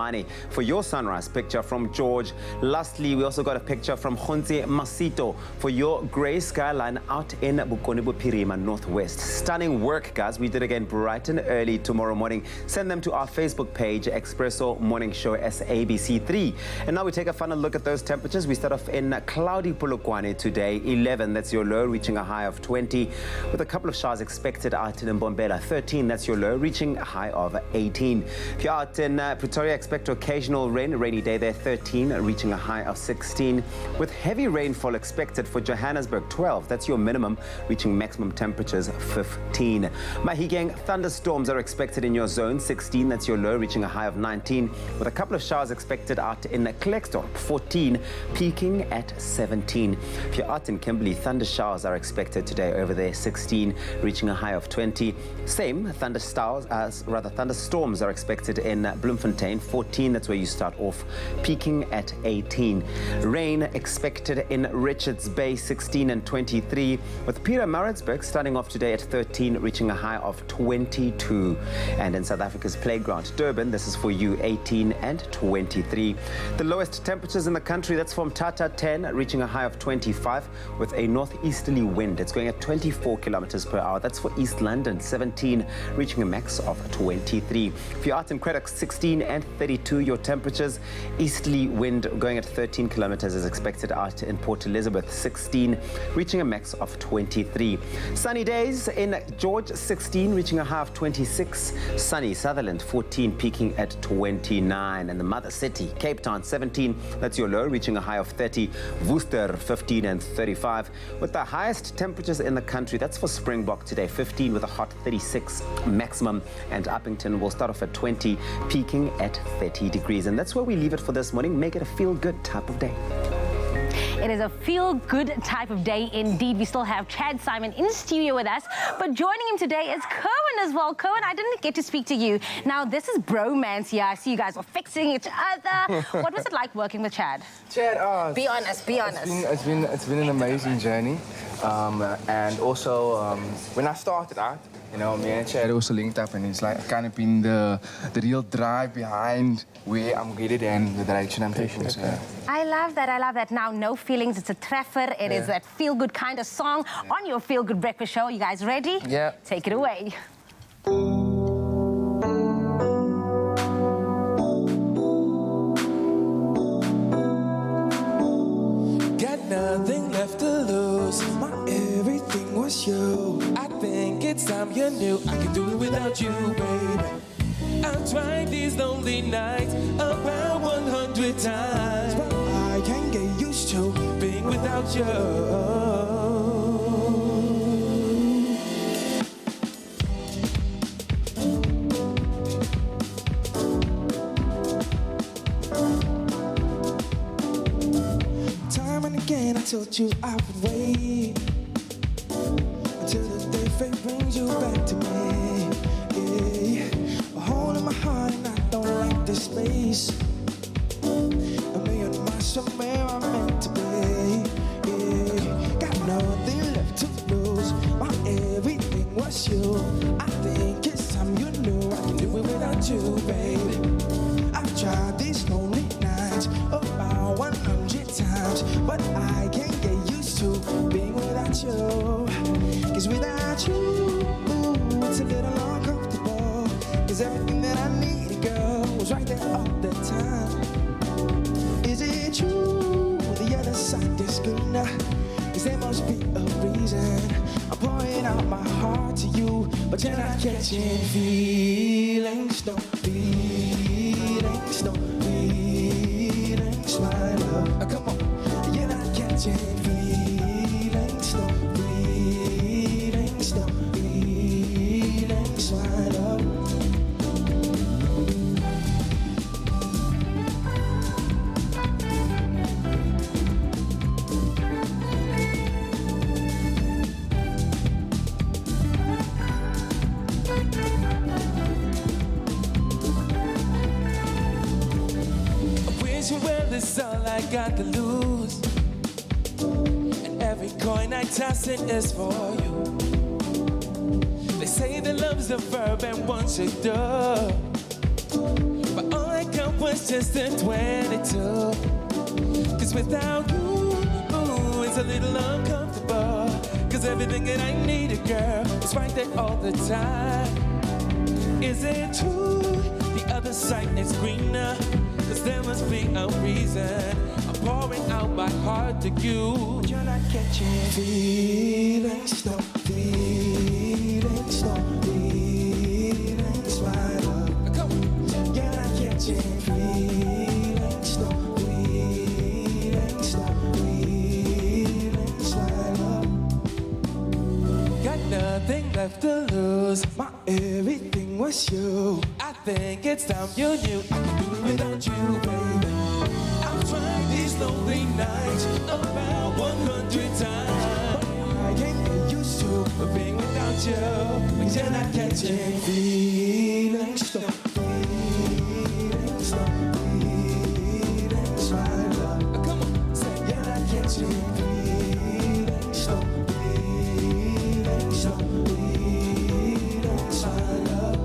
for your sunrise picture from George. Lastly, we also got a picture from Khonzi Masito for your grey skyline out in Bokone Bophirima, Northwest. Stunning work, guys. We did again bright and early tomorrow morning. Send them to our Facebook page, Expresso Morning Show SABC3. And now we take a final look at those temperatures. We start off in cloudy Polokwane today, 11. That's your low, reaching a high of 20. With a couple of showers expected out in Mbombela, 13. That's your low, reaching a high of 18. If you're out in Pretoria, expect occasional rain, a rainy day there, 13, reaching a high of 16. With heavy rainfall expected for Johannesburg, 12. That's your minimum, reaching maximum temperatures 15. Mahikeng, thunderstorms are expected in your zone, 16. That's your low, reaching a high of 19. With a couple of showers expected out in Klerksdorp, 14, peaking at 17. If you're out in Kimberley, thunder showers are expected today over there, 16, reaching a high of 20. Same thunderstorms are expected in Bloemfontein, 14. That's where you start off, peaking at 18. Rain expected in Richards Bay, 16 and 23. With Pietermaritzburg starting off today at 13, reaching a high of 22. And in South Africa's playground, Durban, this is for you, 18 and 23. The lowest temperatures in the country, that's from Tata, 10, reaching a high of 25 with a northeasterly wind. It's going at 24 kilometers per hour. That's for East London, 17, reaching a max of 23. If you're out in Craddock, 16 and 32, your temperatures, easterly wind going at 13 kilometers is expected out in Port Elizabeth, 16, reaching a max of 23. Sunny days in George, 16, reaching a high of 26. Sunny Sutherland, 14, peaking at 29. And the mother city, Cape Town, 17, that's your low, reaching a high of 30. Worcester, 15 and 35. With the highest temperatures in the country, that's for Springbok today, 15 with a hot 36 maximum. And Uppington will start off at 20, peaking at 30 degrees. And that's where we leave it for this morning. Make it a feel-good type of day. It is a feel-good type of day indeed. We still have Chad Simon in studio with us, but joining him today is Cohen as well. Cohen, I didn't get to speak to you. Now, this is bromance here. I see you guys are fixing each other. What was it like working with Chad? Chad, be honest, be honest. It's been an amazing journey. And also, when I started out, you know, me and Chad also linked up, and it's like kind of been the real drive behind where I'm headed and the direction I'm taking. So, yeah. I love that. I love that. Now, no feelings. It's a treffer. It is that feel-good kind of song on your feel-good breakfast show. You guys ready? Yeah. Take it away. Got nothing left to lose. My everything was you. I think it's time you knew I can do it without you, baby. I've tried these lonely nights about 100 times, but I can't get used to being without you. Time and again I told you I would wait until the day fate brings you back to me. Yeah, a hole in my heart and I don't like this space. A million miles from where I'm meant to be. Yeah, got nothing left to lose. My everything was you. I think it's time you knew I can do it without you, baby. I've tried these lonely nights about 100 times, but I can't get used to being without you. 'Cause without you, it's a little uncomfortable. 'Cause everything that I need, girl, was right there all the time. Is it true? The other side is good now. 'Cause there must be a reason. I'm pouring out my heart to you, but you're not catching feelings, no feelings, no feelings, my love. Come on, you're not catching feelings, no feelings, no feelings, my love. is all I got to lose. And every coin I toss it is for you. They say that love's a verb and one should do. But all I got was just a 22. Cause without you, ooh, it's a little uncomfortable. Cause everything that I needed, girl, is right there all the time. Is it true? The other side is greener. Cause there must be a reason. I'm pouring out my heart to you. But you're not catching feelings, no feelings, no feelings, my love. Come on. You're not catching feelings, no feelings, no feelings, my love. Got nothing left to lose. My everything was you. I think it's time you knew I can do it without you, baby. I've tried these lonely nights about 100 times. I can't get used to being without you. But you're not catching feelings, no feelings, no feelings, my love. Come on, say you're not catching feelings, no feelings, no feelings, my love.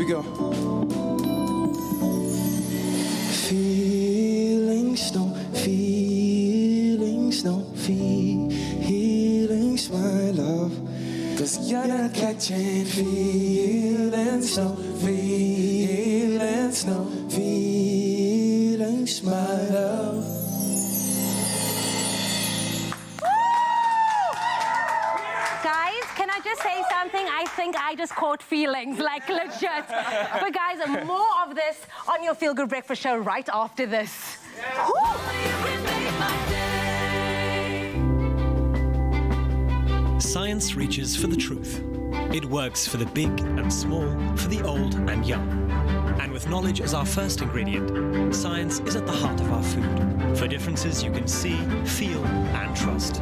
Go. Feelings, no feelings, no feelings, my love. Cause you're not catching feelings, no feelings, no feelings, my love. Guys, can I just say something? I think I just caught feelings, like legit. But guys, more of this on your Feel Good Breakfast show right after this. Science reaches for the truth. It works for the big and small, for the old and young. And with knowledge as our first ingredient, science is at the heart of our food. For differences you can see, feel, and trust.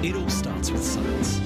It all starts with science.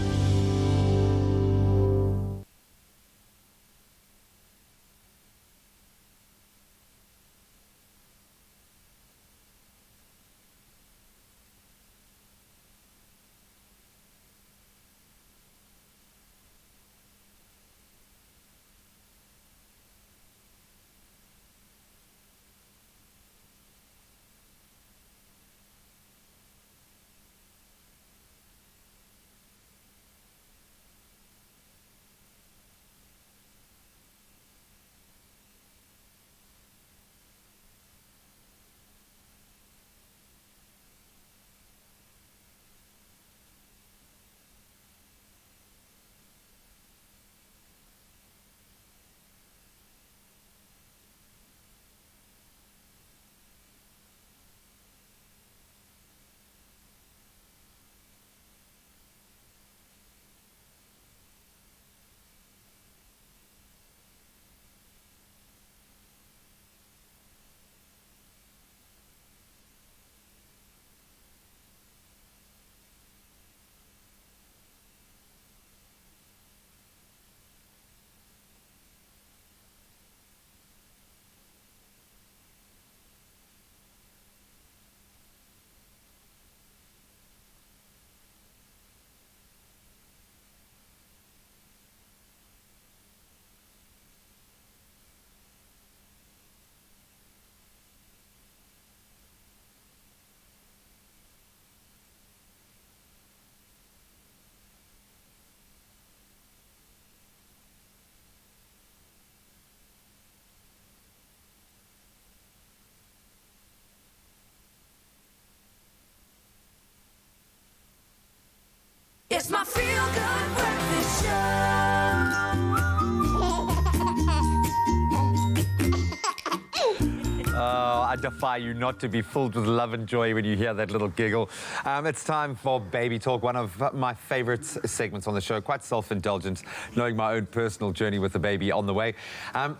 I defy you not to be filled with love and joy when you hear that little giggle. It's time for Baby Talk, one of my favorite segments on the show, quite self-indulgent, knowing my own personal journey with the baby on the way.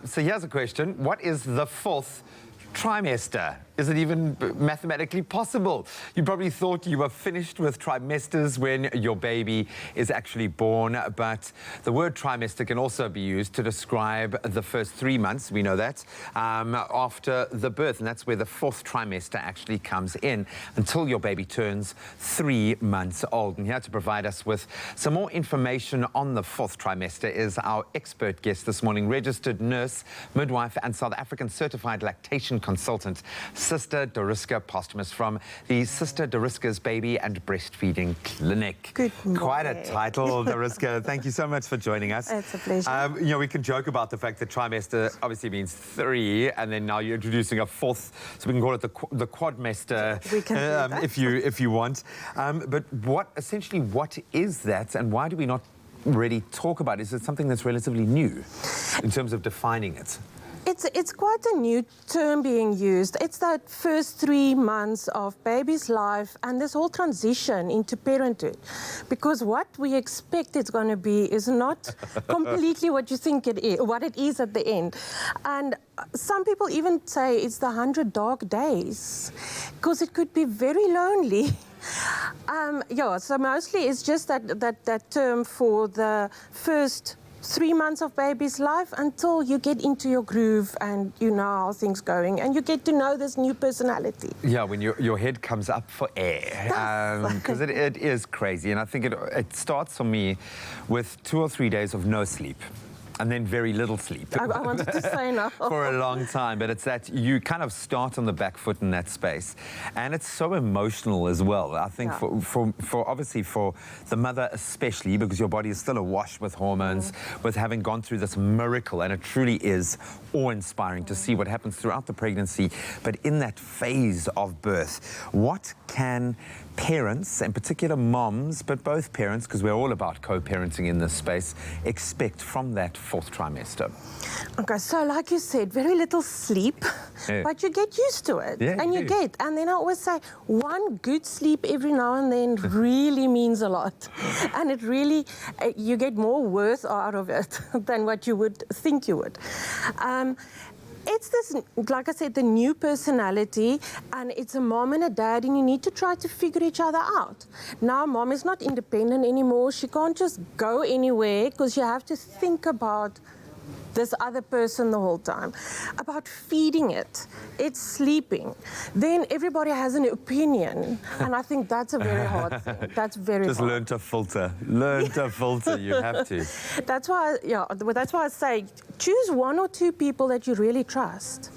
So here's a question. What is the 4th trimester? Is it even mathematically possible? You probably thought you were finished with trimesters when your baby is actually born, but the word trimester can also be used to describe the first 3 months, we know that, after the birth, and that's where the 4th trimester actually comes in until your baby turns 3 months old. And here to provide us with some more information on the 4th trimester is our expert guest this morning, registered nurse, midwife, and South African certified lactation consultant, Sister Doriska Posthumus from the Sister Doriska's Baby and Breastfeeding Clinic. Good morning. Quite a title, Doriska. Thank you so much for joining us. It's a pleasure. You know, we can joke about the fact that trimester obviously means 3, and then now you're introducing a 4th, so we can call it the quadmester we can do that. if you want. But what is that, and why do we not really talk about it? Is it something that's relatively new in terms of defining it? It's quite a new term being used. It's that first 3 months of baby's life and this whole transition into parenthood. Because what we expect it's going to be is not completely what you think it is, what it is at the end. And some people even say it's the 100 dark days, because it could be very lonely. Yeah, so mostly it's just that term for the first 3 months of baby's life until you get into your groove and you know how things going and you get to know this new personality. Yeah, when your head comes up for air, because it is crazy. And I think it starts for me with 2 or 3 days of no sleep. And then very little sleep. I wanted to say no. For a long time, but it's that you kind of start on the back foot in that space. And it's so emotional as well. I think for obviously for the mother especially, because your body is still awash with hormones, with having gone through this miracle, and it truly is awe-inspiring to see what happens throughout the pregnancy. But in that phase of birth, what can parents, in particular moms, but both parents, because we're all about co-parenting in this space, expect from that 4th trimester? Okay, so like you said, very little sleep, but you get used to it. Yeah, and you get. And then I always say, one good sleep every now and then really means a lot. And it really, you get more worth out of it than what you would think you would. It's this, like I said, the new personality, and it's a mom and a dad, and you need to try to figure each other out. Now, mom is not independent anymore. She can't just go anywhere because you have to think about this other person the whole time, about feeding it, it's sleeping. Then everybody has an opinion, and I think that's a very hard thing. That's very Just hard. learn to filter. Learn to filter. You have to. That's why, that's why I say choose 1 or 2 people that you really trust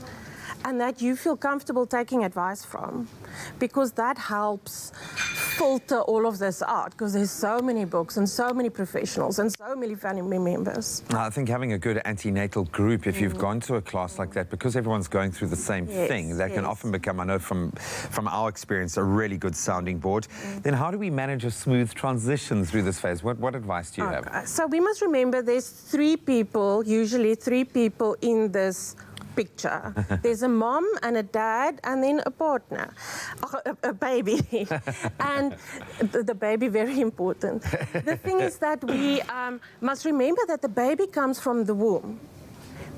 and that you feel comfortable taking advice from, because that helps filter all of this out, because there's so many books and so many professionals and so many family members. I think having a good antenatal group, if you've gone to a class like that, because everyone's going through the same thing, that can often become, I know from our experience, a really good sounding board. Then how do we manage a smooth transition through this phase? What advice do you have? So we must remember there's 3 people, usually 3 people in this picture. There's a mom and a dad and then a partner, a baby. And the baby, very important. The thing is that we must remember that the baby comes from the womb.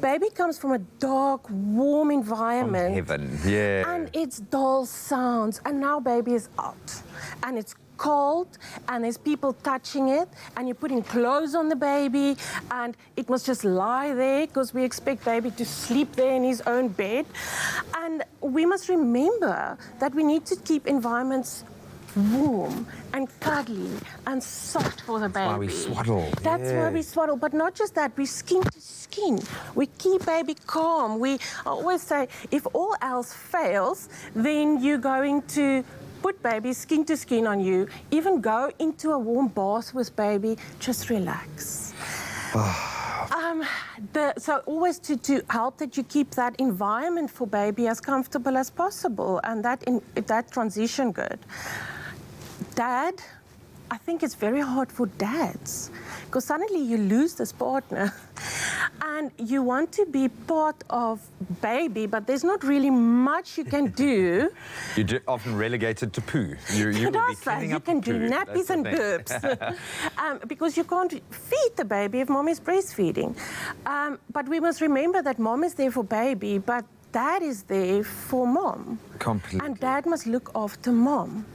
Baby comes from a dark, warm environment. From heaven, yeah. And it's dull sounds. And now baby is out. And it's cold, and there's people touching it, and you're putting clothes on the baby, and it must just lie there because we expect baby to sleep there in his own bed. And we must remember that we need to keep environments warm and cuddly and soft for the baby. That's why we swaddle. That's why we swaddle, but not just that, we skin to skin. We keep baby calm. I always say, if all else fails, then you're going to put baby skin to skin on you, even go into a warm bath with baby, just relax. So always to help that you keep that environment for baby as comfortable as possible, and that transition good. Dad, I think it's very hard for dads, because suddenly you lose this partner. and you want to be part of baby, but there's not really much you can do. You're often relegated to poo. You will be cleaning you up can poo. do nappies and burps because you can't feed the baby if mom is breastfeeding. But we must remember that mom is there for baby, but dad is there for mom. Completely. And dad must look after mom.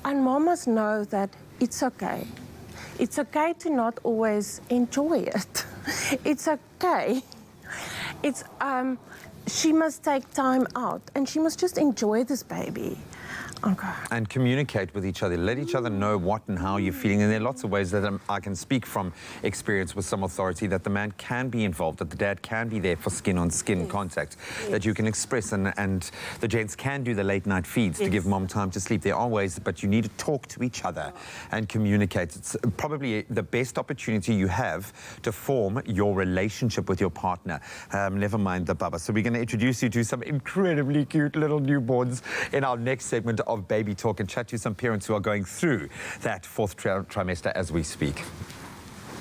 And mom must know that it's okay. It's okay to not always enjoy it. It's okay. It's she must take time out and she must just enjoy this baby. Okay. And communicate with each other. Let each other know what and how you're feeling. And there are lots of ways that I can speak from experience with some authority that the man can be involved, that the dad can be there for skin-on-skin contact, that you can express, and the gents can do the late-night feeds to give mom time to sleep. There are ways, but you need to talk to each other and communicate. It's probably the best opportunity you have to form your relationship with your partner. Never mind the baba. So we're going to introduce you to some incredibly cute little newborns in our next segment of Baby Talk and chat to some parents who are going through that fourth trimester as we speak.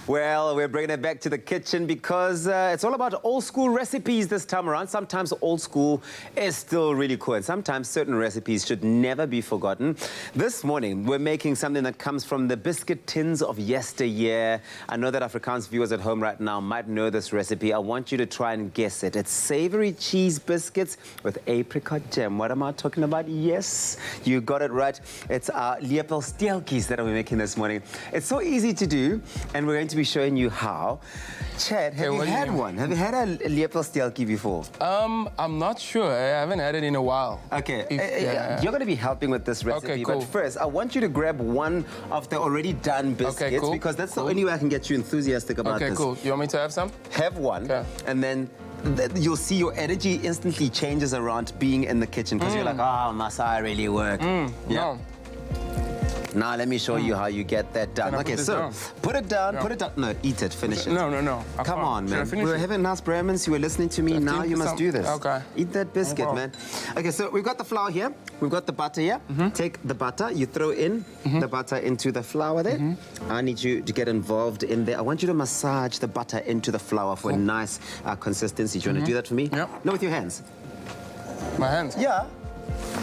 Well, we're bringing it back to the kitchen because it's all about old school recipes this time around. Sometimes old school is still really cool, and sometimes certain recipes should never be forgotten. This morning, we're making something that comes from the biscuit tins of yesteryear. I know that Afrikaans viewers at home right now might know this recipe. I want you to try and guess it. It's savory cheese biscuits with apricot jam. What am I talking about? Yes, you got it right. It's our lepelsteeltjies that we're making this morning. It's so easy to do, and we're going to be showing you how. Chad, have you had one? Have you had a lepelsteeltjie before? I'm not sure. I haven't had it in a while. Okay, you're going to be helping with this recipe. Okay, cool. But first, I want you to grab one of the already done biscuits because that's the only way I can get you enthusiastic about this. Okay, cool. You want me to have some? Have one, and then you'll see your energy instantly changes around being in the kitchen because you're like, oh, must I really work? No. Now let me show you how you get that done. Okay, so put it down, put it down. No, eat it, finish it. No. Come on, man. We're having nice Brahmins. You were listening to me. Now you must do this. Okay. Eat that biscuit, man. Okay, so we've got the flour here. We've got the butter here. Take the butter. You throw in the butter into the flour there. I need you to get involved in there. I want you to massage the butter into the flour for a nice consistency. Do you want to do that for me? Yeah. No, with your hands. My hands? Yeah.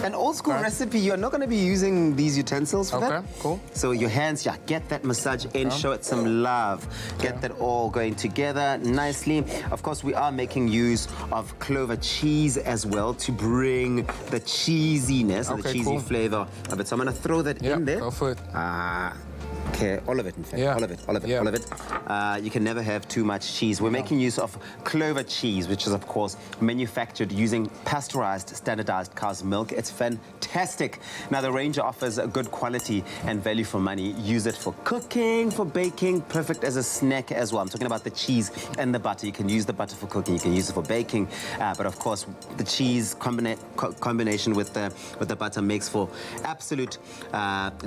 An old school recipe, you're not going to be using these utensils for that. Okay, cool. So your hands, get that massage in, show it some love. Get that all going together nicely. Of course, we are making use of clover cheese as well to bring the cheesiness and the cheesy flavor of it. So I'm going to throw that in there. Go for it. Okay, all of it, in fact. All of it. You can never have too much cheese. We're making use of clover cheese, which is, of course, manufactured using pasteurized, standardized cow's milk. It's fantastic. Now, the Ranger offers a good quality and value for money. Use it for cooking, for baking, perfect as a snack as well. I'm talking about the cheese and the butter. You can use the butter for cooking. You can use it for baking. But, of course, the cheese combination with the butter makes for absolute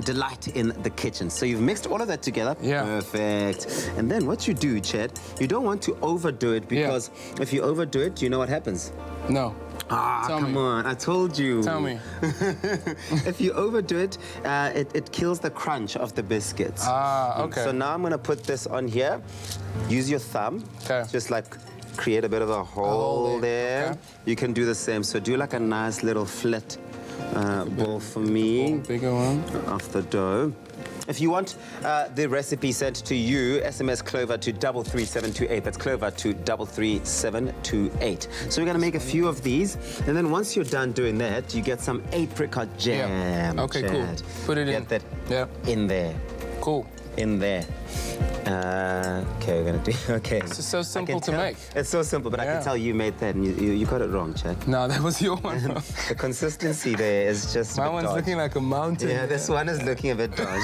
delight in the kitchen. So you've mixed all of that together. Perfect. And then what you do, Chad, you don't want to overdo it because if you overdo it, you know what happens? No. Come on, I told you. Tell me. If you overdo it, it kills the crunch of the biscuits. Okay. So now I'm going to put this on here. Use your thumb. Just like create a bit of a hole there. You can do the same. So do like a nice little flat ball for me. Bigger one. Of the dough. If you want the recipe sent to you, SMS Clover to 33728. That's Clover to 33728. So we're going to make a few of these. And then once you're done doing that, you get some apricot jam. Okay, cool. Put it in. Get that in there. Cool. In there. Okay, we're going to do... Okay. It's so simple to make. It's so simple, but I can tell you made that and you got it wrong, Chad. No, that was your one. The consistency there is just My one's looking like a mountain. Yeah, this one is looking a bit dodgy.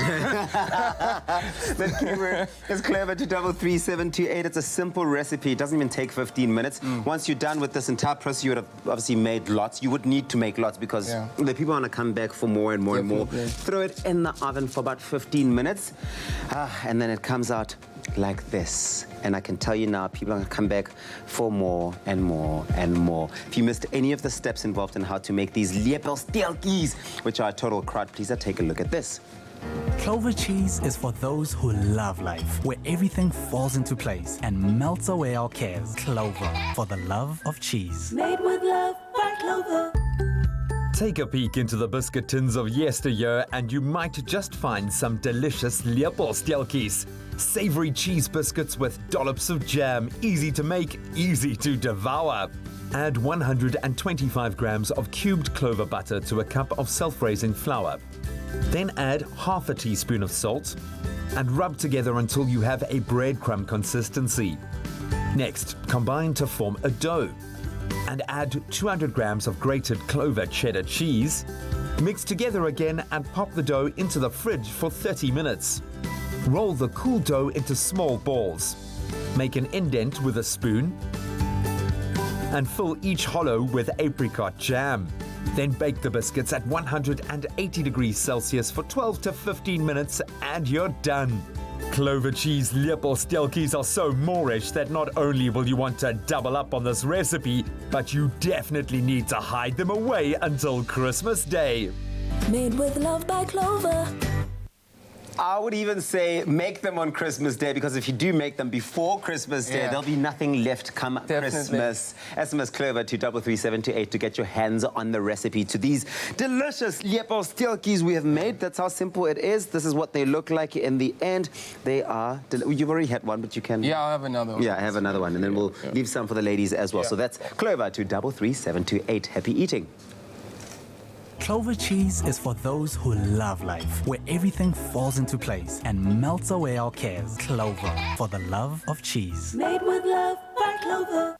The keyword is Clover to 33728. It's a simple recipe. It doesn't even take 15 minutes. Once you're done with this entire process, you would have obviously made lots. You would need to make lots because the people want to come back for more and more and more. Throw it in the oven for about 15 minutes. And then it comes out like this. And I can tell you now, people are going to come back for more and more and more. If you missed any of the steps involved in how to make these lepelsteeltjies, which are a total crowd pleaser, take a look at this. Clover cheese is for those who love life, where everything falls into place and melts away our cares. Clover, for the love of cheese. Made with love by Clover. Take a peek into the biscuit tins of yesteryear and you might just find some delicious lepelstyltjies. Savory cheese biscuits with dollops of jam, easy to make, easy to devour. Add 125 grams of cubed clover butter to a cup of self-raising flour. Then add half a teaspoon of salt and rub together until you have a breadcrumb consistency. Next, combine to form a dough and add 200 grams of grated clover cheddar cheese. Mix together again and pop the dough into the fridge for 30 minutes. Roll the cool dough into small balls. Make an indent with a spoon and fill each hollow with apricot jam. Then bake the biscuits at 180 degrees Celsius for 12 to 15 minutes and you're done. Clover cheese lepelstyltjies are so Moorish that not only will you want to double up on this recipe, but you definitely need to hide them away until Christmas Day. Made with love by Clover. I would even say make them on Christmas Day, because if you do make them before Christmas Day, there'll be nothing left come Christmas. SMS Clover to 33728 to get your hands on the recipe to these delicious lepelstyltjies we have made. That's how simple it is. This is what they look like in the end. They are... You've already had one, but you can... Yeah, I'll have another one. Yeah, I have another one, and then we'll leave some for the ladies as well. So that's Clover to 33728. Happy eating. Clover cheese is for those who love life, where everything falls into place and melts away our cares. Clover, for the love of cheese. Made with love by Clover.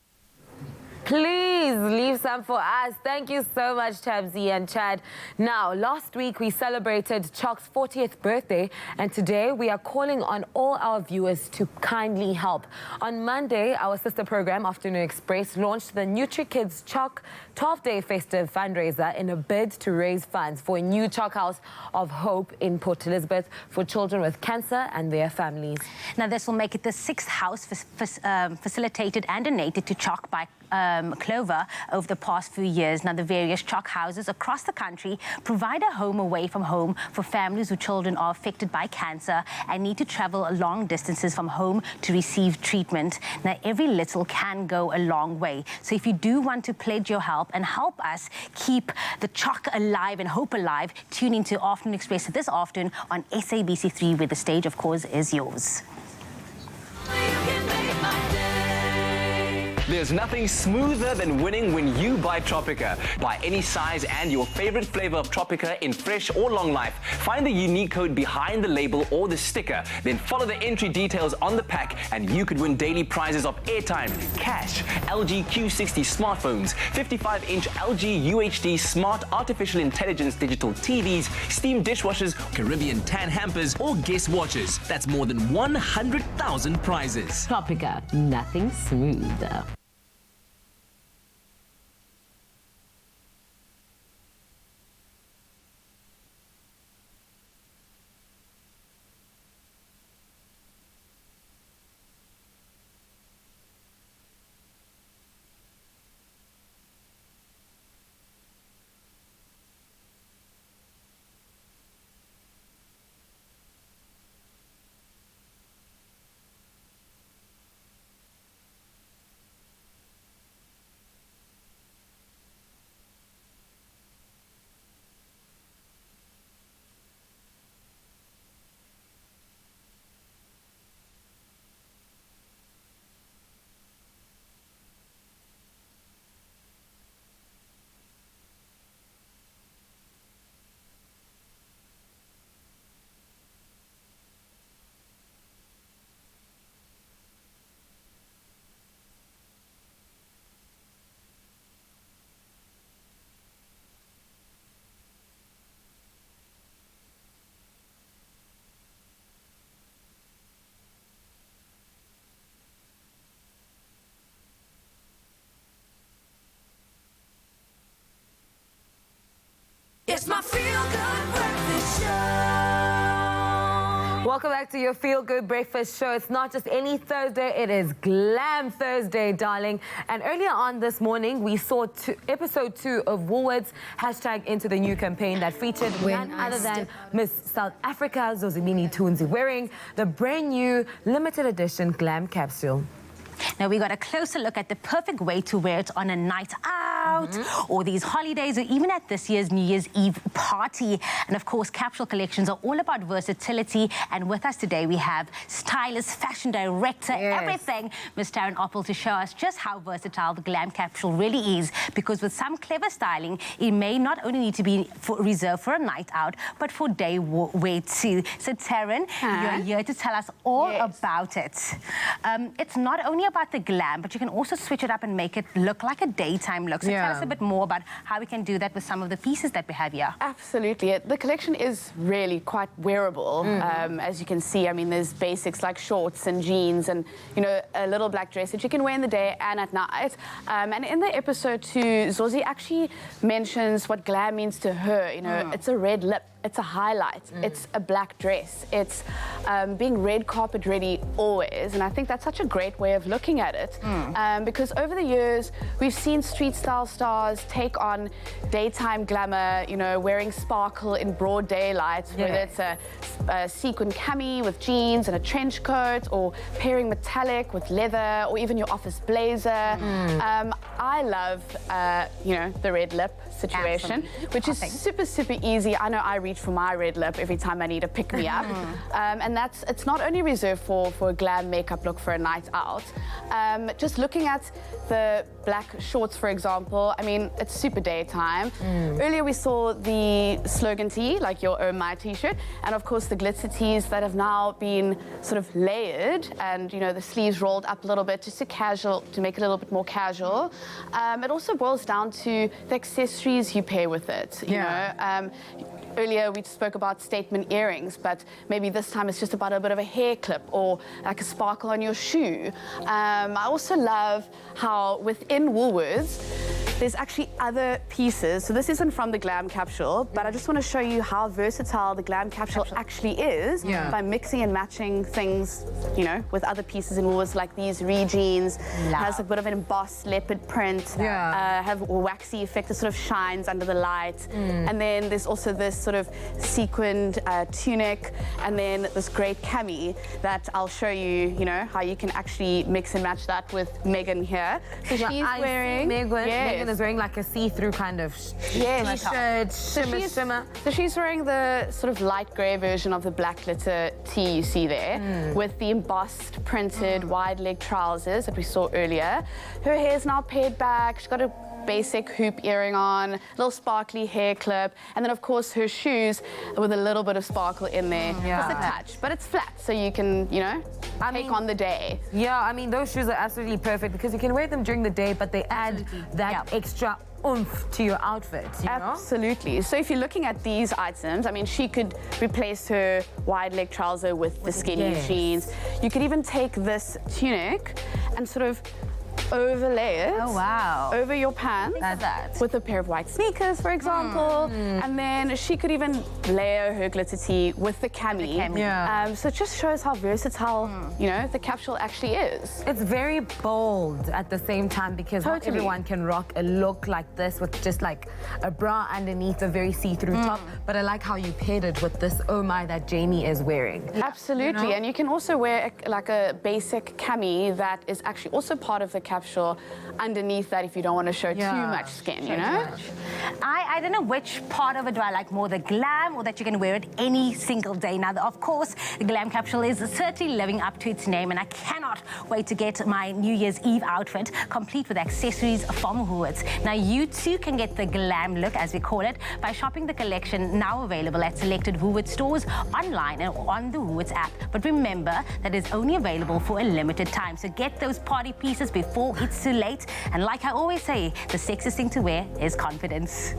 Please leave some for us. Thank you so much, Tabzi and Chad. Now, last week we celebrated Chalk's 40th birthday, and today we are calling on all our viewers to kindly help. On Monday, our sister program, Afternoon Express, launched the NutriKids Chalk 12-day festive fundraiser in a bid to raise funds for a new Chalk House of Hope in Port Elizabeth for children with cancer and their families. Now, this will make it the 6th house facilitated and donated to Chalk by Clover over the past few years. Now, the various Chalk houses across the country provide a home away from home for families whose children are affected by cancer and need to travel long distances from home to receive treatment. Now, every little can go a long way. So if you do want to pledge your help and help us keep the Chalk alive and hope alive, tune into Afternoon Express this afternoon on SABC3, where the stage, of course, is yours. There's nothing smoother than winning when you buy Tropica. Buy any size and your favorite flavor of Tropica in fresh or long life. Find the unique code behind the label or the sticker. Then follow the entry details on the pack and you could win daily prizes of airtime, cash, LG Q60 smartphones, 55-inch LG UHD smart artificial intelligence digital TVs, steam dishwashers, Caribbean tan hampers, or guest watches. That's more than 100,000 prizes. Tropica, nothing smoother. It's my feel-good breakfast show. Welcome back to your Feel Good Breakfast Show. It's not just any Thursday, it is Glam Thursday, darling. And earlier on this morning, we saw episode 2 of Woolworths #Into the New campaign that featured none other than Miss South Africa, Zozimini Tunzi, wearing the brand new limited edition Glam capsule. Now, we got a closer look at the perfect way to wear it on a night out, or these holidays, or even at this year's New Year's Eve party. And of course, capsule collections are all about versatility. And with us today, we have stylist, fashion director, everything, Ms. Taryn Oppel, to show us just how versatile the Glam capsule really is. Because with some clever styling, it may not only need to be reserved for a night out, but for day wear too. So, Taryn, you're here to tell us all about it. It's not only about the glam, but you can also switch it up and make it look like a daytime look. So tell us a bit more about how we can do that with some of the pieces that we have here. Absolutely. The collection is really quite wearable. As you can see, I mean, there's basics like shorts and jeans and, you know, a little black dress that you can wear in the day and at night. And in the episode 2, Zozi actually mentions what glam means to her. You know, it's a red lip. It's a highlight. It's a black dress. It's being red carpet ready always. And I think that's such a great way of looking at it. Because over the years, we've seen street style stars take on daytime glamour, you know, wearing sparkle in broad daylight, whether it's a sequin cami with jeans and a trench coat, or pairing metallic with leather, or even your office blazer. I love, you know, the red lip situation, which is super, super easy. I know I reach for my red lip every time I need a pick-me-up. And it's not only reserved for a glam makeup look for a night out. Just looking at the black shorts, for example, I mean, it's super daytime. Earlier we saw the slogan tee, like your Oh My t-shirt, and of course the glitzer tees that have now been sort of layered and, you know, the sleeves rolled up a little bit just to make it a little bit more casual. It also boils down to the accessories you pair with it, you know. Earlier we spoke about statement earrings, but maybe this time it's just about a bit of a hair clip or like a sparkle on your shoe. I also love how within Woolworths, there's actually other pieces. So this isn't from the Glam capsule, but I just want to show you how versatile the Glam capsule actually is by mixing and matching things, you know, with other pieces in Woolworths, like these re-jeans. Has a bit of an embossed leopard print, have a waxy effect that sort of shines under the light. And then there's also this sort of sequined tunic, and then this great cami that I'll show you, you know, how you can actually mix and match that with Megan here. So she's wearing... Megan is wearing like a see-through kind of t-shirt, shimmer. So she's wearing the sort of light grey version of the black glitter tee you see there, with the embossed, printed, wide leg trousers that we saw earlier. Her hair's now pared back. She's got a basic hoop earring on, a little sparkly hair clip, and then of course her shoes with a little bit of sparkle in there, just a touch, but it's flat, so you can, you know, take on the day. Yeah, I mean, those shoes are absolutely perfect because you can wear them during the day, but they add that extra oomph to your outfit, you know? Absolutely. So if you're looking at these items, I mean, she could replace her wide leg trouser with the skinny jeans. You could even take this tunic and sort of overlay it over your pants with a pair of white sneakers, for example, and then she could even layer her glitter tee with the cami. So it just shows how versatile, you know, the capsule actually is. It's very bold at the same time because not everyone can rock a look like this with just like a bra underneath a very see-through top, but I like how you paired it with this Oh My that Jamie is wearing. Absolutely, you know? And you can also wear like a basic cami that is actually also part of the capsule underneath that if you don't want to show too much skin, you know? I don't know which part of it do I like more, the glam or that you can wear it any single day. Now, of course, the Glam capsule is certainly living up to its name, and I cannot wait to get my New Year's Eve outfit complete with accessories from Woolworths. Now, you too can get the glam look, as we call it, by shopping the collection now available at selected Woolworths stores, online and on the Woolworths app. But remember that it's only available for a limited time, so get those party pieces before it's too late. And like I always say, the sexiest thing to wear is confidence.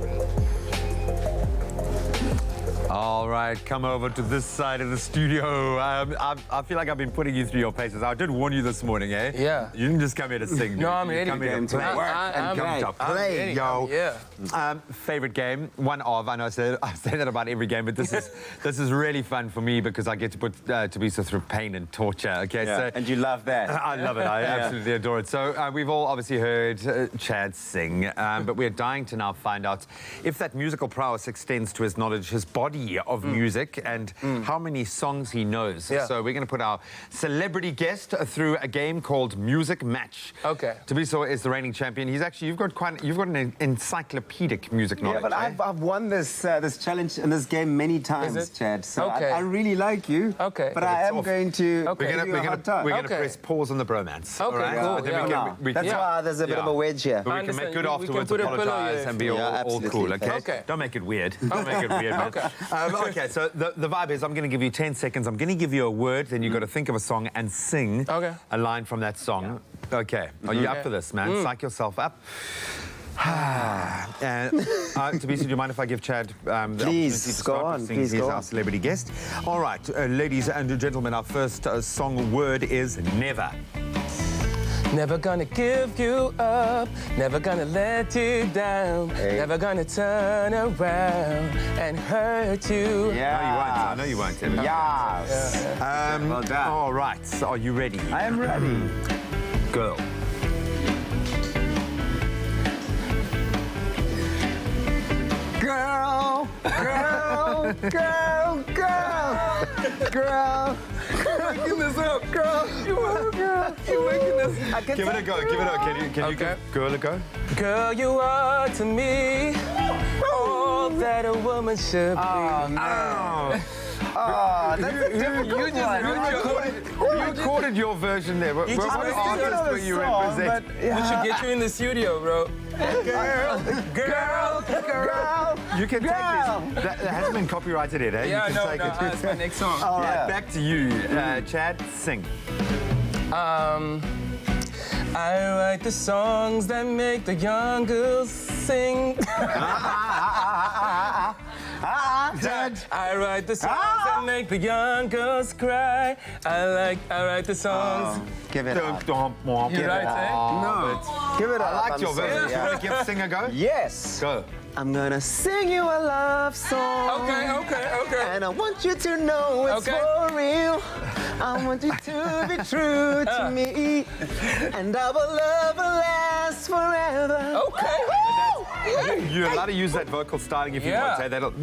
All right, come over to this side of the studio. I feel like I've been putting you through your paces. I did warn you this morning, eh? Yeah. You didn't just come here to sing. No, I'm you ready. come here to play. I'm ready. Play, yo. Yeah. Favorite game? One of. I know I say that about every game, but this is really fun for me because I get to put Tabisa through pain and torture. Okay, Yeah. so And you love that. I love it. I absolutely adore it. So we've all obviously heard Chad sing, but we're dying to now find out if that musical prowess extends to his knowledge, his body of music, and how many songs he knows. Yeah. So we're going to put our celebrity guest through a game called Music Match. Okay. Tabiso is the reigning champion. He's actually you've got an encyclopedic music knowledge. Yeah, but I've won this this challenge in this game many times, Chad. So Okay. I really like you. Okay. But I am going to We're give you a hard time. going to press pause on the bromance. Okay, all right? cool. But then Yeah. That's why there's a bit of a wedge here. But we can understand. make good We can afterwards, put a pillow apologize, here. and be Yeah, all absolutely. cool, okay? Okay. Don't make it weird. Don't make it weird, man. Okay, so the vibe is I'm going to give you 10 seconds. I'm going to give you a word, then you've got to think of a song and sing a line from that song. Okay. Are you up for this, man? Psych yourself up. And Tabisa, do you mind if I give Chad the opportunity to start go on. with, since Please he's go our on. celebrity guest? All right, ladies and gentlemen, our first song word is never. Never gonna give you up, never gonna let you down, never gonna turn around and hurt you. Yeah. No, you won't. I know you won't, Tim. Yes. Well done. All right, so are you ready? I am ready. Girl. Girl, girl, girl, girl, girl. You're making this up, girl. You're making this. Give it a go. Give it a go. Can you give girl a go? Girl, you are to me all that a woman should be. Oh, no. Oh, that's a difficult one. You recorded your version there. What artist were you represent? We should get you in the studio, bro. Girl, girl, girl. You can take this. That hasn't been copyrighted yet, eh? Yeah, you can take it. that's my next song. All right, back to you, Chad. Sing. I write the songs that make the young girls sing. Dad. I write the songs that make the young girls cry. I write the songs. Give it up. You right, eh? No. Give it up. I liked your version. Yeah. You want to give Sing a go? Yes. Go. I'm gonna sing you a love song. Okay. And I want you to know it's for real. I want you to be true to me. And our love will last forever. Okay. You're allowed to use that vocal styling if you want. Say that'll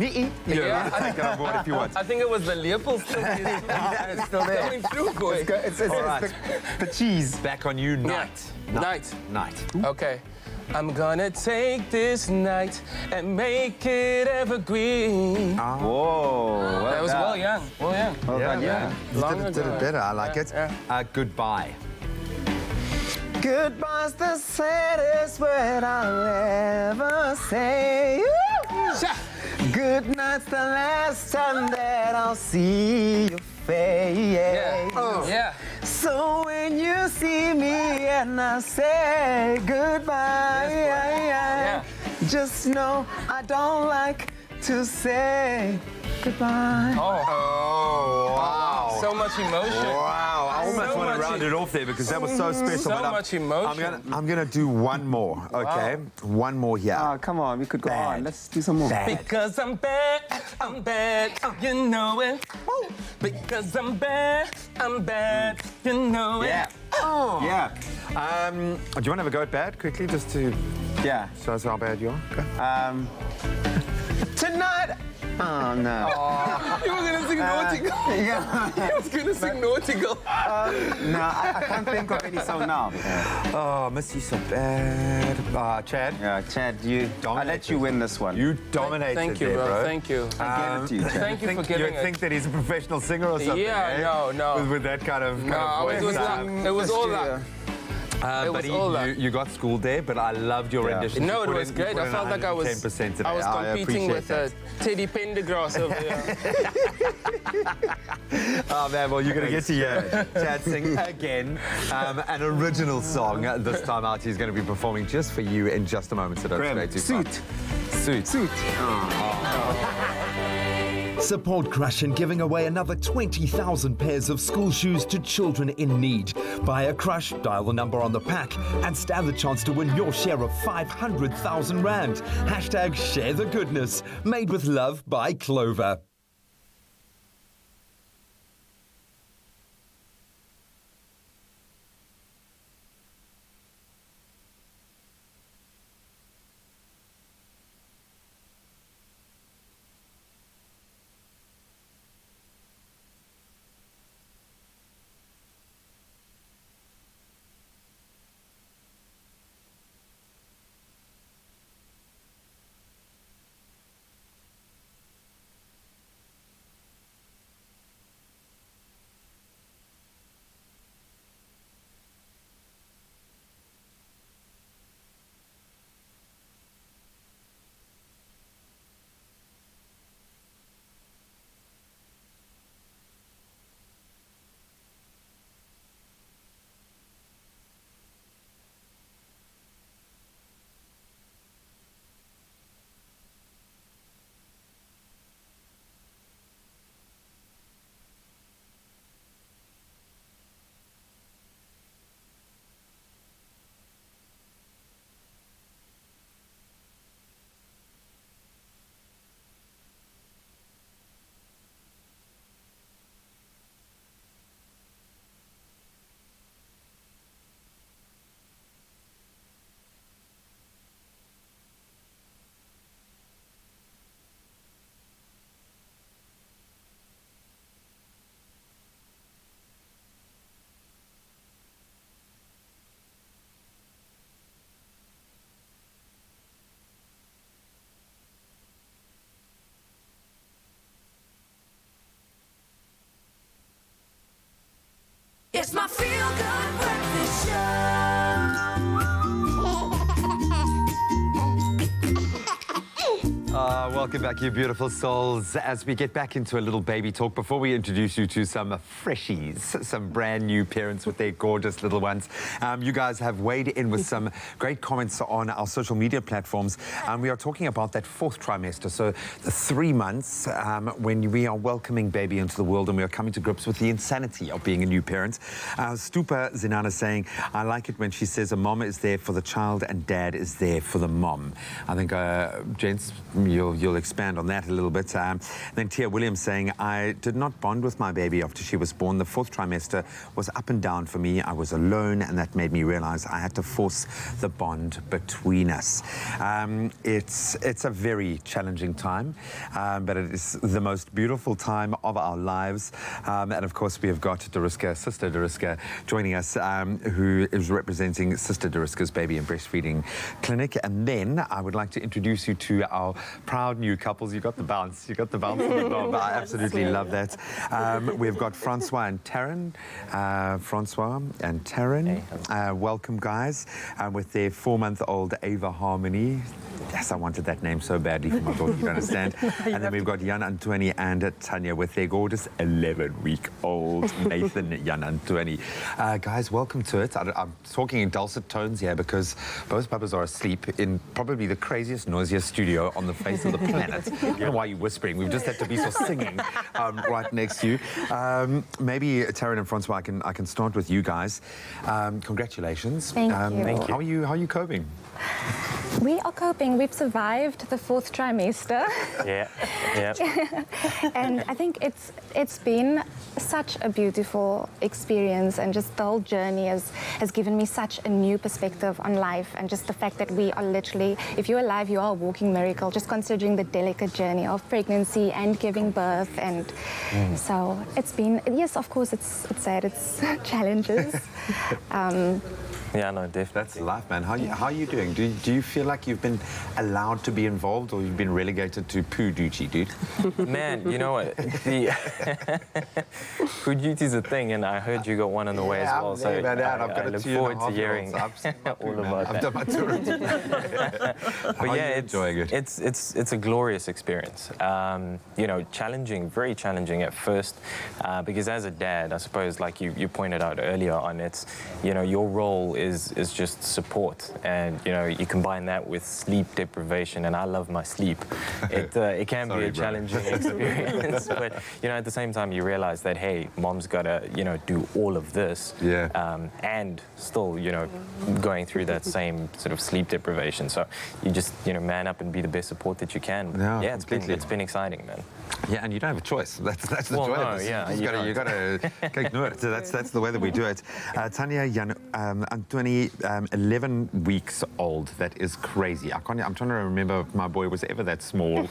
You're allowed to take that on board if you want. I think it was the Leopold still. It's still there. Going through, boy. It's the cheese. Back on you, Night. Night. Okay. I'm gonna take this night and make it evergreen. Whoa. That was well young. Well young. Well done, yeah. You did it better. I like it. Goodbye. Goodbye's the saddest word I'll ever say. Good night's the last time that I'll see your face. Yeah. So when you see me and I say goodbye, just know I don't like to say goodbye. Oh, wow. So much emotion. Wow. I almost want to round it off there because that was so special. So but much emotion. I'm gonna do one more, okay? One more here. Oh, come on, we could go on. Let's do some more. Because I'm bad, you know it. Because I'm bad, you know it. Yeah. Oh. Yeah. Do you want to have a go at bad quickly, just to show us how bad you are? Okay. Tonight. Oh no. You were gonna sing Nautical. Yeah. You was gonna sing Nautical. No, I can't think of any song now. Oh, I miss you so bad. Chad? Yeah, Chad, I let you win this one. You dominated. Thank you, there, bro. Thank you. I gave it to you, Chad. Thank you for giving You it. think that he's a professional singer or something? Yeah, eh? no. With that kind of No, voice. it was luck. It was all luck. Buddy, you got schooled there, but I loved your rendition. No, it was great. I felt like I was 10% today. I was competing with Teddy Pendergrass over there. Oh man, well you're going to get to hear Chad sing again. An original song this time out. He's going to be performing just for you in just a moment. So don't stay too far. Suit. Suit. Support Crush in giving away another 20,000 pairs of school shoes to children in need. Buy a Crush, dial the number on the pack, and stand the chance to win your share of 500,000 Rand. Hashtag share the goodness. Made with love by Clover. It's my feel-good breakfast show. Welcome back, you beautiful souls, as we get back into a little baby talk. Before we introduce you to some freshies, some brand new parents with their gorgeous little ones, you guys have weighed in with some great comments on our social media platforms. We are talking about that 4th trimester, so the 3 months when we are welcoming baby into the world and we are coming to grips with the insanity of being a new parent. Stupa Zinana saying, I like it when she says a mom is there for the child and dad is there for the mom. I think, gents, you'll expand on that a little bit. Then Tia Williams saying, I did not bond with my baby after she was born. The 4th trimester was up and down for me. I was alone, and that made me realize I had to force the bond between us. It's a very challenging time, but it is the most beautiful time of our lives. And of course, we have got Dariska, Sister Dariska, joining us, who is representing Sister Dariska's Baby and Breastfeeding Clinic. And then I would like to introduce you to our proud new couples. You got the bounce. You got the bounce. I absolutely love that. We've got Francois and Taryn. Francois and Taryn. Welcome, guys, with their 4-month-old Ava Harmony. Yes, I wanted that name so badly for my daughter, you understand. And then we've got Jan Antoni and Tanya with their gorgeous 11-week-old Nathan Jan Antoni. Guys, welcome to it. I'm talking in dulcet tones here because both puppies are asleep in probably the craziest, noisiest studio on the face of the planet. I don't know why you're whispering. We've just had to be so singing right next to you. Maybe Taryn and Francois, I can start with you guys. Congratulations. Thank you. Thank you. How are you coping? We are coping. We've survived the 4th trimester. Yeah. And I think it's been such a beautiful experience, and just the whole journey has given me such a new perspective on life, and just the fact that we are literally, if you're alive, you are a walking miracle, just considering the delicate journey of pregnancy and giving birth. And so it's been, yes, of course, it's sad, it's challenges. Yeah, no, definitely. That's life, man. How are you doing? Do you feel like you've been allowed to be involved, or you've been relegated to poo duty, dude? Man, you know what? The poo duty is a thing, and I heard you got one on the way as well. So I look forward to hearing all about that. I've done my tour. But yeah, enjoying it. It's a glorious experience. You know, challenging, very challenging at first, because as a dad, I suppose, like you pointed out earlier on, it's, you know, your role is just support, and you know, you combine that with sleep deprivation, and I love my sleep. It can be a challenging experience, but you know, at the same time, you realize that hey, mom's got to do all of this, and still going through that same sort of sleep deprivation. So you just man up and be the best support that you can. Yeah, it's been exciting, man. Yeah, and you don't have a choice. That's the joy of this. Yeah, you got to ignore it. So that's the way that we do it. Tanya Antoni, 11 weeks old. That is crazy. I'm trying to remember if my boy was ever that small.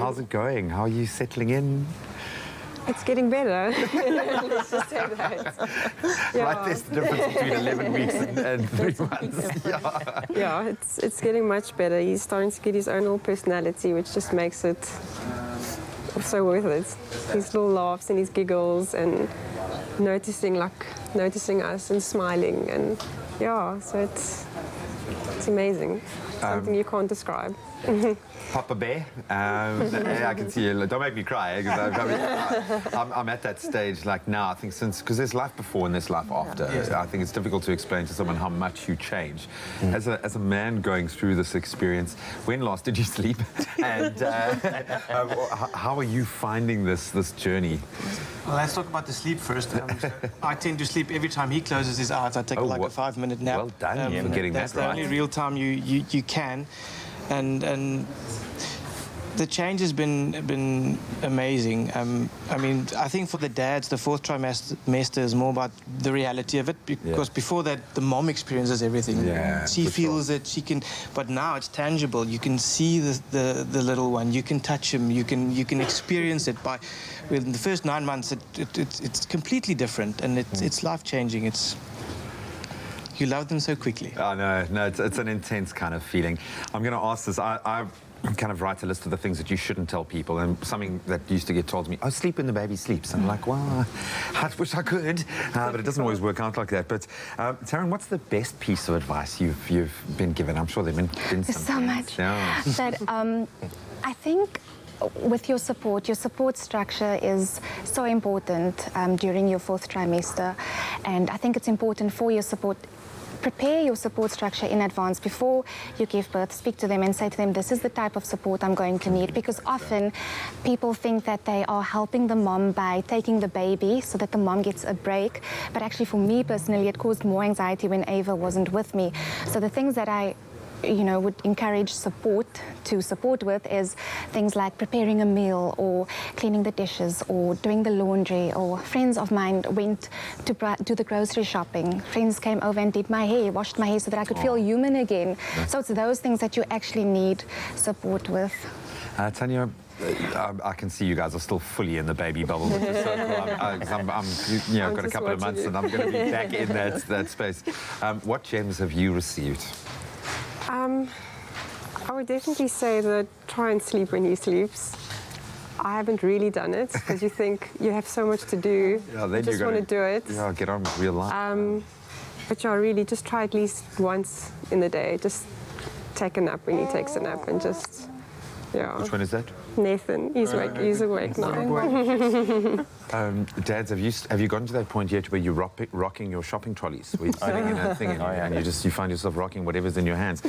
How's it going? How are you settling in? It's getting better. Let's just say that. Yeah. Right, there's the difference between 11 weeks and 3 months. Yeah, it's getting much better. He's starting to get his own little personality, which just makes it so worth it. His little laughs and his giggles and noticing us and smiling, and so it's amazing. Something you can't describe. Papa Bear, I can see you. Don't make me cry, because I'm at that stage like now. I think because there's life before and there's life after. I think it's difficult to explain to someone how much you change. As a man going through this experience, when last did you sleep? And how are you finding this journey? Well, let's talk about the sleep first. I tend to sleep every time he closes his eyes. I take like a 5-minute nap. Well done for getting that right. That's the only real time you can. And the change has been amazing. I mean, I think for the dads, the 4th trimester is more about the reality of it, because before that, the mom experiences everything. She feels it, she can, but now it's tangible. You can see the little one, you can touch him, you can experience it. Within the first 9 months, it's completely different, and it's life-changing. You love them so quickly. Oh, no, it's an intense kind of feeling. I'm going to ask this. I kind of write a list of the things that you shouldn't tell people, and something that used to get told to me, sleep when the baby sleeps. And I'm like, well, I wish I could, but it doesn't always work out like that. But Taryn, what's the best piece of advice you've been given? I'm sure there have been some. So much. Yeah. But I think with your support structure is so important during your 4th trimester, and I think it's important for your support. Prepare your support structure in advance before you give birth. Speak to them and say to them, this is the type of support I'm going to need, because often people think that they are helping the mom by taking the baby so that the mom gets a break, but actually for me personally it caused more anxiety when Ava wasn't with me. So the things that I would encourage support with is things like preparing a meal, or cleaning the dishes, or doing the laundry. Or friends of mine went to do the grocery shopping. Friends came over and did my hair, washed my hair so that I could feel human again. So it's those things that you actually need support with. Tanya, I can see you guys are still fully in the baby bubble, which is so cool. I've got a couple of months and I'm going to be back in that space. What gems have you received? I would definitely say that try and sleep when he sleeps. I haven't really done it, because you think you have so much to do. Then you just want to do it. Yeah, get on with real life. But really just try at least once in the day. Just take a nap when he takes a nap, and just, Which one is that? Nathan, he's awake now. Dads, have you gotten to that point yet where you're rocking your shopping trolleys? Where you're sitting in a thing and you find yourself rocking whatever's in your hands.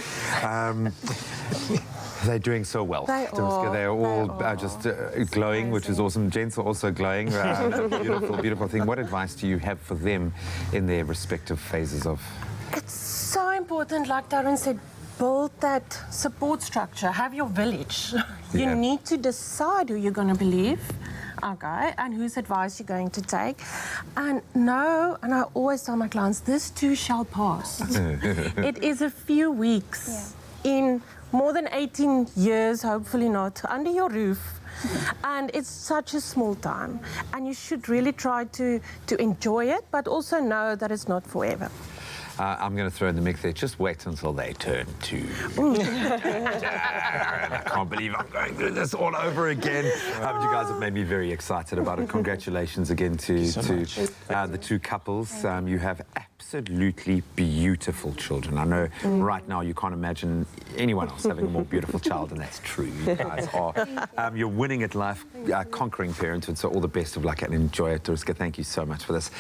They're doing so well. They're all just glowing, which is awesome. Gents are also glowing. Beautiful, beautiful thing. What advice do you have for them in their respective phases of? It's so important, like Darren said, build that support structure. Have your village. You need to decide who you're going to believe, and whose advice you're going to take. And I always tell my clients, this too shall pass. It is a few weeks in more than 18 years, hopefully not, under your roof. And it's such a small time. And you should really try to enjoy it, but also know that it's not forever. I'm going to throw in the mix there. Just wait until they turn 2. I can't believe I'm going through this all over again. But you guys have made me very excited about it. Congratulations again to the 2 couples. You have absolutely beautiful children. I know right now you can't imagine anyone else having a more beautiful child, and that's true. You guys are. You're winning at life, conquering parenthood, so all the best of luck and enjoy it. Doriska, thank you so much for this.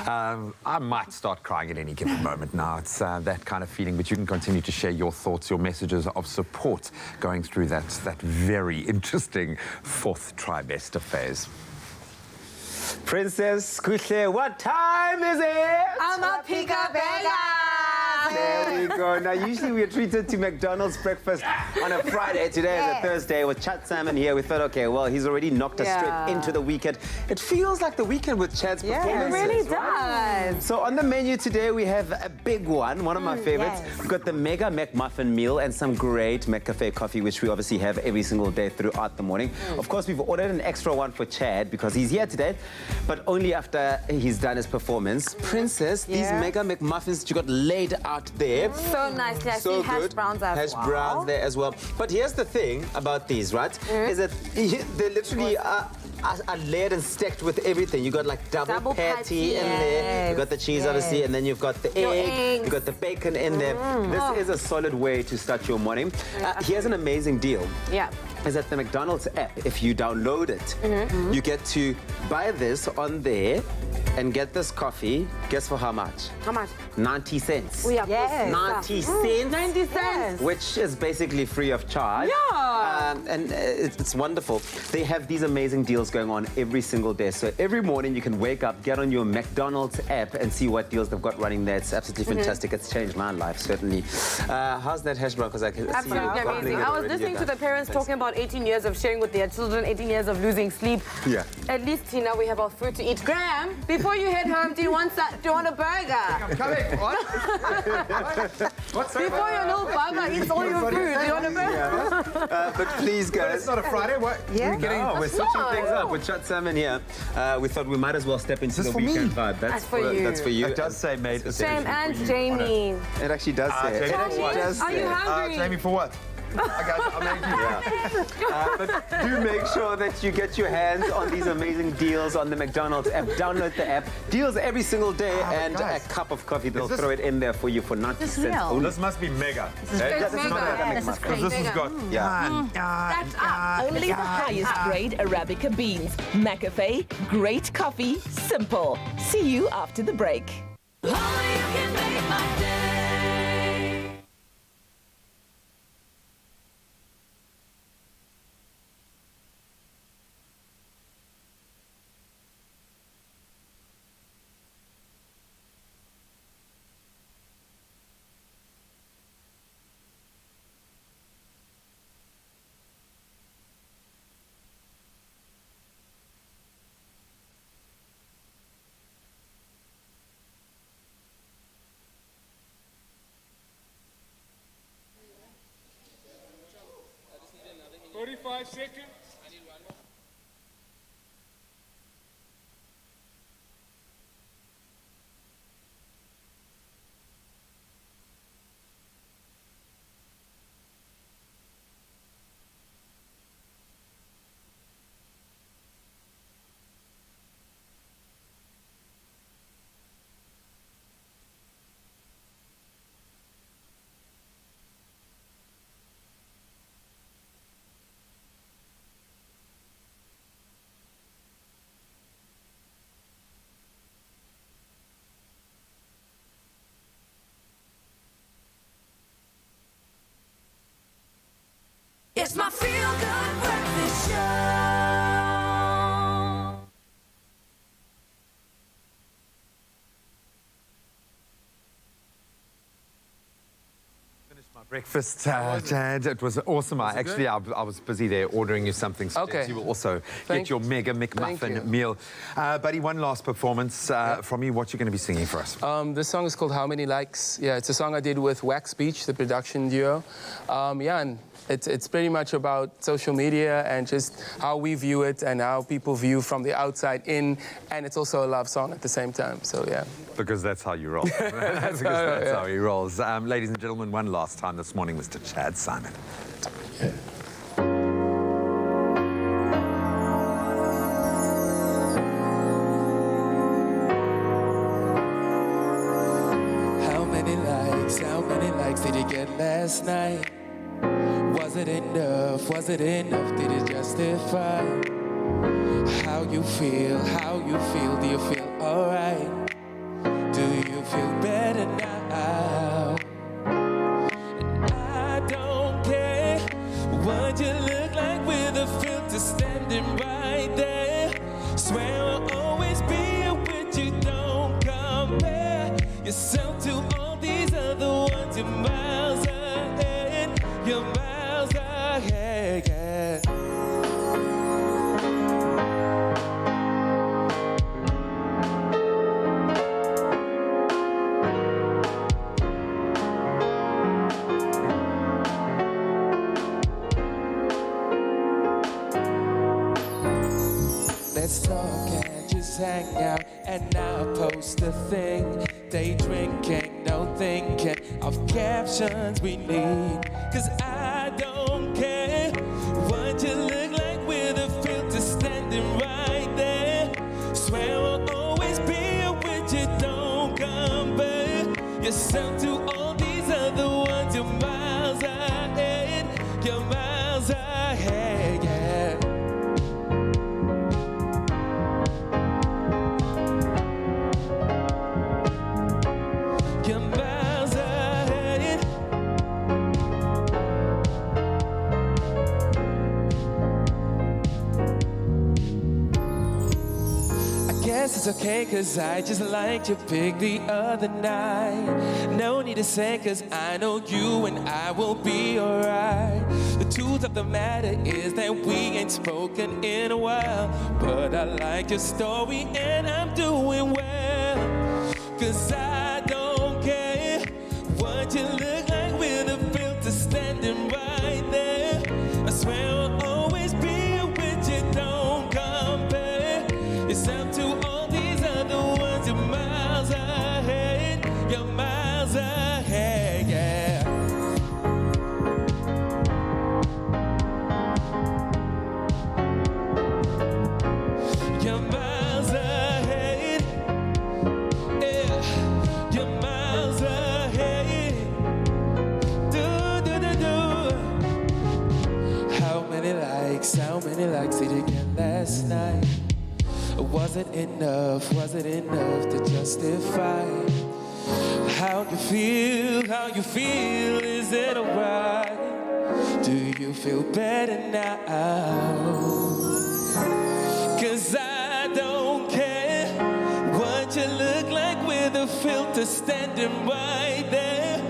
I might start crying at any given moment now. It's that kind of feeling, but you can continue to share your thoughts, your messages of support going through that very interesting fourth trimester phase. Princess Kuhle, what time is it? I'm a pika bega. There we go. Now, usually we are treated to McDonald's breakfast on a Friday. Today is a Thursday with Chad Salmon here. We thought, okay, well, he's already knocked us straight into the weekend. It feels like the weekend with Chad's performances. It really does. Right? So on the menu today, we have a big one of my favorites. We've got the Mega McMuffin meal and some great McCafe coffee, which we obviously have every single day throughout the morning. Of course, we've ordered an extra one for Chad because he's here today, but only after he's done his performance. Princess, these Mega McMuffins that you got laid out there. So nicely. I so see hash browns as hash well. browns there as well. But here's the thing about these, right? Is that they literally are layered and stacked with everything. You got like double patty in there. You got the cheese, obviously, and then you've got the egg. You got the bacon in there. This is a solid way to start your morning. Here's an amazing deal. Is that the McDonald's app, if you download it, you get to buy this on there and get this coffee. Guess for how much? How much? 90 cents. 90 cents. 90 cents. Which is basically free of charge. And it's wonderful. They have these amazing deals going on every single day. So every morning you can wake up, get on your McDonald's app and see what deals they've got running there. It's absolutely fantastic. It's changed my life, certainly. How's that hash brown? Because I can see Absolutely amazing. I was listening to the parents talking about 18 years of sharing with their children, 18 years of losing sleep. At least, Tina, we have our food to eat. Graham, before you head home, do you want a burger? I'm coming. What? What's that? Before your little burger eats all your food, do you want a burger? But please, guys. But it's not a Friday. What? We're switching things up. With Chad Salmon here, we thought we might as well step into the weekend vibe. That's for you. That's for you. It does say made Shame and Jamie. It actually does say it. Are you hungry? Jamie, for what? I'll make you. But do make sure that you get your hands on these amazing deals on the McDonald's app. Download the app. Deals every single day, and a cup of coffee. They'll throw it in there for you for 90 cents. Oh, this must be mega. This is mega. This is crazy. This has got That's up. Only the highest grade Arabica beans. McCafe, great coffee, simple. See you after the break. Seconds. It's my feel-good breakfast show. Breakfast, Chad. It was awesome. I was busy there ordering you something. So you will also get your Mega McMuffin meal. Buddy, one last performance from you. What you're going to be singing for us? This song is called How Many Likes. Yeah, it's a song I did with Wax Beach, the production duo. And it's pretty much about social media and just how we view it and how people view from the outside in. And it's also a love song at the same time. So, yeah. Because that's how you roll. That's how he rolls. Ladies and gentlemen, one last time this morning, Mr. Chad Salmon. likes? How many likes did you get last night? Was it enough? Was it enough? Did it justify how you feel? How you feel? Do you feel alright? Do you feel better now? I don't care what you look like with a filter standing right there. Swear I'll always be with you. Don't compare yourself to all these other ones. You're miles ahead. You're miles ahead. Yeah. Let's talk and just hang out and I'll post a thing. Day drinking, no thinking of captions we need. Cause I don't care what you look like with a filter standing right there. Swear I'll always be with you. Don't compare yourself to all these other ones. You're miles ahead. You're miles ahead, yeah. You're miles ahead. I guess it's okay cause I just liked your pic the other night. No need to say cause I know you and I will be alright. The truth of the matter is that we ain't spoken in a while. But I like your story and I'm doing well. Cause I don't care what you look like with a filter standing right there. I swear I'll always be with you. Don't compare yourself to all these other ones. You're miles ahead. You're miles ahead, yeah. You're miles ahead. Yeah. You're miles ahead. Do, do, do, do. How many likes did you get last night? Was it enough to justify how you feel, is it alright? Do you feel better now? Cause I don't care what you look like with a filter standing right there.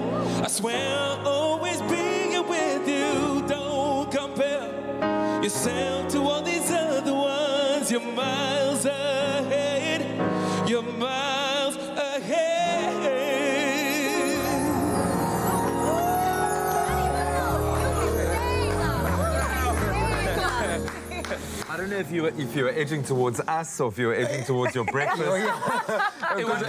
I swear I'll always be with you. Don't compare yourself to all these other ones. You're miles ahead. You're miles ahead. I don't know if you were edging towards us or if you were edging towards your breakfast. It was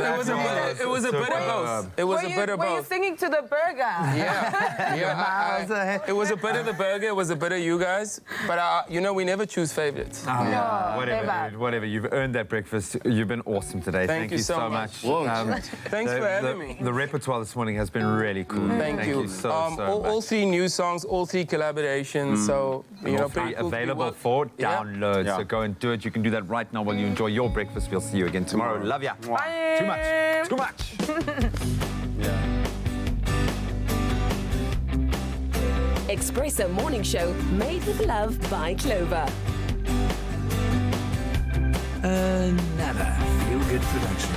a bit of both. It was a bit of Were you both. singing to the burger? Yeah. It was a bit of the burger, it was a bit of you guys. But, we never choose favorites. Whatever, dude, whatever. You've earned that breakfast. You've been awesome today. Thank you so much. Thanks for having me. The repertoire this morning has been really cool. Thank you. So much. All 3 new songs, all 3 collaborations. So, all 3 available for download. Yeah. So go and do it. You can do that right now while you enjoy your breakfast. We'll see you again tomorrow. Love ya. Bye. Too much. Expresso Morning Show, made with love by Clover. Another feel-good production.